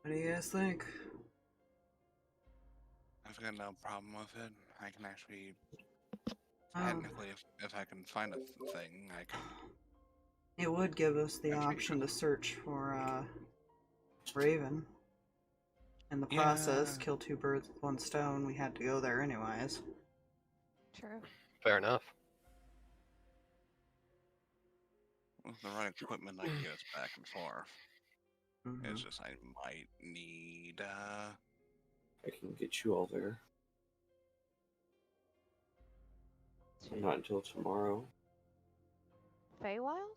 What do you guys think? I've got no problem with it. I can actually, technically, if I can find a thing, I can. It would give us the Actually, option to search for Raven. In the process, kill two birds with one stone. We had to go there anyways. True. Fair enough. With the right equipment, I can get us back and forth. Mhm. It's just I might need. I can get you all there. Not until tomorrow. Feywild?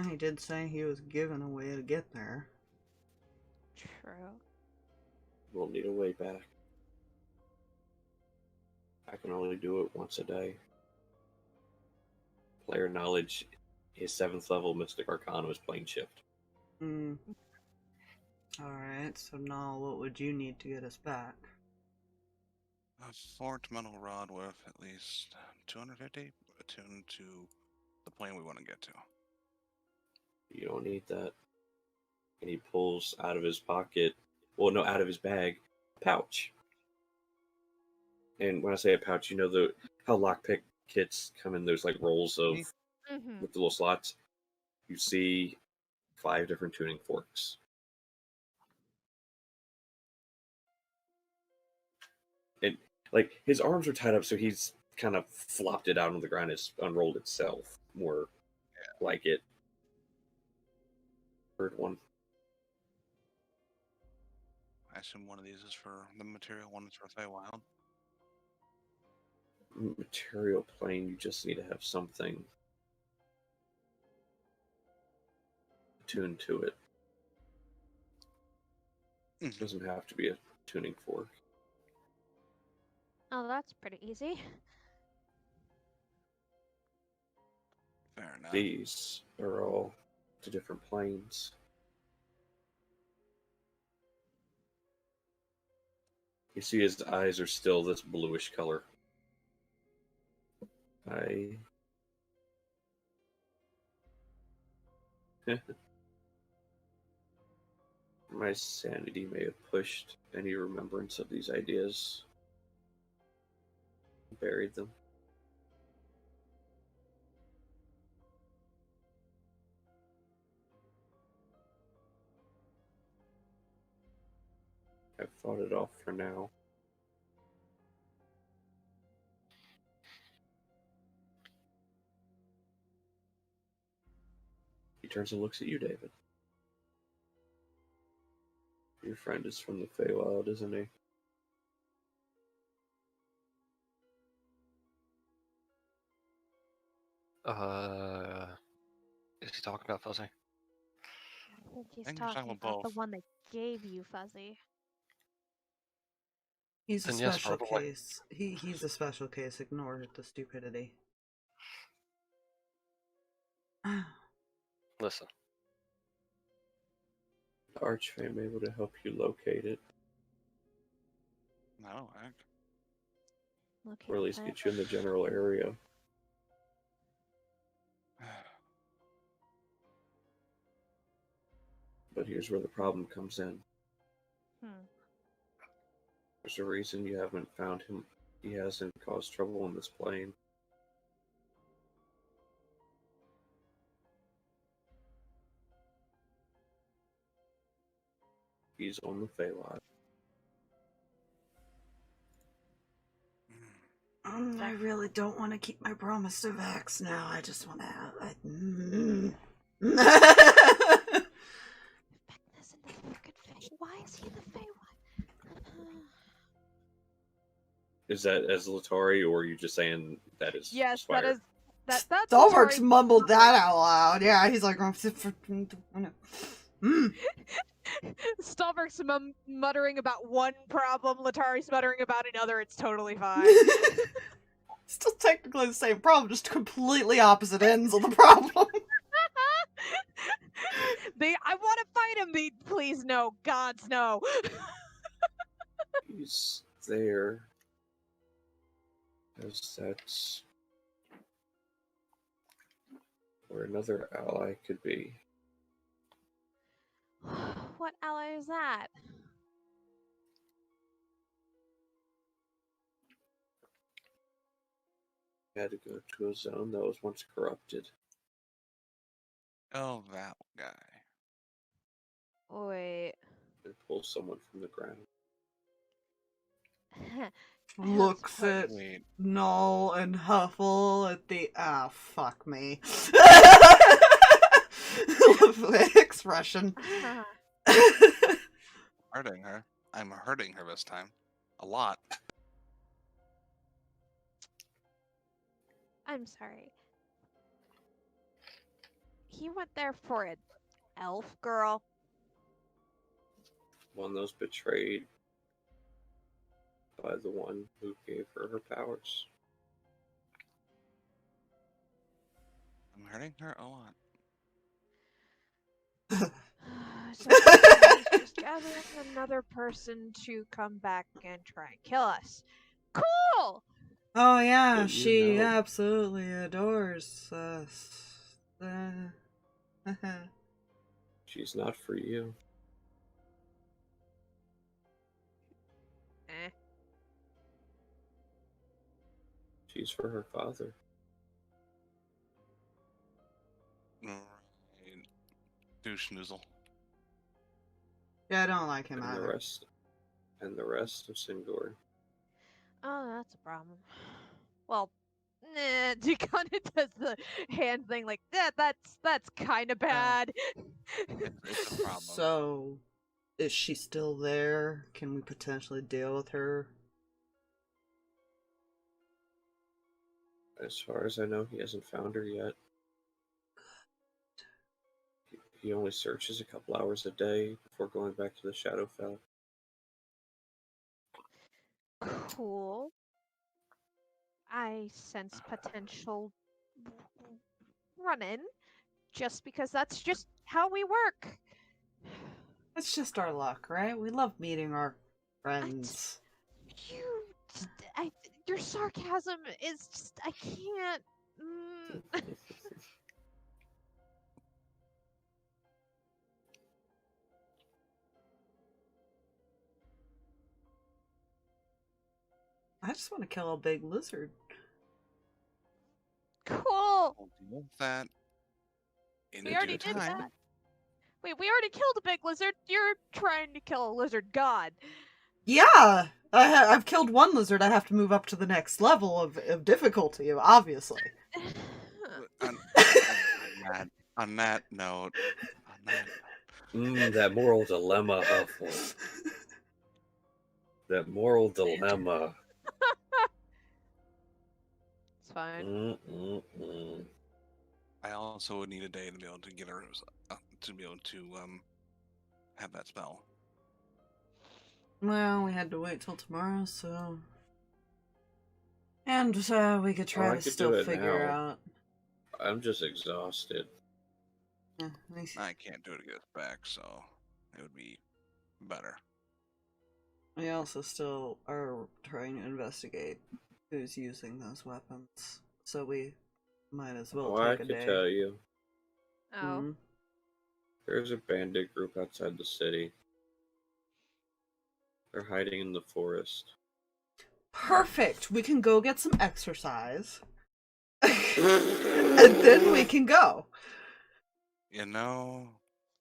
He did say he was given a way to get there. True. We'll need a way back. I can only do it once a day. Player knowledge, his 7th level Mystic Arcana is plane shift. Alright, so now what would you need to get us back? A forked metal rod with at least 250 attuned to the plane we want to get to. You don't need that. And he pulls out of his pocket, out of his bag, a pouch. And when I say a pouch, you know how lockpick kits come in those like rolls of with the little slots. You see 5 different tuning forks. And Like, his arms are tied up, so he's kind of flopped it out on the ground. It's unrolled itself, more like it. Third one. I assume one of these is for the material, one is for Feywild. Material plane, you just need to have something tuned to it. It doesn't have to be a tuning fork. Oh, that's pretty easy. Fair enough. These are all to different planes. You see his eyes are still this bluish color. My sanity may have pushed any remembrance of these ideas. Buried them. I've fought it off for now. He turns and looks at you, David. Your friend is from the Feywild, isn't he? Is he talking about Fuzzy? I think he's think he's talking talking about about the both. one that gave you Fuzzy. He's a Then yes, special probably. case. He's a special case. Ignore the stupidity. Listen, The Archfey may be able to help you locate it, No, or at least Okay, get you in the general area. But here's where the problem comes in. There's a reason you haven't found him. He hasn't caused trouble on this plane. He's on the Feywild. I really don't want to keep my promise to Vax now. I just want to have. Vecna's in the fucking Fey. Why is he in the Feywild? Is that as Letari, or are you just saying that is Yes, Spire? that is. That's Stalverk's Letari mumbled that muttering. out loud. Yeah, he's like, Stalverk's muttering about one problem, Letari's muttering about another. It's totally fine. Still technically the same problem, just completely opposite ends of the problem. I want to fight him. Please no, gods no. He's there. As that's where another ally could be. What ally is that? He had to go to a zone that was once corrupted. Oh, that guy. Wait. And pull someone from the ground. Looks at Wait. Null and Huffle at the. Ah, fuck me. Expression. Hurting her. I'm hurting her this time. A lot. I'm sorry. He went there for an elf girl. One that was betrayed by the one who gave her her powers. I'm hurting her a lot. So he's just gathering another person to come back and try and kill us. Cool! Oh yeah, So you she know. absolutely adores us. She's not for you. Eh. She's for her father. Right. Douche noozle. Yeah, I don't like him And the either. rest of Singor. Oh, that's a problem. Well, nah, he kind of does the hand thing like that. That's kind of bad. It's a problem. So, is she still there? Can we potentially deal with her? As far as I know, he hasn't found her yet. He only searches a couple hours a day before going back to the Shadowfell. Cool. I sense potential run-in, just because that's just how we work. It's just our luck, right? We love meeting our friends. Your sarcasm is just, I can't. I just want to kill a big lizard. Cool. We'll deal with that in We already due did time. that. Wait, we already killed a big lizard. You're trying to kill a lizard god. Yeah! I've killed one lizard. I have to move up to the next level of difficulty, obviously. On that note, That moral dilemma, Huffle. That moral dilemma. It's fine. I also would need a day to be able to get her to be able to have that spell. Well, we had to wait till tomorrow, so... And we could try I to could still do it figure now. out... I'm just exhausted. I can't do it to get it back, so it would be better. We also still are trying to investigate who's using those weapons, so we might as well I take a could day. tell you. Oh. Mhm. There's a bandit group outside the city. They're hiding in the forest. Perfect! We can go get some exercise. And then we can go. You know,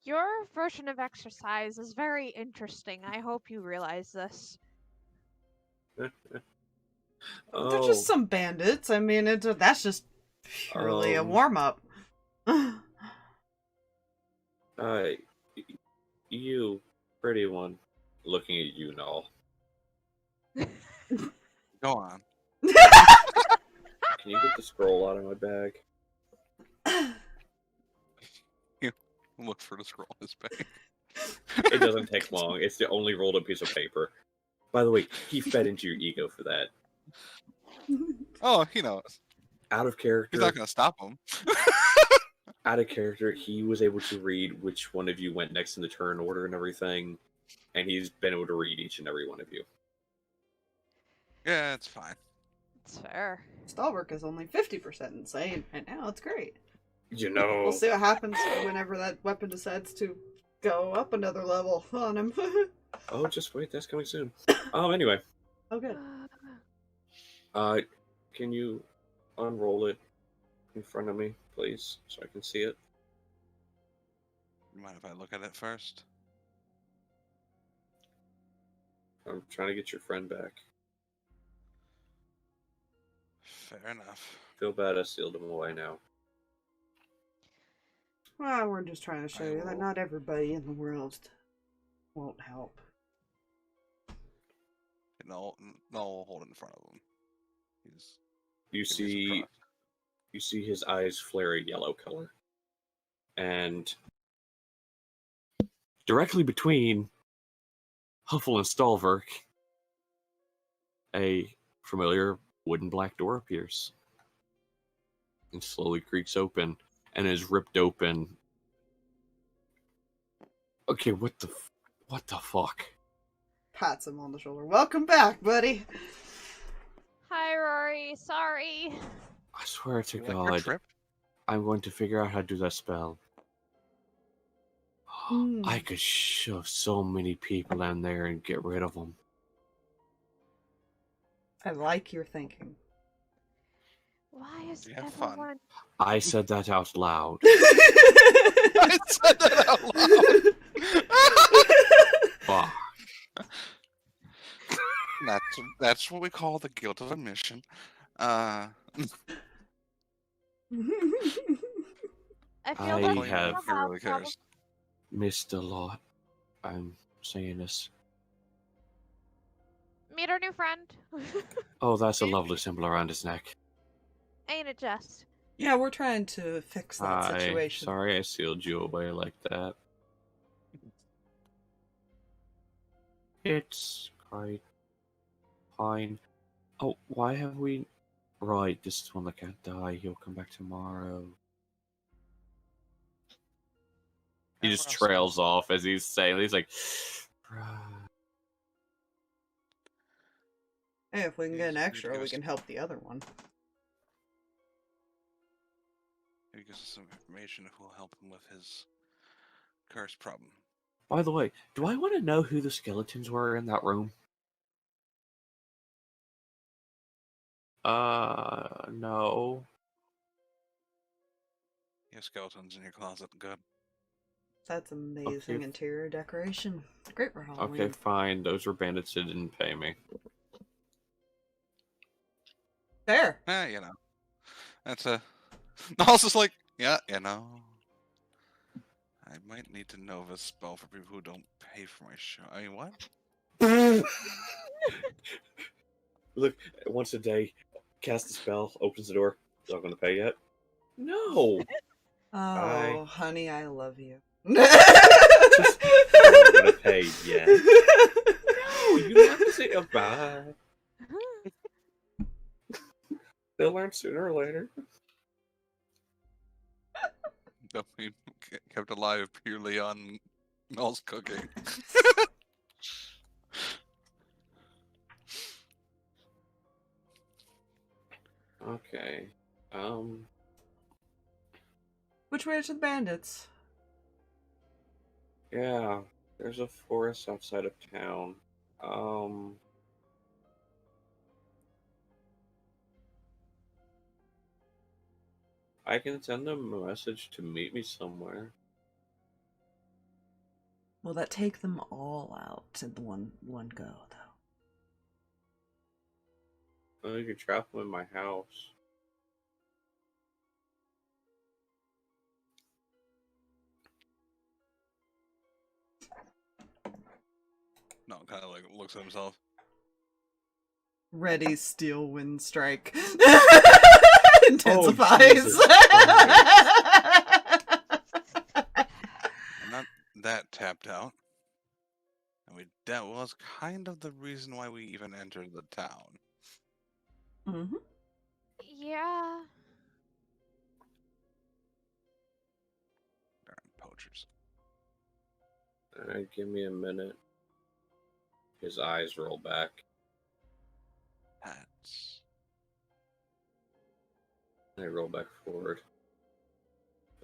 Your version of exercise is very interesting. I hope you realize this. They're Oh, just some bandits. I mean, that's just purely a warm-up. you, pretty one, looking at you, Null. go on. Can you get the scroll out of my bag? Look for the scroll in his bag. It doesn't take long. It's the only rolled up piece of paper. By the way, he fed into your ego for that. Oh, he knows. Out of character. He's not going to stop him. Out of character, he was able to read which one of you went next in the turn order and everything, and he's been able to read each and every one of you. Yeah, it's fine. It's fair. Stalverk is only 50% insane, and now it's great. You know. We'll see what happens whenever that weapon decides to go up another level on him. Oh, just wait, that's coming soon. Anyway, Oh, good. can you unroll it in front of me, please, so I can see it? You mind if I look at it first? I'm trying to get your friend back. Fair enough. Feel bad I sealed him away now. Well, we're just trying to show you that will- not everybody in the world won't help. No, hold it in front of him. He's You giving me some see, trust. you see his eyes flare a yellow color, and directly between Huffle and Stalverk, a familiar wooden black door appears and slowly creaks open and is ripped open. Okay, what the fuck? Pats him on the shoulder. Welcome back, buddy. Hi, Rory. Sorry. I swear to You like our God, trip? I'm going to figure out how to do that spell. Hmm. I could shove so many people in there and get rid of them. I like your thinking. Why is You have fun. everyone? I said that out loud. I said that out loud. Fuck. That's what we call the guilt of admission. I feel I that Well, you know, have if he really cares. missed a lot. I'm saying this. Meet our new friend. Oh, that's a lovely symbol around his neck. Ain't it just? Yeah, we're trying to fix that Hi. situation. Sorry I sealed you away like that. It's quite fine. Oh, why have we... Right, this is one that can't die. He'll come back tomorrow. He Yeah, just we're also- trails off as he's saying. He's like, Hey, if we can get an Yes, extra, we yes. can help the other one. Maybe gives us some information who will help him with his curse problem. By the way, do I want to know who the skeletons were in that room? No. You have skeletons in your closet. Good. That's amazing Okay. interior decoration. Great for Halloween. Okay, fine. Those were bandits that didn't pay me. Fair. You know. That's a. I was just like, yeah, you know. I might need to know this spell for people who don't pay for my show. I mean, what? Look, once a day, cast a spell, opens the door. Not going to pay yet? No! Oh, Bye. honey, I love you. Not going to pay yet. No, you don't have to say a bye. They'll learn sooner or later. Definitely kept alive purely on Mel's cooking. Okay. Which way to the bandits? Yeah, there's a forest outside of town. I can send them a message to meet me somewhere. Will that take them all out in one go, though? Oh, you can trap them in my house. No, kind of like looks at himself. Ready, steel, wind strike. Oh, Intensifies. Jesus I'm not that tapped out. And that was kind of the reason why we even entered the town. Mm-hmm. Yeah. Darn poachers. Alright, give me a minute. His eyes roll back. Hats. They roll back forward.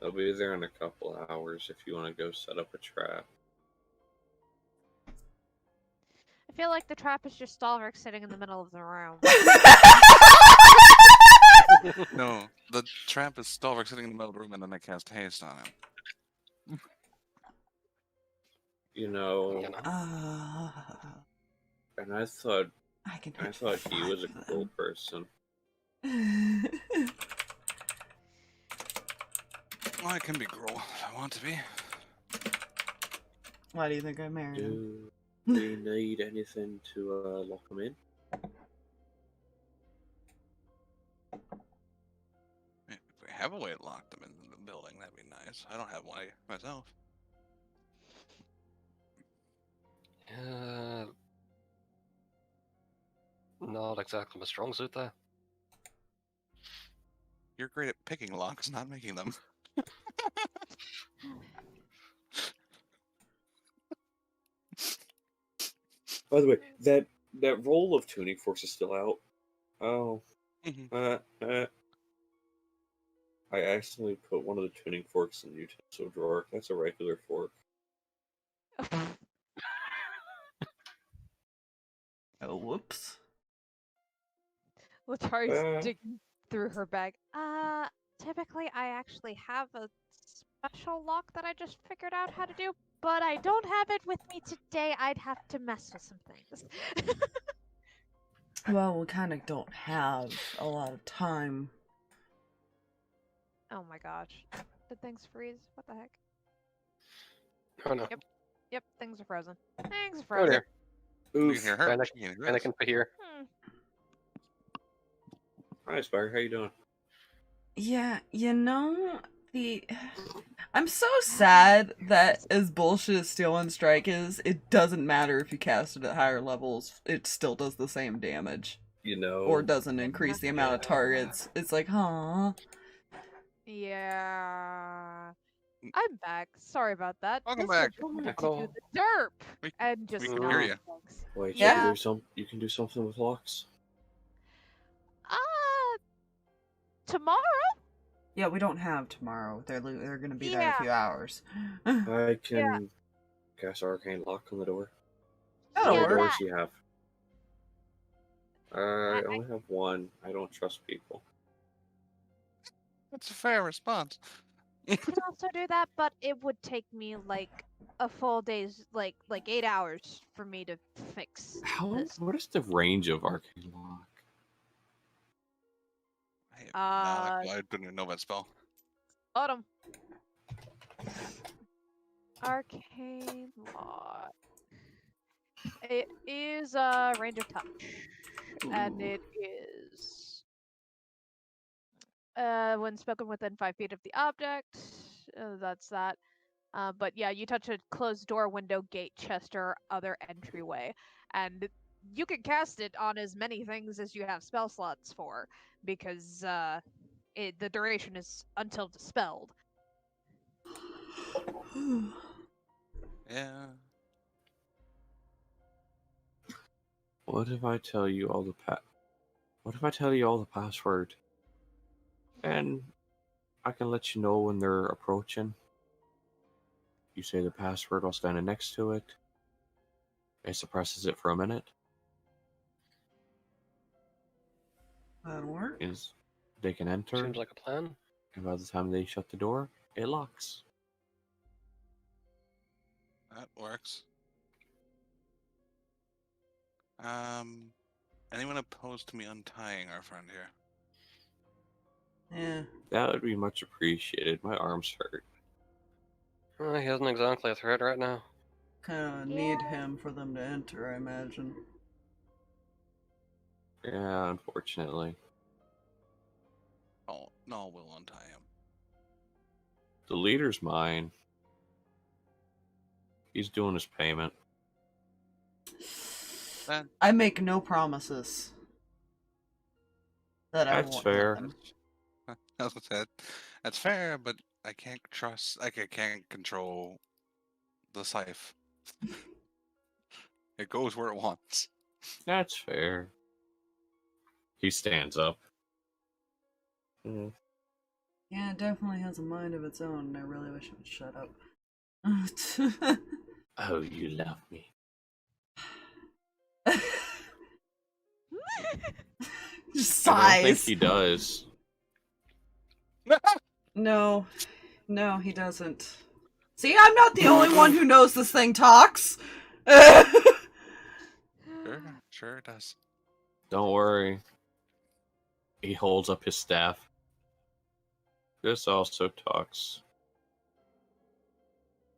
I'll be there in a couple hours if you want to go set up a trap. I feel like the trap is just Stalverk sitting in the middle of the room. No, the trap is Stalverk sitting in the middle of the room and then I cast haste on him. You know, and I thought he was a cool person. Well, I can be cruel if I want to be. Why do you think I married him? Do we need anything to lock him in? If we have a way to lock them in the building, that'd be nice. I don't have one myself. Not exactly my strong suit there. You're great at picking locks, not making them. By the way, that roll of tuning forks is still out. Oh. Mhm. I accidentally put one of the tuning forks in the utensil drawer. That's a regular fork. Oh, whoops. Letari's digging through her bag. Typically I actually have a special lock that I just figured out how to do, but I don't have it with me today. I'd have to mess with some things. Well, we kind of don't have a lot of time. Oh my gosh. Did things freeze? What the heck? Oh no. Yep, things are frozen. Things are Oh frozen. dear. You can hear her. Panic, You can hear us. Anakin for here. Hmm. Hi, Spire. How you doing? Yeah, I'm so sad that as bullshit as Steel and Strike is, it doesn't matter if you cast it at higher levels, it still does the same damage. You know. Or doesn't increase the amount of targets. It's like, huh? Yeah. I'm back. Sorry about that. Welcome this back. was wanted to Hello. do the derp We- and just we can now. hear ya. Thanks. Wait, Yeah. you can do something with locks? Tomorrow? Yeah, we don't have tomorrow. They're gonna be there in a Yeah. few hours. I can cast Arcane Lock on the door. That'll How Yeah, many work. doors do you have? I only have one. I don't trust people. That's a fair response. I can also do that, but it would take me like a full day's like 8 hours for me to fix this. What is the range of Arcane Lock? I have not a clue. Uh, I didn't even know that spell. Autumn. Arcane Lock. It is range of touch, and it is when spoken within 5 feet of the object. That's that. But yeah, you touch a closed door, window, gate, chest, or other entryway, and you can cast it on as many things as you have spell slots for, because the duration is until dispelled. Yeah. What if I tell you all the What if I tell you all the password? And I can let you know when they're approaching. You say the password while standing next to it. It suppresses it for a minute. That'll work. Is they can enter, Seems like a plan. and by the time they shut the door, it locks. That works. Anyone opposed to me untying our friend here? Yeah. That would be much appreciated. My arms hurt. He isn't exactly a threat right now. Kind of need him for them to enter, I imagine. Yeah, unfortunately. Oh no, we'll untie him. The leader's mine. He's doing his payment. Then I make no promises. That I That's won't fair. hit them. as I said, that's fair, but I can't trust. Like I can't control the scythe. It goes where it wants. That's fair. He stands up. Mm. Yeah, it definitely has a mind of its own, and I really wish it would shut up. Oh, you love me. Just I don't think sighs. he does. No, he doesn't. See, I'm not the only one who knows this thing talks. Sure it does. Don't worry. He holds up his staff. This also talks.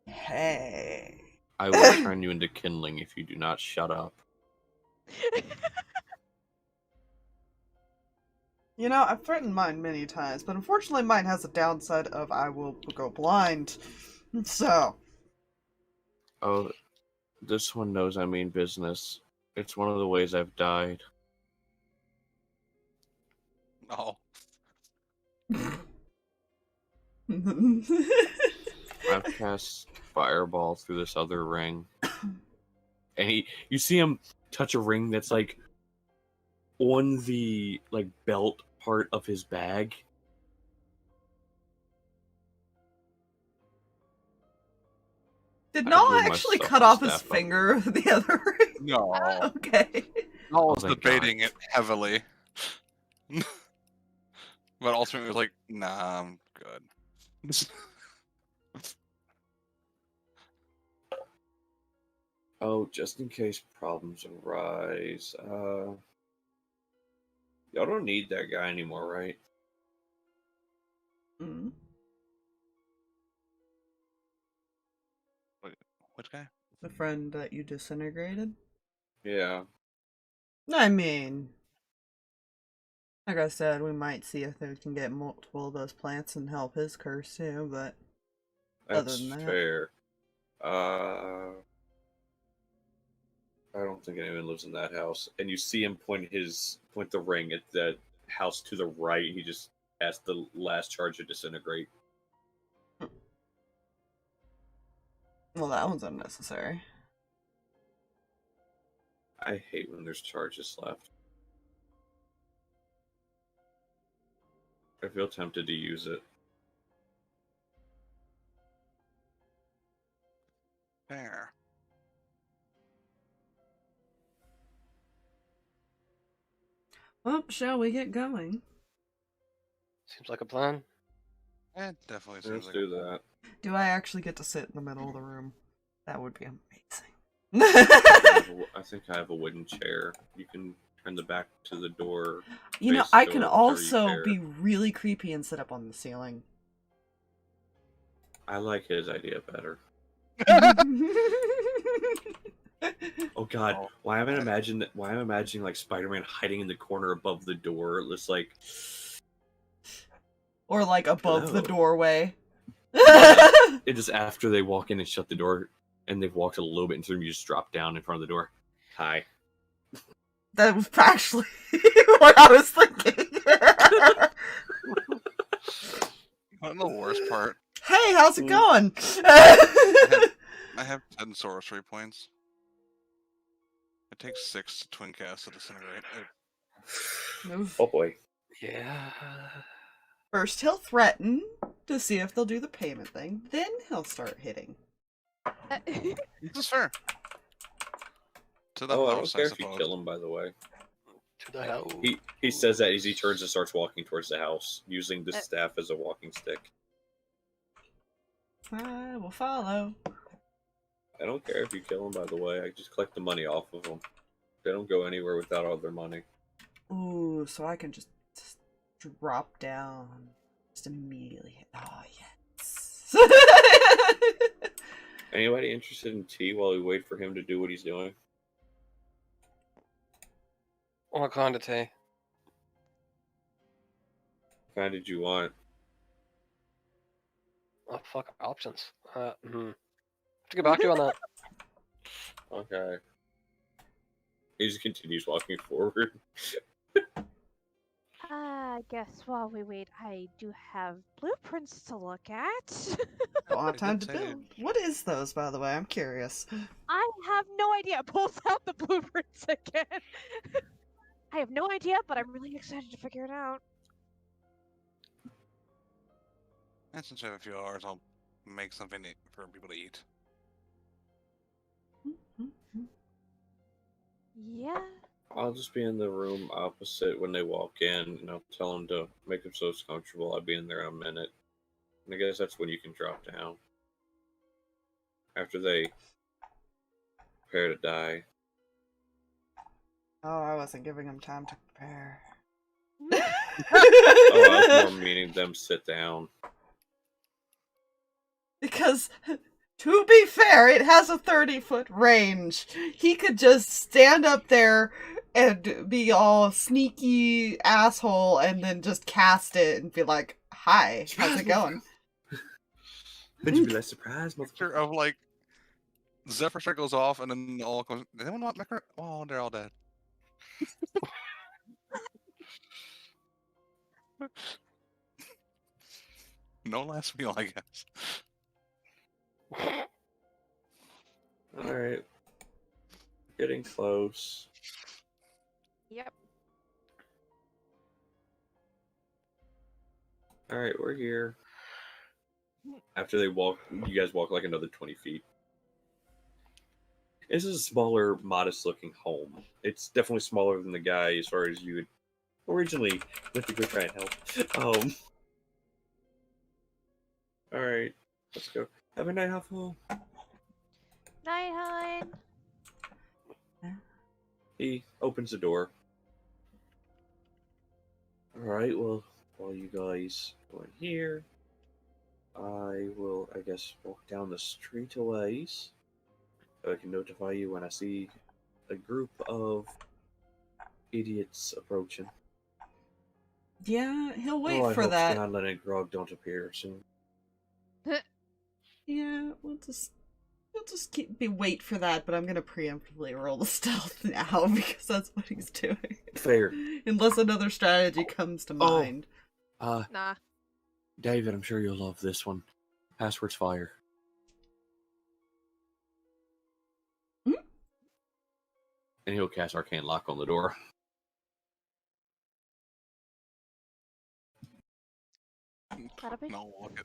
Hey. I will turn you into kindling if you do not shut up. You know, I've threatened mine many times, but unfortunately mine has a downside of I will go blind. So. Oh, this one knows I mean business. It's one of the ways I've died. Oh, I've cast fireball through this other ring. And you see him touch a ring that's like on the like belt part of his bag. Did I Nala blew actually myself cut with off his staff up. finger with the other ring? no. Okay. I was thank debating God. it heavily. But ultimately was like, nah, I'm good. Oh, just in case problems arise. Y'all don't need that guy anymore, right? Mm. Which guy? The friend that you disintegrated? Yeah. I mean, like I said, we might see if we can get multiple of those plants and help his curse too, but other That's than that... fair. I don't think anyone lives in that house. And you see him point the ring at that house to the right. He just asked the last charge to disintegrate. Well, that one's unnecessary. I hate when there's charges left. I feel tempted to use it. There. Well, shall we get going? Seems like a plan. It definitely Let's seems like do that. Do I actually get to sit in the middle of the room? That would be amazing. I think I have a wooden chair. You can turn the back to the door. You know, face the I door, can whichever you also care. be really creepy and sit up on the ceiling. I like his idea better. Oh God! Oh. Why am I imagining like Spider-Man hiding in the corner above the door? It's like, Or like above the Hello. doorway. it is after they walk in and shut the door, and they've walked a little bit into the room. You just drop down in front of the door. Hi. That was actually what I was thinking. Not the worst part. Hey, how's it going? I have 10 sorcery points. It takes 6 to twin cast to disintegrate. Oh boy. Yeah. First, he'll threaten to see if they'll do the payment thing. Then he'll start hitting. This is fair. To the Oh, I don't house, care I if you suppose. kill him. By the way, To the hell. he says that as he turns and starts walking towards the house, using the staff as a walking stick. I will follow. I don't care if you kill him. By the way, I just collect the money off of them. They don't go anywhere without all their money. Ooh, so I can just drop down. Just immediately hit. Oh, yes. Anybody interested in tea while we wait for him to do what he's doing? What kind of tea? What kind did you want? Oh, fuck options. Have to get back to you on that. Okay. He just continues walking forward. I guess while we wait, I do have blueprints to look at. Don't have time to Good build. What is those, by the way? I'm curious. I have no idea. Pulls out the blueprints again. I have no idea, but I'm really excited to figure it out. And since I have a few hours, I'll make something for people to eat. Yeah. I'll just be in the room opposite when they walk in, and I'll tell them to make themselves comfortable. I'll be in there in a minute. And I guess that's when you can drop down. After they prepare to die. Oh, I wasn't giving him time to prepare. Oh, I was more meaning them sit down. Because, to be fair, it has a 30-foot range. He could just stand up there and be all sneaky asshole and then just cast it and be like, hi, how's it going? Would you be less surprised, Picture motherfucker? of like Zephyr Strike goes off and then all comes. Does anyone want Mecca? Oh, they're all dead. No last meal, I guess. Alright. Getting close. Yep. Alright, we're here. After they walk, you guys walk like another 20 feet. This is a smaller, modest-looking home. It's definitely smaller than the guy as far as you had originally went to go try and help. Alright, let's go. Have a night, Huffle. Night, hon. He opens the door. Alright, well, while you guys go in here, I will, I guess, walk down the street a ways. So I can notify you when I see a group of idiots approaching. Yeah, he'll wait I for hope that. Scanlan and Grog don't appear soon. Yeah, we'll just wait for that, but I'm gonna preemptively roll the stealth now because that's what he's doing. Fair. Unless another strategy comes to mind. Nah. David, I'm sure you'll love this one. Password's fire. Hmm? And he'll cast Arcane Lock on the door. That'll be No, look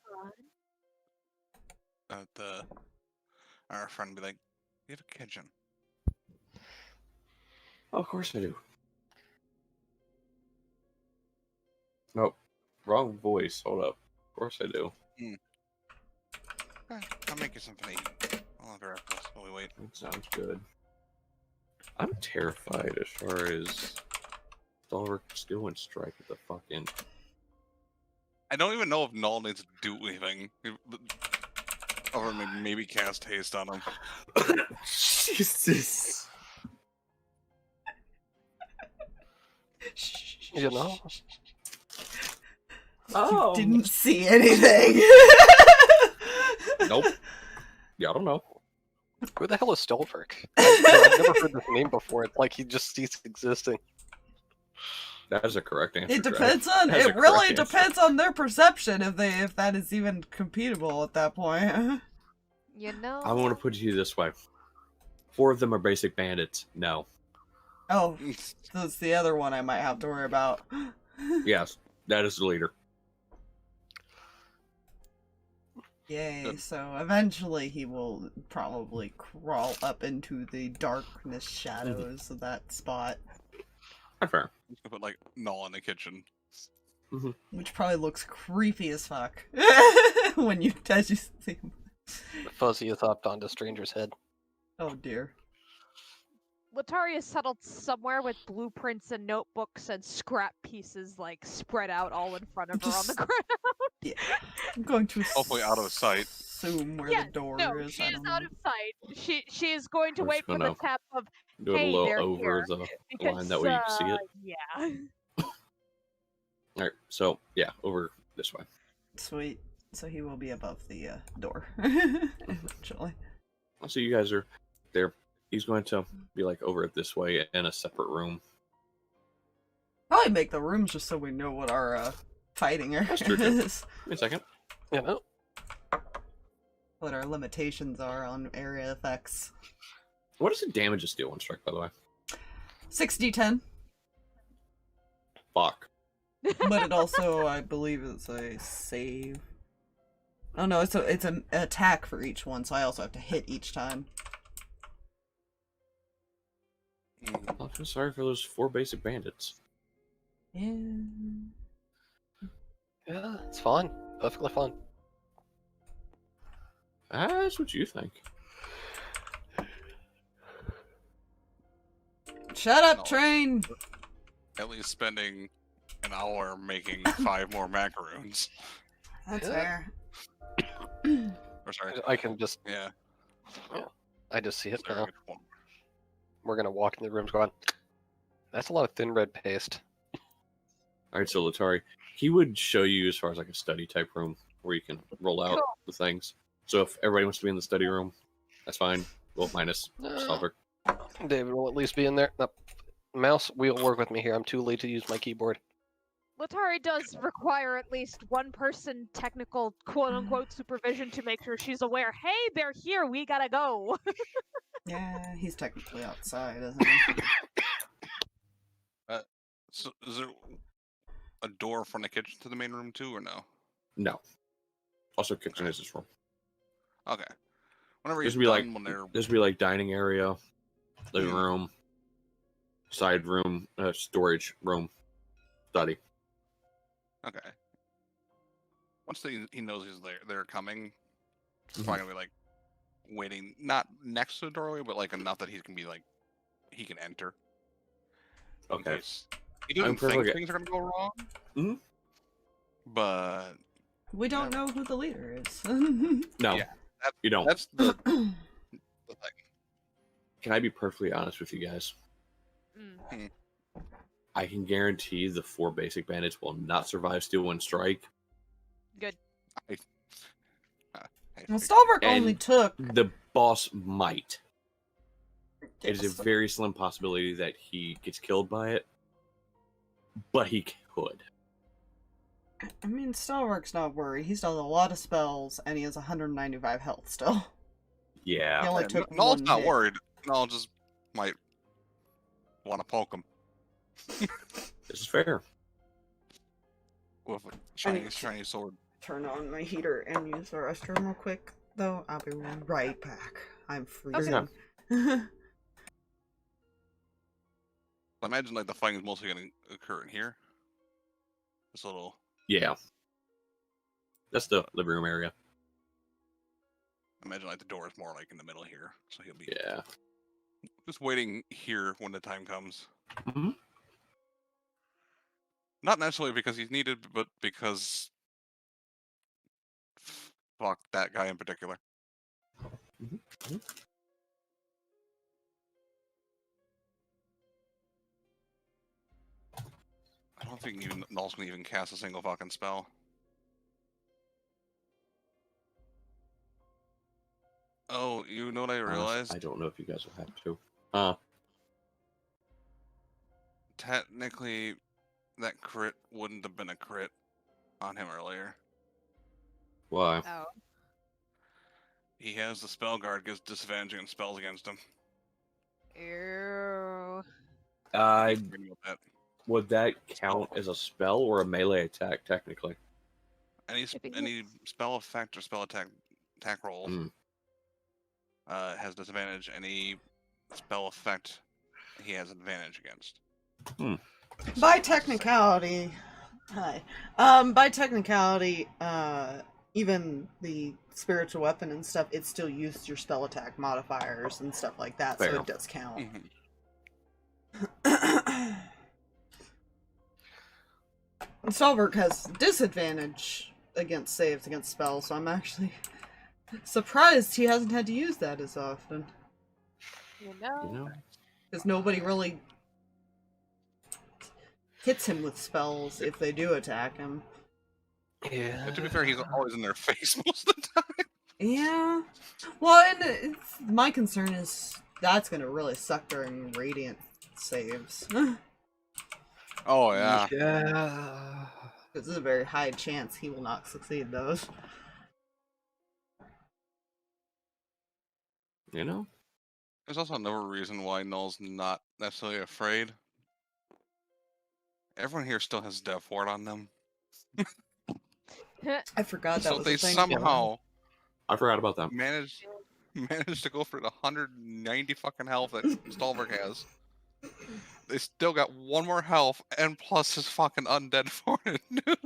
fun. at our friend be like, "You have a kitchen." Oh, of course I do. Nope. Wrong voice. Hold up. Of course I do. I'll make you something to eat. I'll have your apples while we wait. That sounds good. I'm terrified as far as Stalverk skill and strike at the fucking. I don't even know if Null needs to do anything. Or maybe cast haste on him. Jesus. You know? You didn't see anything. Nope. Yeah, I don't know. Who the hell is Stalverk? I've never heard this name before. It's like he just ceased existing. That is a correct answer. It depends on. That's a It really correct answer. depends on their perception if that is even computable at that point. You know. I want to put it to you this way: 4 of them are basic bandits. No. Oh, that's the other one I might have to worry about. Yes, that is the leader. Yay! So eventually he will probably crawl up into the darkness shadows of that spot, Not fair. You can put like Null in the kitchen. which probably looks creepy as fuck when you as you see him. Fuzzy is hopped onto Stranger's head. Oh dear. Letari is settled somewhere with blueprints and notebooks and scrap pieces like spread out all in front of her on the ground. I'm going to Hopefully out of sight. assume where Yes, the door no, is. she I is don't out know. of sight. She is going to We're wait just for the gonna tap of Do it Hey, a little they're over here, the because line that way you can see it. yeah. Alright, so yeah, over this way. Sweet. So he will be above the door eventually. So you guys are there. He's going to be like over it this way in a separate room. Probably make the rooms just so we know what our fighting area That's true, too. is. Give me a second. You know? What our limitations are on area effects. What does the damage of Steel One Strike, by the way? 6d10. Fuck. But it also, I believe, is a save. Oh no, it's an attack for each one, so I also have to hit each time. I feel sorry for those 4 basic bandits. Yeah. Yeah, it's fun. Perfectly fun. That's what you think. Shut up, No. train! At least spending an hour making 5 more macaroons. That's Yeah. fair. Or sorry. I can just, Yeah. I just see it Sorry, now. good one. We're gonna walk in the rooms going, that's a lot of thin red paste. Alright, so Letari, he would show you as far as like a study type room where you can roll out Cool. the things. So if everybody wants to be in the study room, that's fine. Well, minus Stalverk. David will at least be in there. Mouse, will work with me here. I'm too late to use my keyboard. Letari does require at least one person technical quote-unquote supervision to make sure she's aware, hey, they're here, we gotta go. Yeah, he's technically outside, isn't he? So is there a door from the kitchen to the main room too, or no? No. Also, kitchen is this room. Okay. Whenever This he's would be like done, when they're this would be like dining area, living room, side room, storage room, study. okay. Once he knows they're coming, it's Mhm. probably gonna be like waiting, not next to the doorway, but like enough that he can be like he can enter. In Okay. case He doesn't think perfectly- things are gonna go wrong. Mhm. But We don't know who the leader is. No, Yeah, you don't. that's the thing. Can I be perfectly honest with you guys? Mm. I can guarantee the 4 basic bandits will not survive Steel 1 Strike. Good. Well, Stalverk And- only took. The boss might. It is a very slim possibility that he gets killed by it, but he could. I mean, Stalverk's not worried. He's done a lot of spells, and he has 195 health still. He Yeah. only took Null's one not hit. worried. Null just might want to poke him This is fair. with a shiny sword. Turn on my heater and use the restroom real quick, though. I'll be right back. I'm freezing. I imagine like the fighting is mostly going to occur in here. This little. Yeah. That's the living room area. I imagine like the door is more like in the middle here, so he'll be Yeah. just waiting here when the time comes. hmm Not necessarily because he's needed, but because fuck that guy in particular. I don't think even Null's gonna even cast a single fucking spell. Oh, you know what I realized? I don't know if you guys will have to. Technically, that crit wouldn't have been a crit on him earlier. Why? Oh. He has the spell guard, gives disadvantage against spells against him. Ew. Forgetting about that. Would that count as a spell or a melee attack, technically? Any spell effect or spell attack roll Mm. Has disadvantage. Any spell effect he has advantage against. By technicality, even the spiritual weapon and stuff, it still uses your spell attack modifiers and stuff like that, Fair. so it does count. Stalverk has disadvantage against saves against spells, so I'm actually surprised he hasn't had to use that as often. You know? You know? Because nobody really hits him with spells if they do attack him. Yeah. And to be fair, he's always in their face most of the time. Yeah. Well, and my concern is that's going to really suck during Radiant saves. Oh yeah. Yeah. Because there's a very high chance he will not succeed those. You know? There's also another reason why Null's not necessarily afraid. Everyone here still has Death Ward on them. I forgot that So was they a thing. somehow I forgot about that. managed to go for the 190 fucking health that Stalverk has. They still got one more health and plus his fucking undead fortitude.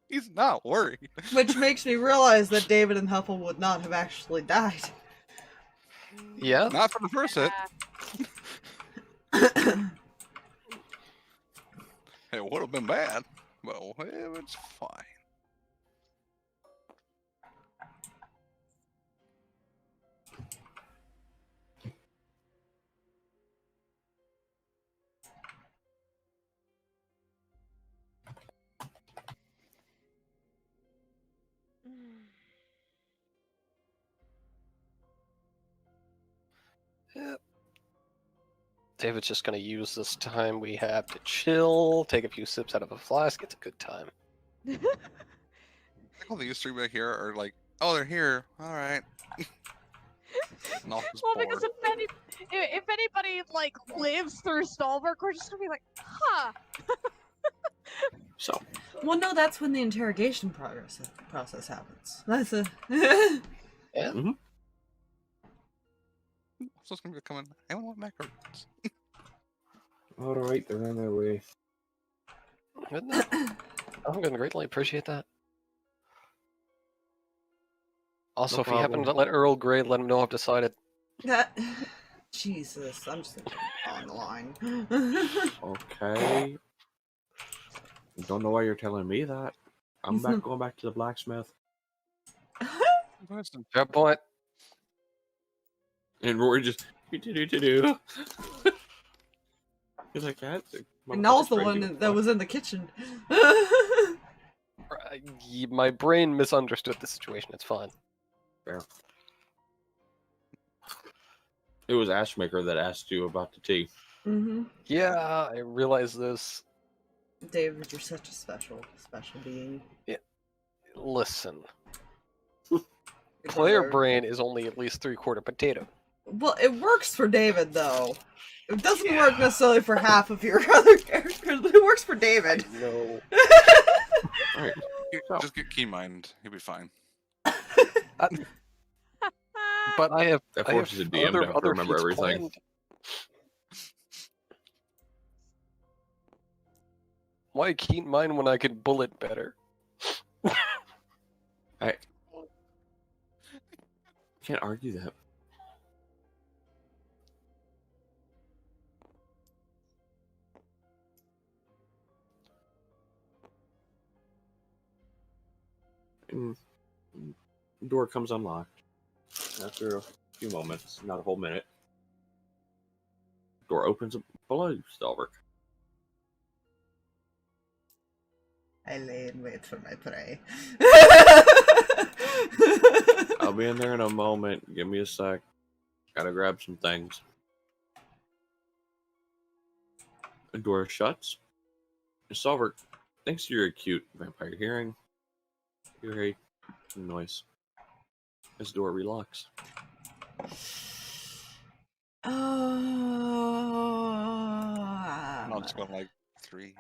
He's not worried. Which makes me realize that David and Huffle would not have actually died. Yeah. Not for the first hit. It would have been bad, but it's fine. Yep. David's just gonna use this time we have to chill, take a few sips out of a flask. It's a good time. I think all these three back here are like, oh, they're here. All right. Well, because if anybody like lives through Stalverk, we're just gonna be like, huh. So, Well, no, that's when the interrogation process happens. That's a. Yeah. So it's gonna be coming. I don't want macarons. alright, they're on their way. Isn't it? I'm gonna greatly appreciate that. Also, No if you happen problem. to let Earl Grey, let him know I've decided. That. Jesus, I'm just gonna put it on the line. Okay. Don't know why you're telling me that. I'm going back to the blacksmith. Fair point. And Rory just do. He's like, that's And Null's the one that was in the kitchen. My brain misunderstood the situation. It's fine. Fair. It was Ashmaker that asked you about the tea. Mm-hmm. Yeah, I realize this. David, you're such a special being. Yeah. Listen. Player brain is only at least 3/4 potato. Well, it works for David, though. It doesn't work necessarily for half of your other characters, but it works for David. No. Alright. Just get key mind. He'll be fine. But I have That I have forces a DM to have to remember feats everything. planned. Why keen mind when I can bullet better? I can't argue that. Door comes unlocked after a few moments, not a whole minute. Door opens up below Stalverk. I lay in wait for my prey. I'll be in there in a moment. Give me a sec. Gotta grab some things. The door shuts. Stalverk, thanks to your acute vampire hearing, you hear a noise. This door relocks. I'm just going like 3.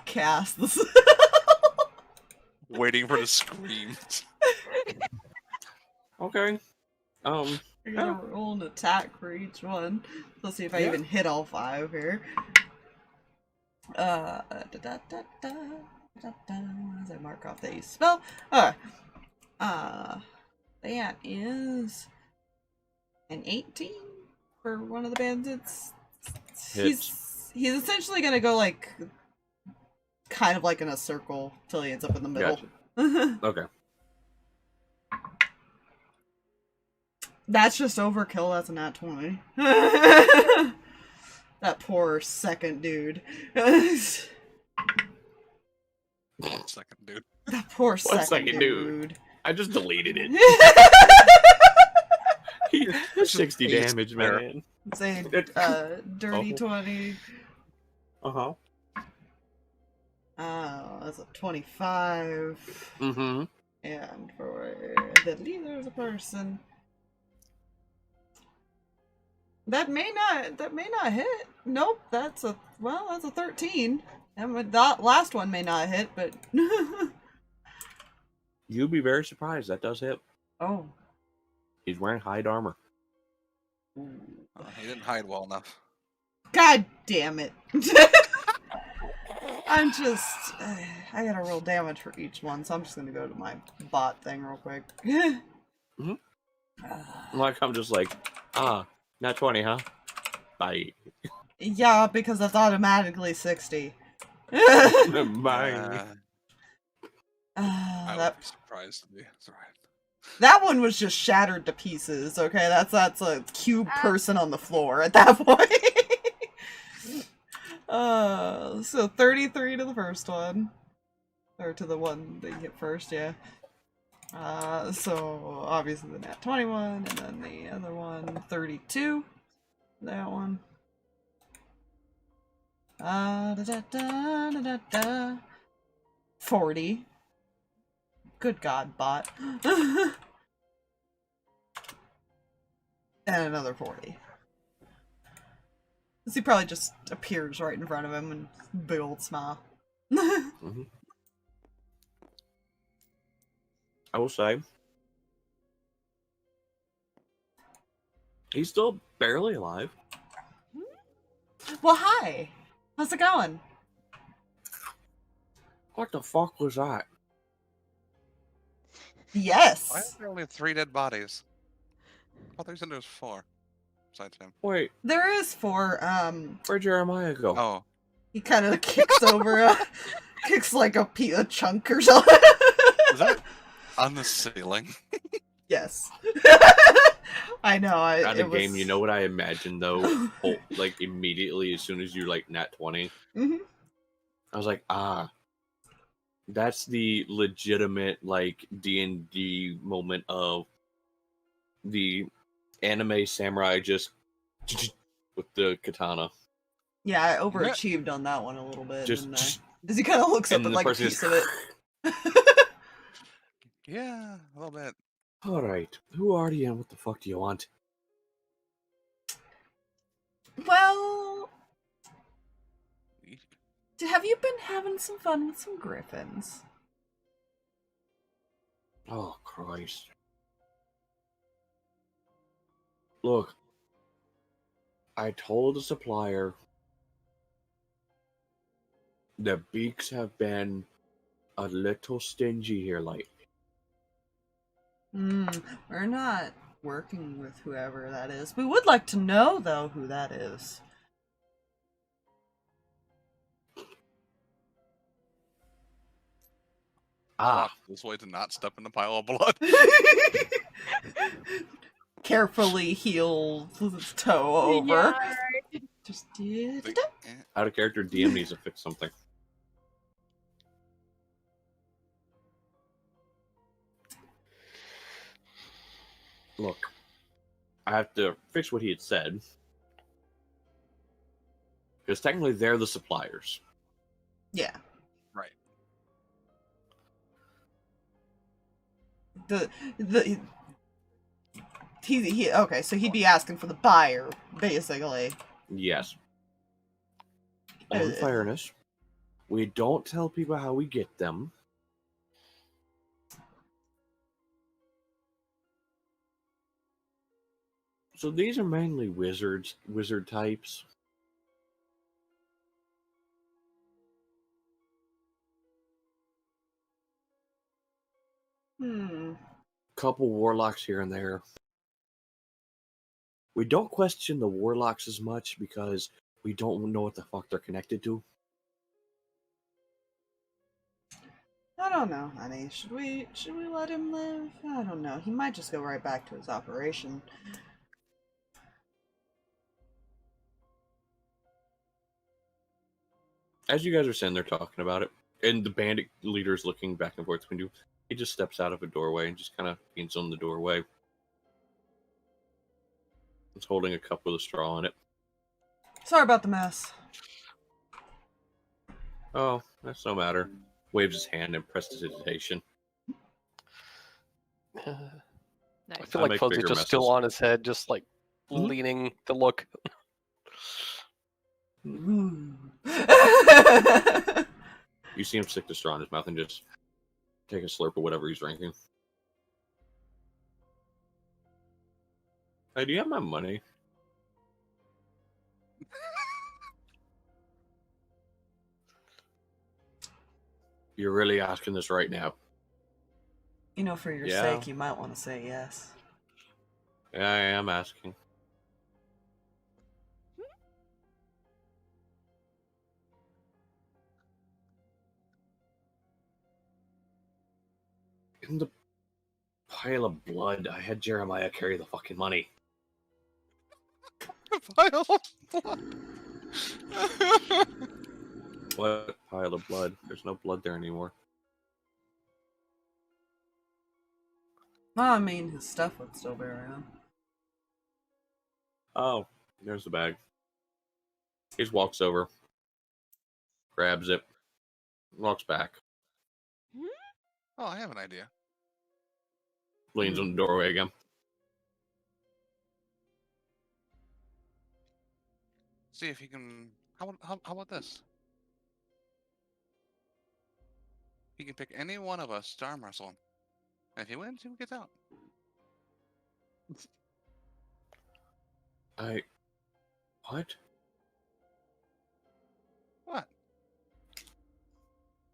Cast this. Waiting for the screams. Okay. You're gonna roll an attack for each one. Let's see if I even hit all 5 here. As I mark off the spell. That is an 18 for one of the bandits. Hits. He's essentially gonna go like kind of like in a circle till he ends up in the middle. Gotcha. Okay. That's just overkill. That's a nat 20. That poor second dude. Second, dude. That poor second, second dude. dude? I just deleted it. 60 damage, man. Say, dirty 20. Uh-huh. Oh, that's a 25. Mm-hmm. And for the leader of the person. That may not hit. Nope, that's a 13. And that last one may not hit, but You'd be very surprised. That does hit. oh. He's wearing hide armor. He didn't hide well enough. God damn it. I'm just I gotta roll damage for each one, so I'm just gonna go to my bot thing real quick. Like I'm just like, not 20, huh? Bye. Yeah, because that's automatically 60. Bye. I That would be surprised to be. It's alright. that one was just shattered to pieces, okay? That's a cube person on the floor at that point. So 33 to the first one. Or to the one that you hit first, yeah. So obviously the nat 21, and then the other one, 32. That one. 40. Good God, bot. And another 40. He probably just appears right in front of him and big old smile. Mm-hmm. I will say, he's still barely alive. Well, hi. How's it going? What the fuck was that? Yes. Why are there only 3 dead bodies? I thought you said there was 4. Besides him. Wait, There is 4, where'd Jeremiah go? Oh. He kind of kicks over kicks like a chunk or something. Is that on the ceiling? Yes. I know. Not a it game. was... You know what I imagine though? Like immediately as soon as you like nat 20, Mhm. I was like, that's the legitimate like D&D moment of the anime samurai just with the katana. Yeah, I overachieved on that one a little bit, Just didn't I? Because he kind of looks up and at the like a person piece just of it. Yeah, a little bit. all right, who are you and what the fuck do you want? Well, have you been having some fun with some griffins? Oh Christ! Look, I told the supplier the beaks have been a little stingy here lately. We're not working with whoever that is. We would like to know, though, who that is. Walk this way to not step in the pile of blood. Carefully heel his toe over. Yeah, right. Just Like, Out of character, DM needs to fix something. Look, I have to fix what he had said. Because technically they're the suppliers. Yeah. right. Okay, so he'd be asking for the buyer, basically. Yes. In fairness, we don't tell people how we get them. So these are mainly wizard types. Couple warlocks here and there. We don't question the warlocks as much because we don't know what the fuck they're connected to. I don't know, honey. Should we let him live? I don't know. He might just go right back to his operation. As you guys are sitting there talking about it, and the bandit leader's looking back and forth between you, he just steps out of a doorway and just kind of leans on the doorway. He's holding a cup with a straw in it. Sorry about the mess. Oh, that's no matter. Waves his hand in prestidigitation. I Nice. feel I like make Fuzzy's bigger just still messes. on his head, just like leaning to look. You see him stick the straw in his mouth and just take a slurp of whatever he's drinking. Hey, do you have my money? You're really asking this right now? You know, for your Yeah. sake, you might want to say yes. Yeah, I am asking. In the pile of blood, I had Jeremiah carry the fucking money. Pile of blood. What pile of blood? There's no blood there anymore. Well, I mean, his stuff would still be around. Oh, there's the bag. He just walks over, grabs it, walks back, Oh, I have an idea. leans on the doorway again. See if he can. How about this? He can pick any one of us to arm wrestle him. And if he wins, he gets out. What? What?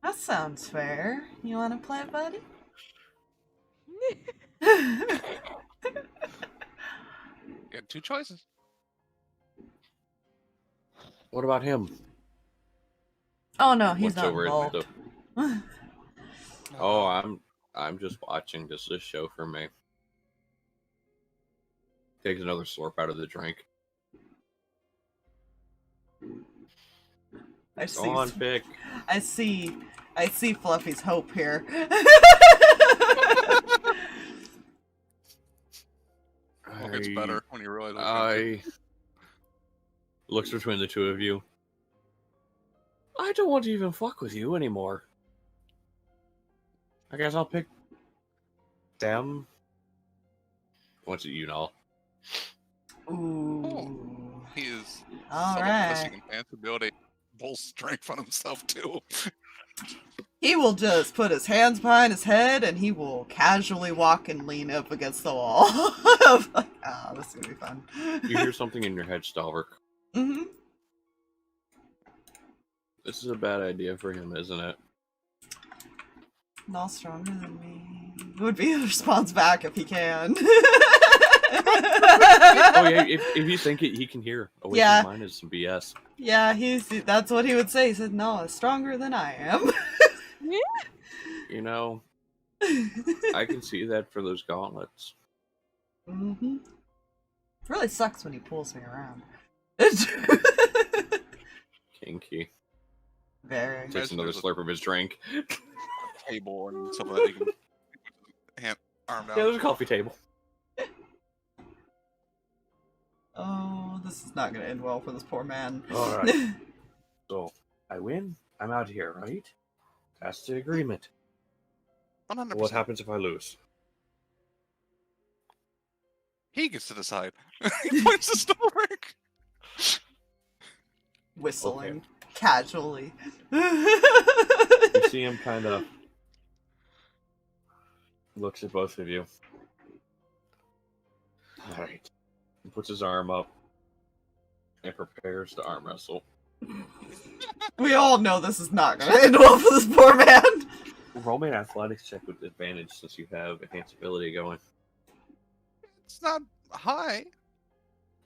That sounds fair. You want to play, buddy? You had two choices. What about him? Oh no, he's looks not over at involved. the. Oh, I'm just watching. This is a show for me. Takes another slurp out of the drink. I Go see. on, Pick. I see Fluffy's hope here. Oh, it's better when you realize. I looks between the two of you. I don't want to even fuck with you anymore. I guess I'll pick them. What's it, you know? Ooh. He is All subtle right. pushing and pants ability, bull strength on himself too. He will just put his hands behind his head and he will casually walk and lean up against the wall. Like, oh, this is gonna be fun. You hear something in your head, Stalverk. Mm-hmm. This is a bad idea for him, isn't it? Not stronger than me. Would be a response back if he can. Oh yeah, if you think it, he can hear. Away Yeah. from mine is some BS. Yeah, that's what he would say. He said, no, it's stronger than I am. You know, I can see that for those gauntlets. Mm-hmm. It really sucks when he pulls me around. Kinky. Very. Takes another slurp of his drink. Table and stuff like that. He can hand arm down. Yeah, there's a coffee table. Oh, this is not going to end well for this poor man. Alright. So, I win, I'm out of here, right? That's the agreement. 100%. What happens if I lose? He gets to decide. He points to Stalverk. Whistling casually. You see him kind of looks at both of you. Alright. He puts his arm up and prepares to arm wrestle. We all know this is not going to end well for this poor man. Roll me an athletics check with advantage since you have enhanced ability going. It's not high.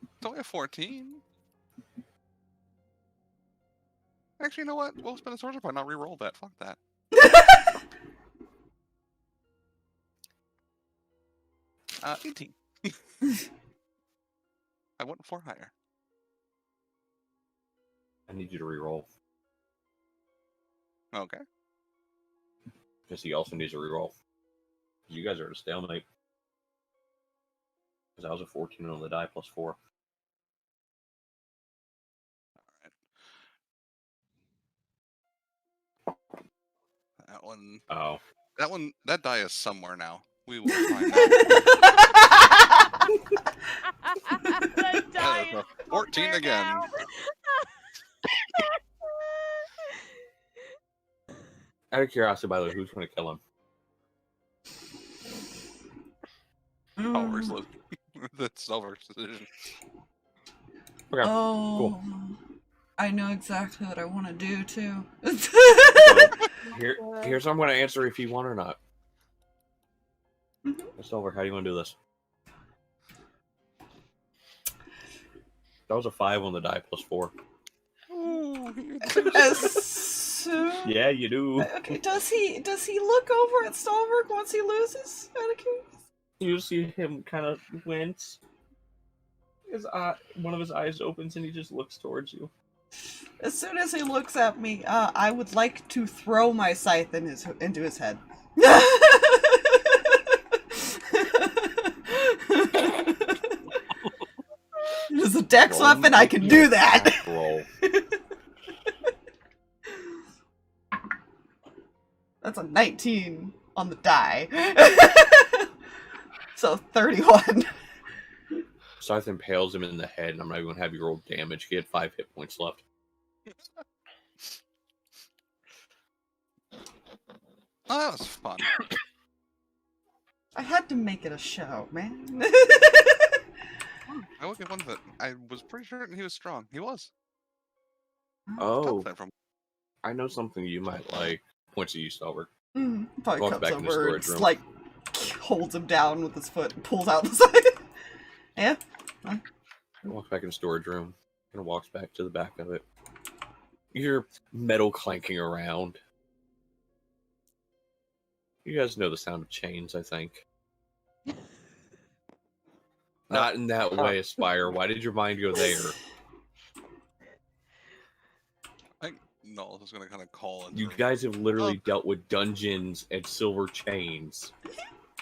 It's only a 14. Actually, you know what? We'll spend a sorcerer point, not re-roll that. Fuck that. Uh, 18. I went 4 higher. I need you to reroll. Okay. Because he also needs a reroll. You guys are at a stalemate. Because I was a 14 on the die plus 4. That one. Oh. That die is somewhere now. We will find out. That die That is is a 14 somewhere again. now. Out of curiosity, by the way, who's going to kill him? Oh, where's Luke? That's Stalverk's decision. Okay. Oh, cool. I know exactly what I want to do too. So, here's how I'm going to answer if you want or not. Stalverk, how do you want to do this? That was a 5 on the die plus 4. Ooh, Yeah, you do. Okay, does he look over at Stalverk once he loses? Out of curiosity? You see him kind of wince. One of his eyes opens and he just looks towards you. As soon as he looks at me, I would like to throw my scythe into his head. It's a dex weapon, I can do that! Roll. That's a 19 on the die. So 31. Scythe impales him in the head, and I'm not even going to have you roll damage. He had 5 hit points left. Oh, that was fun. I had to make it a show, man. I look at one that I was pretty sure he was strong. He was. Oh, Top from. I know something you might like. Points at you, Stalverk. Probably Walks comes back in the over and storage just, room. like, holds him down with his foot and pulls out the side. Yeah? He walks back in the storage room and walks back to the back of it. You're metal clanking around. You guys know the sound of chains, I think. Not in that way, Aspire. Why did your mind go there? I think Null is going to kind of call into You him. guys have literally dealt with dungeons and silver chains.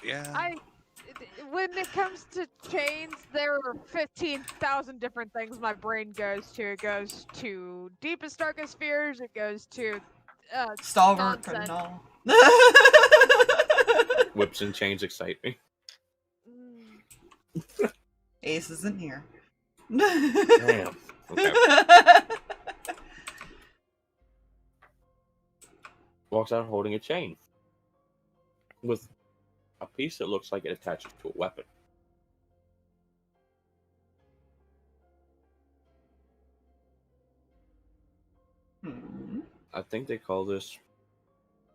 Yeah. When it comes to chains, there are 15,000 different things my brain goes to. It goes to deepest, darkest fears. It goes to Stalverk and nonsense. all. Whips and chains excite me. Ace isn't here. Damn. Okay. Walks out holding a chain with a piece that looks like it attached to a weapon. I think they call this,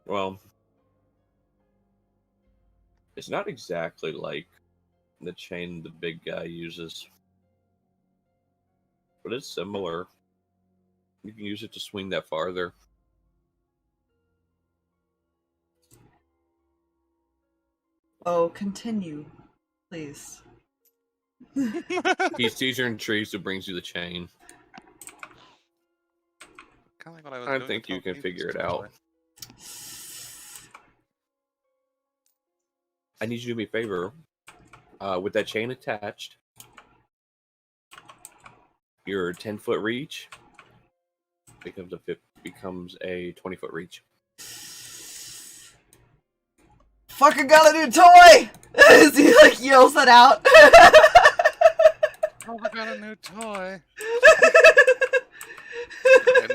well, it's not exactly like the chain the big guy uses, but it's similar. You can use it to swing that farther. Oh, continue, please. He sees you in trees, so brings you the chain. Kind of like what I was I doing think to you can Tony figure it Stark. out. I need you to do me a favor. With that chain attached, your 10-foot reach becomes a 20-foot reach. Fucking got a new toy! He like yells that out. Oh, I got a new toy.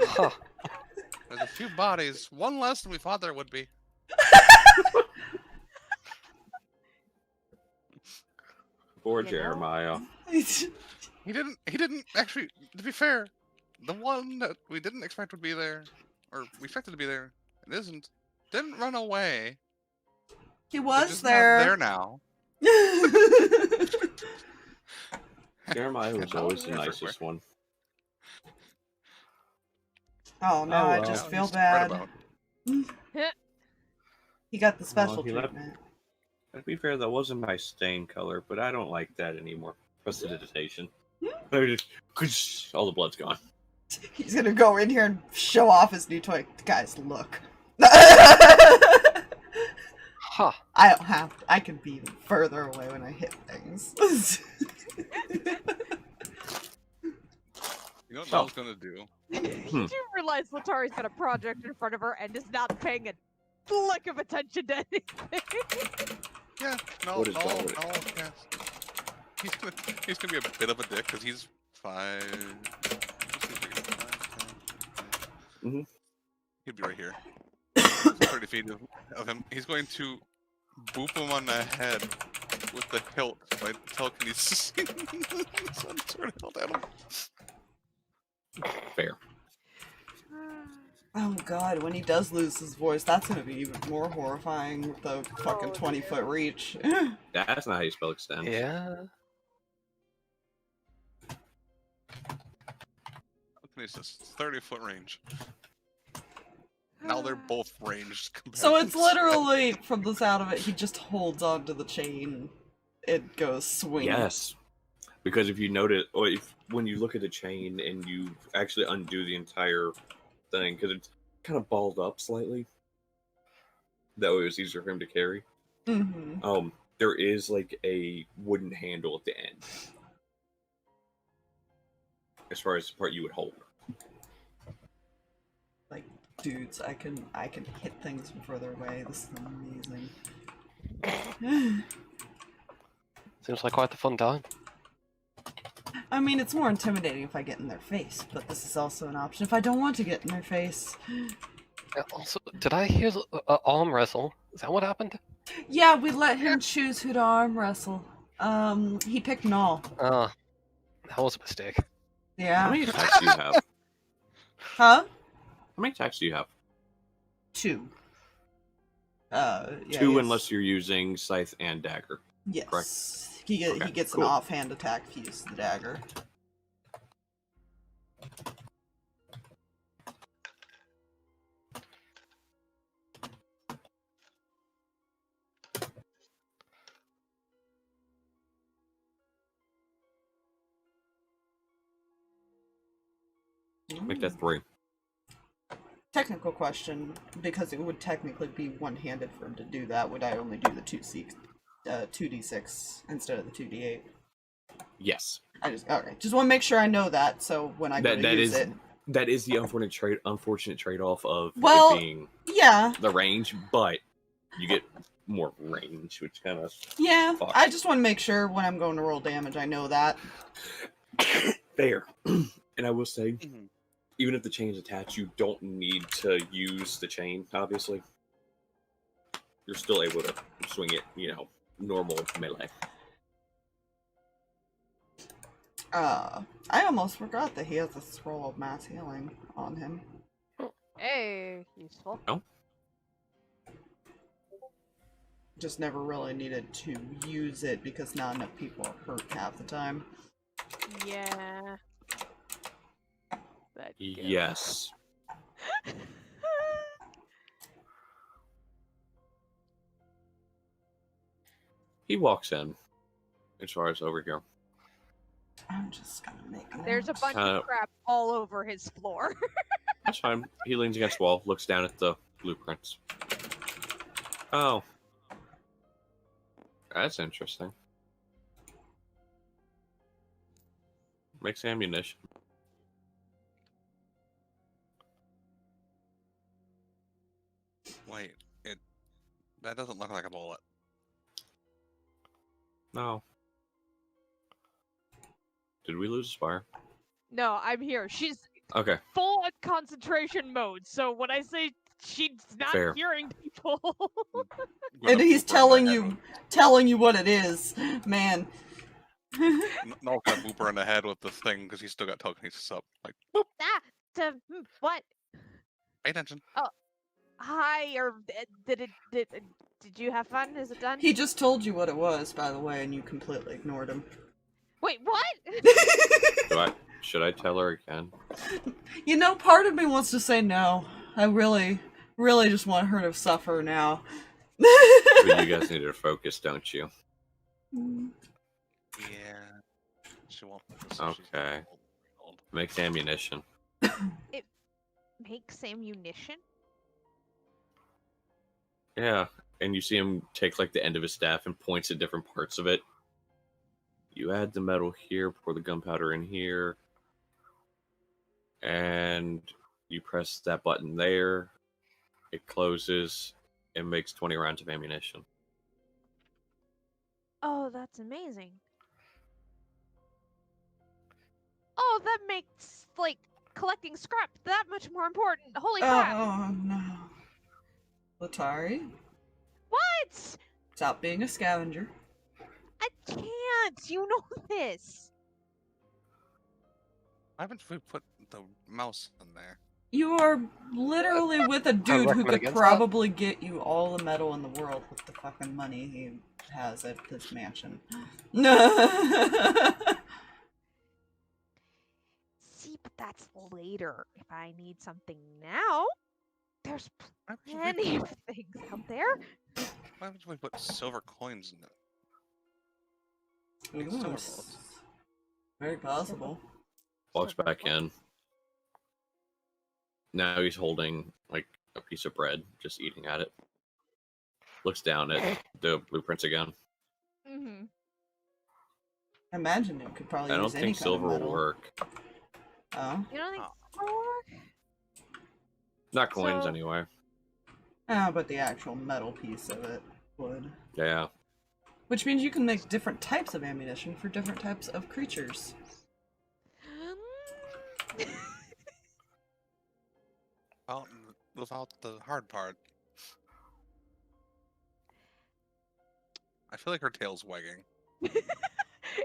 Huh. There's a few bodies. One less than we thought there would be. Poor You know? Jeremiah. He didn't actually, to be fair, the one that we didn't expect would be there, or we expected to be there, and isn't, didn't run away. He They're was just there. not there now. Jeremiah was Yeah, always the yeah, for nicest one. Oh no, Oh, I well. just Now feel he's right bad. about. He got the special he left- treatment. To be fair, that was a nice stain color, but I don't like that anymore. Prestidigitation. All the blood's gone. He's gonna go in here and show off his new toy. Guys, look. Huh. I don't have to. I can be even further away when I hit things. You know what Null's gonna do? You do realize Letari's got a project in front of her and is not paying a flick of attention to anything. Yeah, no, What is wrong with it? yeah. He's gonna be a bit of a dick because he's 5. Mhm. He'd be right here. 30 feet of him. He's going to boop him on the head with the hilt by telekinesis. Some sort of hilt at him. Fair. Oh god, when he does lose his voice, that's gonna be even more horrifying with the fucking 20-foot reach. That's not how you spell extend. Yeah. Telekinesis, 30-foot range. Now they're both ranged. So it's combatants. literally, from the sound of it, he just holds onto the chain. It goes swing. Yes. Because if you notice, or when you look at the chain and you actually undo the entire thing, because it's kind of balled up slightly, that way it was easier for him to carry. Mm-hmm. There is like a wooden handle at the end, as far as the part you would hold. Like, dudes, I can hit things from further away. This is amazing. Seems like quite the fun time. I mean, it's more intimidating if I get in their face, but this is also an option if I don't want to get in their face. Also, did I hear arm wrestle? Is that what happened? Yeah, we let him choose who to arm wrestle. He picked Null. That was a mistake. How Yeah. many attacks do you have? Huh? How many attacks do you have? 2. Yeah, 2 he's- unless you're using scythe and dagger. Yes. correct? He Okay, gets cool. an offhand attack if he uses the dagger. Make that 3. Technical question, because it would technically be one-handed for him to do that, would I only do the 2d6 instead of the 2d8? Yes. Just want to make sure I know that, so when I go to use it. That is the unfortunate trade-off of Well, it being yeah. the range, but you get more range, which kind of Yeah, fucks. I just want to make sure when I'm going to roll damage, I know that. Fair. And I will say, even if the chain is attached, you don't need to use the chain, obviously. You're still able to swing it, normal melee. I almost forgot that he has a scroll of mass healing on him. Hey, useful. Oh. Just never really needed to use it because not enough people are hurt half the time. Yeah. But Yes. He walks in, as far as over here. I'm just gonna make a There's a bunch of crap all over his floor. That's fine. He leans against the wall, looks down at the blueprints. Oh. That's interesting. Makes ammunition. Wait, that doesn't look like a bullet. No. Did we lose Spire? No, I'm here. She's Okay. full on concentration mode, so when I say she's not Fair. hearing people. And he's telling you what it is, man. No, got Booper in the head with the thing because he's still got telekinesis up. Like, What? pay attention. Hi, or did you have fun? Is it done? He just told you what it was, by the way, and you completely ignored him. Wait, what? Should I tell her again? Part of me wants to say no. I really just want her to suffer now. But you guys need to focus, don't you? Yeah. She won't. Okay. Makes ammunition. It makes ammunition? Yeah, and you see him take like the end of his staff and points at different parts of it. You add the metal here, pour the gunpowder in here, and you press that button there. It closes and makes 20 rounds of ammunition. Oh, that's amazing. Oh, that makes, collecting scrap that much more important. Holy crap. Oh, no. Letari, What? stop being a scavenger. I can't. You know this. Why haven't we put the mouse in there? You are literally with a dude who recommend could against probably get you all the metal in the world with the fucking money he has at this mansion. See, but that's later. If I need something now, there's plenty of things out there. Why haven't we put silver coins in it? Ooh, Silver it's bullets. very possible. Walks back in. Now he's holding like a piece of bread, just eating at it. Looks down at the blueprints again. Mm-hmm. I imagine it could probably I don't use any think kind silver of will metal. work. Oh? You don't think so? Not coins So- anyway. Oh, but the actual metal piece of it would. Yeah. Which means you can make different types of ammunition for different types of creatures. Well, without the hard part. I feel like her tail's wagging.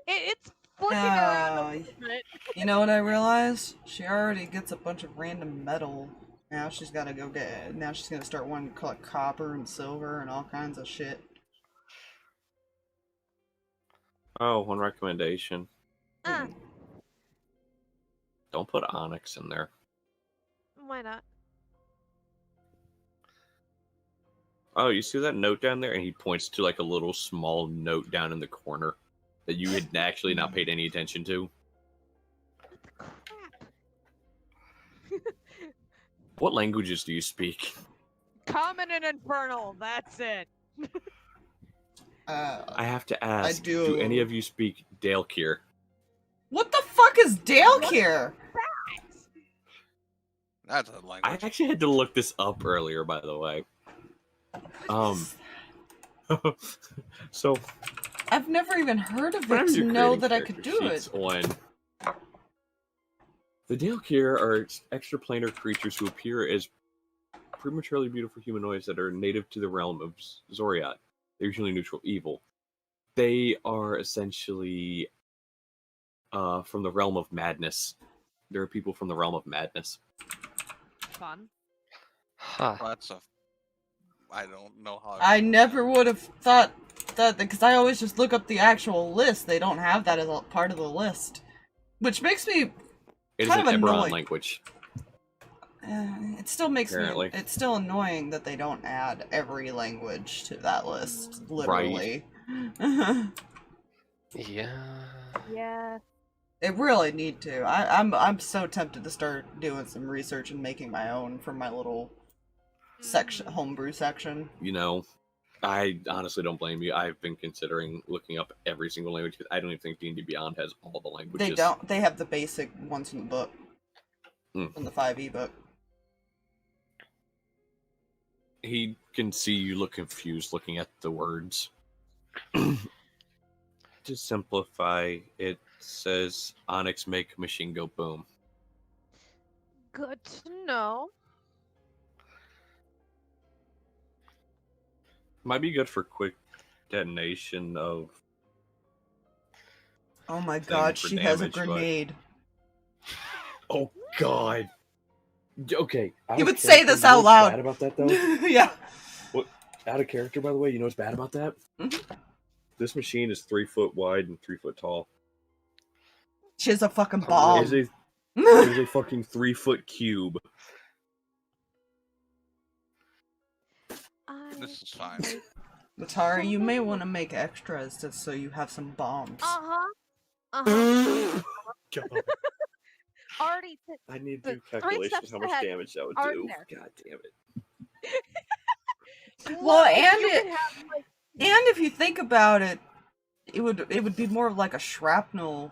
It's flicking around a Oh, little bit. you know what I realized? She already gets a bunch of random metal. Now she's gotta go get. Now she's gonna start wanting to collect copper and silver and all kinds of shit. Oh, one recommendation. Ah, Don't put onyx in there. why not? Oh, you see that note down there? And he points to like a little small note down in the corner that you had actually not paid any attention to. What the crap? What languages do you speak? Common and Infernal, that's it. I have to ask, do. do any of you speak Dalekir? What the fuck is Dalekir? That's a I language. actually had to look this up earlier, by the way. So I've never even heard of it whenever to you're know creating that I could character do sheets it. on the Dalekir are extraplanar creatures who appear as prematurely beautiful humanoids that are native to the realm of Zoriat. They're usually neutral evil. They are essentially from the realm of madness. There are people from the realm of madness. Fun. Huh. Well, that's a. I don't know how. I never would have thought that, because I always just look up the actual list. They don't have that as a part of the list. Which makes me It is kind an of Eberron annoyed. language. It still makes Apparently. me. It's still annoying that they don't add every language to that list. Literally. Yeah. Yeah. They really need to. I'm so tempted to start doing some research and making my own for my little section, homebrew section. You know, I honestly don't blame you. I've been considering looking up every single language because I don't even think D&D Beyond has all the languages. They don't. They have the basic ones in the book. In the 5e book. He can see you look confused looking at the words. To simplify, it says Onyx make machine go boom. Good to know. Might be good for quick detonation of. Oh my Thing god, for she has a damage, but- grenade. Oh God. Okay. You would say this out loud. Bad about that though. Yeah. Out of character, by the way. You know what's bad about that? This machine is 3 foot wide and 3 foot tall. She has a fucking It bomb. is a fucking 3 foot cube. This is fine. Letari, you may want to make extras just so you have some bombs. Uh-huh. God. Already. I need The to do three calculations steps how much ahead damage that would are do. there. God damn it. Well, and you it, could have, like, and if you think about it, it would be more of like a shrapnel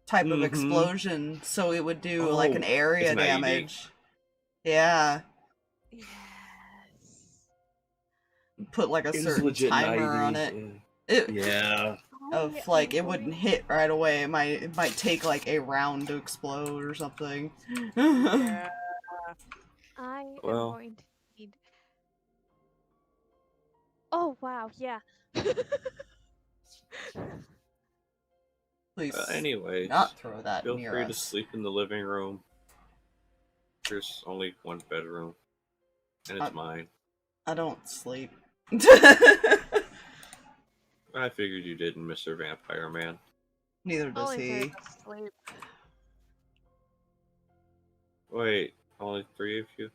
type of Mhm. explosion, so it would do like Oh, an area it's an IED. damage. Yeah, Yes. put like a It is certain legit an timer on it. IED. It Yeah. of like it wouldn't hit right away. It might take like a round to explode or something. Yeah. I Well. am going to need. Oh wow! Yeah. Please, Anyways, not throw that feel near free to us. sleep in the living room. There's only one bedroom, and it's mine. I don't sleep. I figured you didn't, Mr. Vampire Man. Neither does Only he. three of us sleep. Wait, only 3 of you?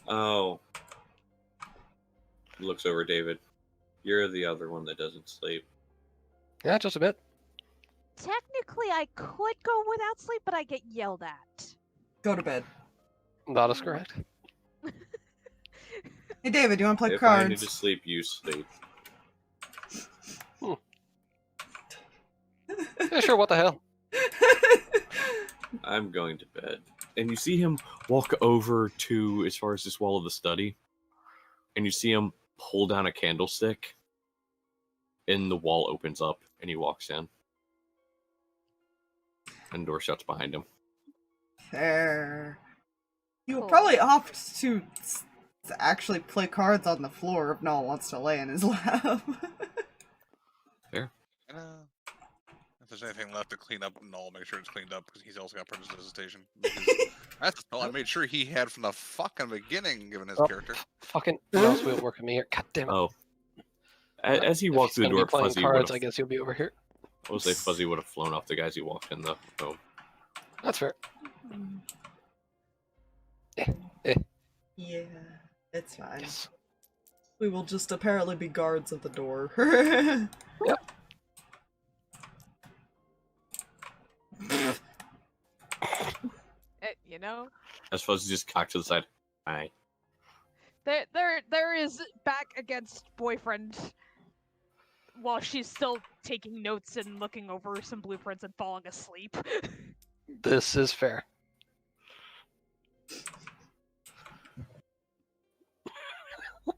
Oh. Looks over David. You're the other one that doesn't sleep. Yeah, just a bit. Technically, I could go without sleep, but I get yelled at. Go to bed. That is correct. Hey David, you want to play If I need cards? to sleep, you sleep. Yeah, sure. What the hell? I'm going to bed. And you see him walk over to as far as this wall of the study. And you see him pull down a candlestick. And the wall opens up and he walks in. And the door shuts behind him. Fair. You will Cool. probably opt to actually play cards on the floor if no one wants to lay in his lap. If there's anything left to clean up, I'll make sure it's cleaned up because he's also got prestidigitation. That's the spell I made sure he had from the fucking beginning, given his Oh. character. Fucking mouse wheel working me here. God damn it. Oh. As he walks through the Gonna door, be playing Fuzzy cards. would I guess he'll be over here. I would say Fuzzy would have flown off the guys he walked in the room. That's fair. Yeah, it's fine. Yes. We will just apparently be guards at the door. You know? As Fuzzy just cocked to the side. Aye. There is back against boyfriend while she's still taking notes and looking over some blueprints and falling asleep. This is fair.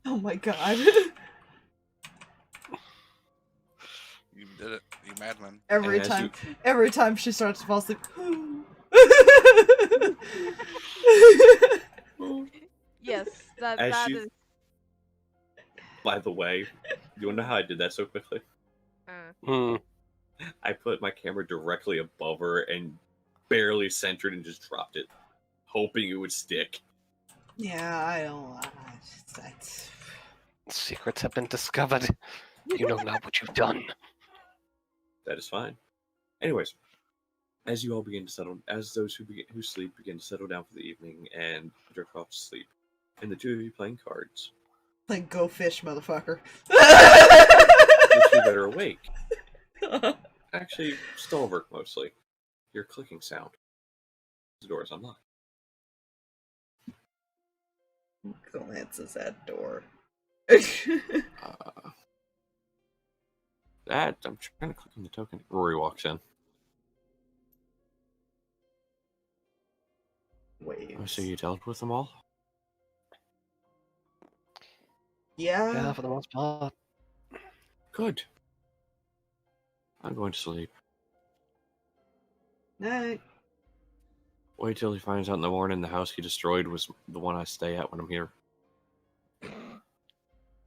Oh my god. You did it, you madman. Every time she starts to fall asleep. Yes, that is. By the way, you wanna know how I did that so quickly? Hmm. I put my camera directly above her and barely centered and just dropped it, hoping it would stick. Yeah, I don't. Secrets have been discovered. You know not what you've done. That is fine. Anyways, as you all begin to settle, as those who sleep begin to settle down for the evening and drift off to sleep, and the two of you playing cards, Like, go fish, motherfucker. the two that are awake, actually, Stalverk mostly, your clicking sound. The door is unlocked. Glances at door. That I'm trying to click on the token. Rory walks in. Wait. Oh, so you dealt with them all? Yeah. Yeah, for the most part. Good. I'm going to sleep. Night. Wait till he finds out in the morning the house he destroyed was the one I stay at when I'm here.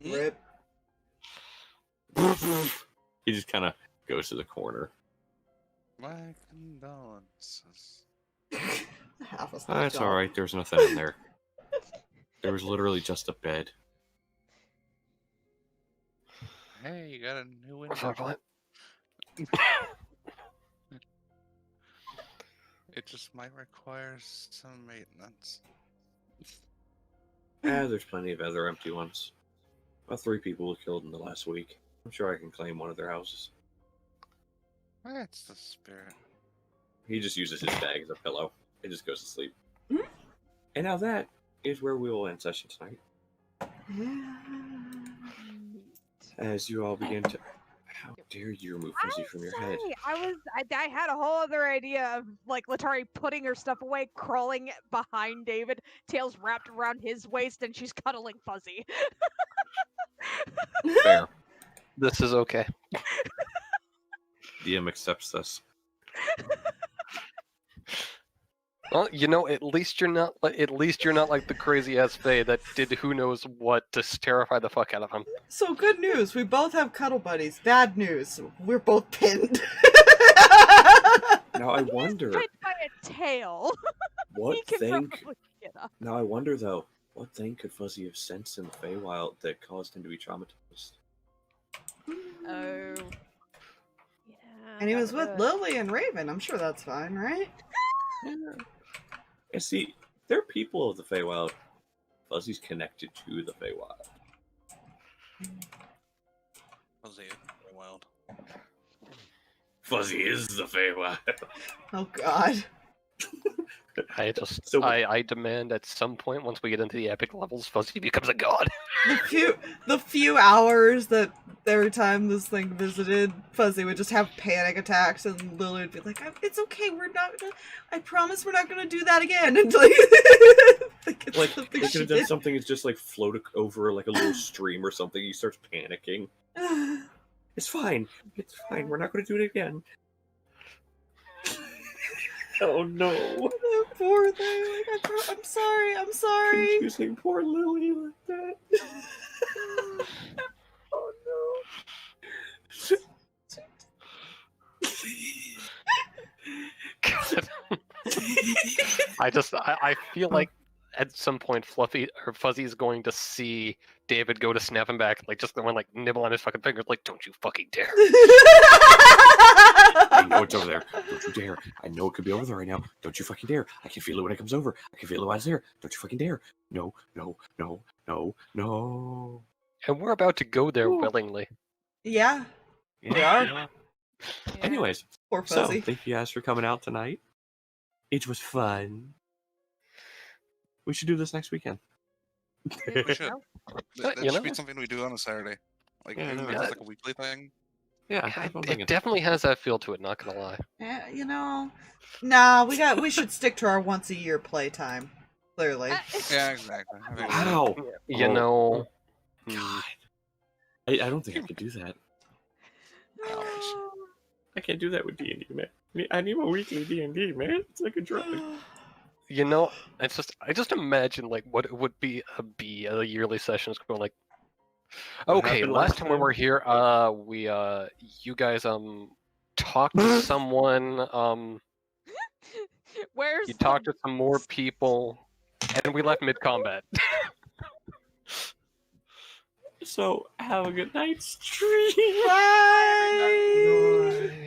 Rip. He just kind of goes to the corner. My condolences. Half a That's alright, there's nothing in there. There was literally just a bed. Hey, you got a new window. Fair point. It just might require some maintenance. There's plenty of other empty ones. About 3 people were killed in the last week. I'm sure I can claim one of their houses. That's the spirit. He just uses his bag as a pillow. He just goes to sleep. Hmm? And now that is where we will end session tonight. As you all begin to... How dare you remove Fuzzy from your head? I had a whole other idea of like Letari putting her stuff away, crawling behind David, tails wrapped around his waist, and she's cuddling Fuzzy. Fair. This is okay. DM accepts this. Well, you know, at least you're not like the crazy ass Fae that did who knows what to terrify the fuck out of him. So good news, we both have cuddle buddies. Bad news, we're both pinned. Now I wonder Pinned by a tail. what He can thing. probably get up. Now I wonder though, what thing could Fuzzy have sensed in the Feywild that caused him to be traumatized? Oh. Yeah. And he was that with would- Lily and Raven. I'm sure that's fine, right? Yeah, see, they're people of the Feywild. Fuzzy's connected to the Feywild. Was it wild? Fuzzy is the Feywild. Oh god. I demand at some point, once we get into the epic levels, Fuzzy becomes a god. The few hours that every time this thing visited, Fuzzy would just have panic attacks, and Lily would be like, "It's okay, we're not gonna. I promise we're not gonna do that again." And like it's Like, something they she could have done did. something that's just like float over like a little stream or something. He starts panicking. It's fine. It's fine. We're not going to do it again. Oh no. That poor thing. Like, I'm sorry. I'm sorry. Confusing poor Lily like that. Oh no. God. I feel like at some point Fluffy or Fuzzy's going to see David go to snap him back, like just the one like nibble on his fucking fingers, like, don't you fucking dare. I know it's over there. Don't you dare. I know it could be over there right now. Don't you fucking dare. I can feel it when it comes over. I can feel it while it's there. Don't you fucking dare. No, no, no, no, no. And we're about to go there willingly. Yeah. Yeah. Yeah. Anyways, Poor so Fuzzy. thank you guys for coming out tonight. It was fun. We should do this next weekend. We should. That You should be know? something we do on a Saturday. Like, Yeah, maybe no, make yeah. this like a weekly thing. Yeah, Yeah, that's what I'm it thinking. definitely has that feel to it. Not gonna lie. Yeah, you know. Nah, we should stick to our once a year playtime. Clearly. Yeah, exactly. I think- Wow. You Oh, know. God. I don't think I could do that. Hours. I can't do that with D&D, man. I need my weekly D&D, man. It's like a drug. You know, I just imagine like what it would be a yearly session is going like. What Okay, happened last last time we time? were here, you guys talked to someone, Where's you the- talked to some more people, and we left mid combat. So, have a good night, stream. Bye.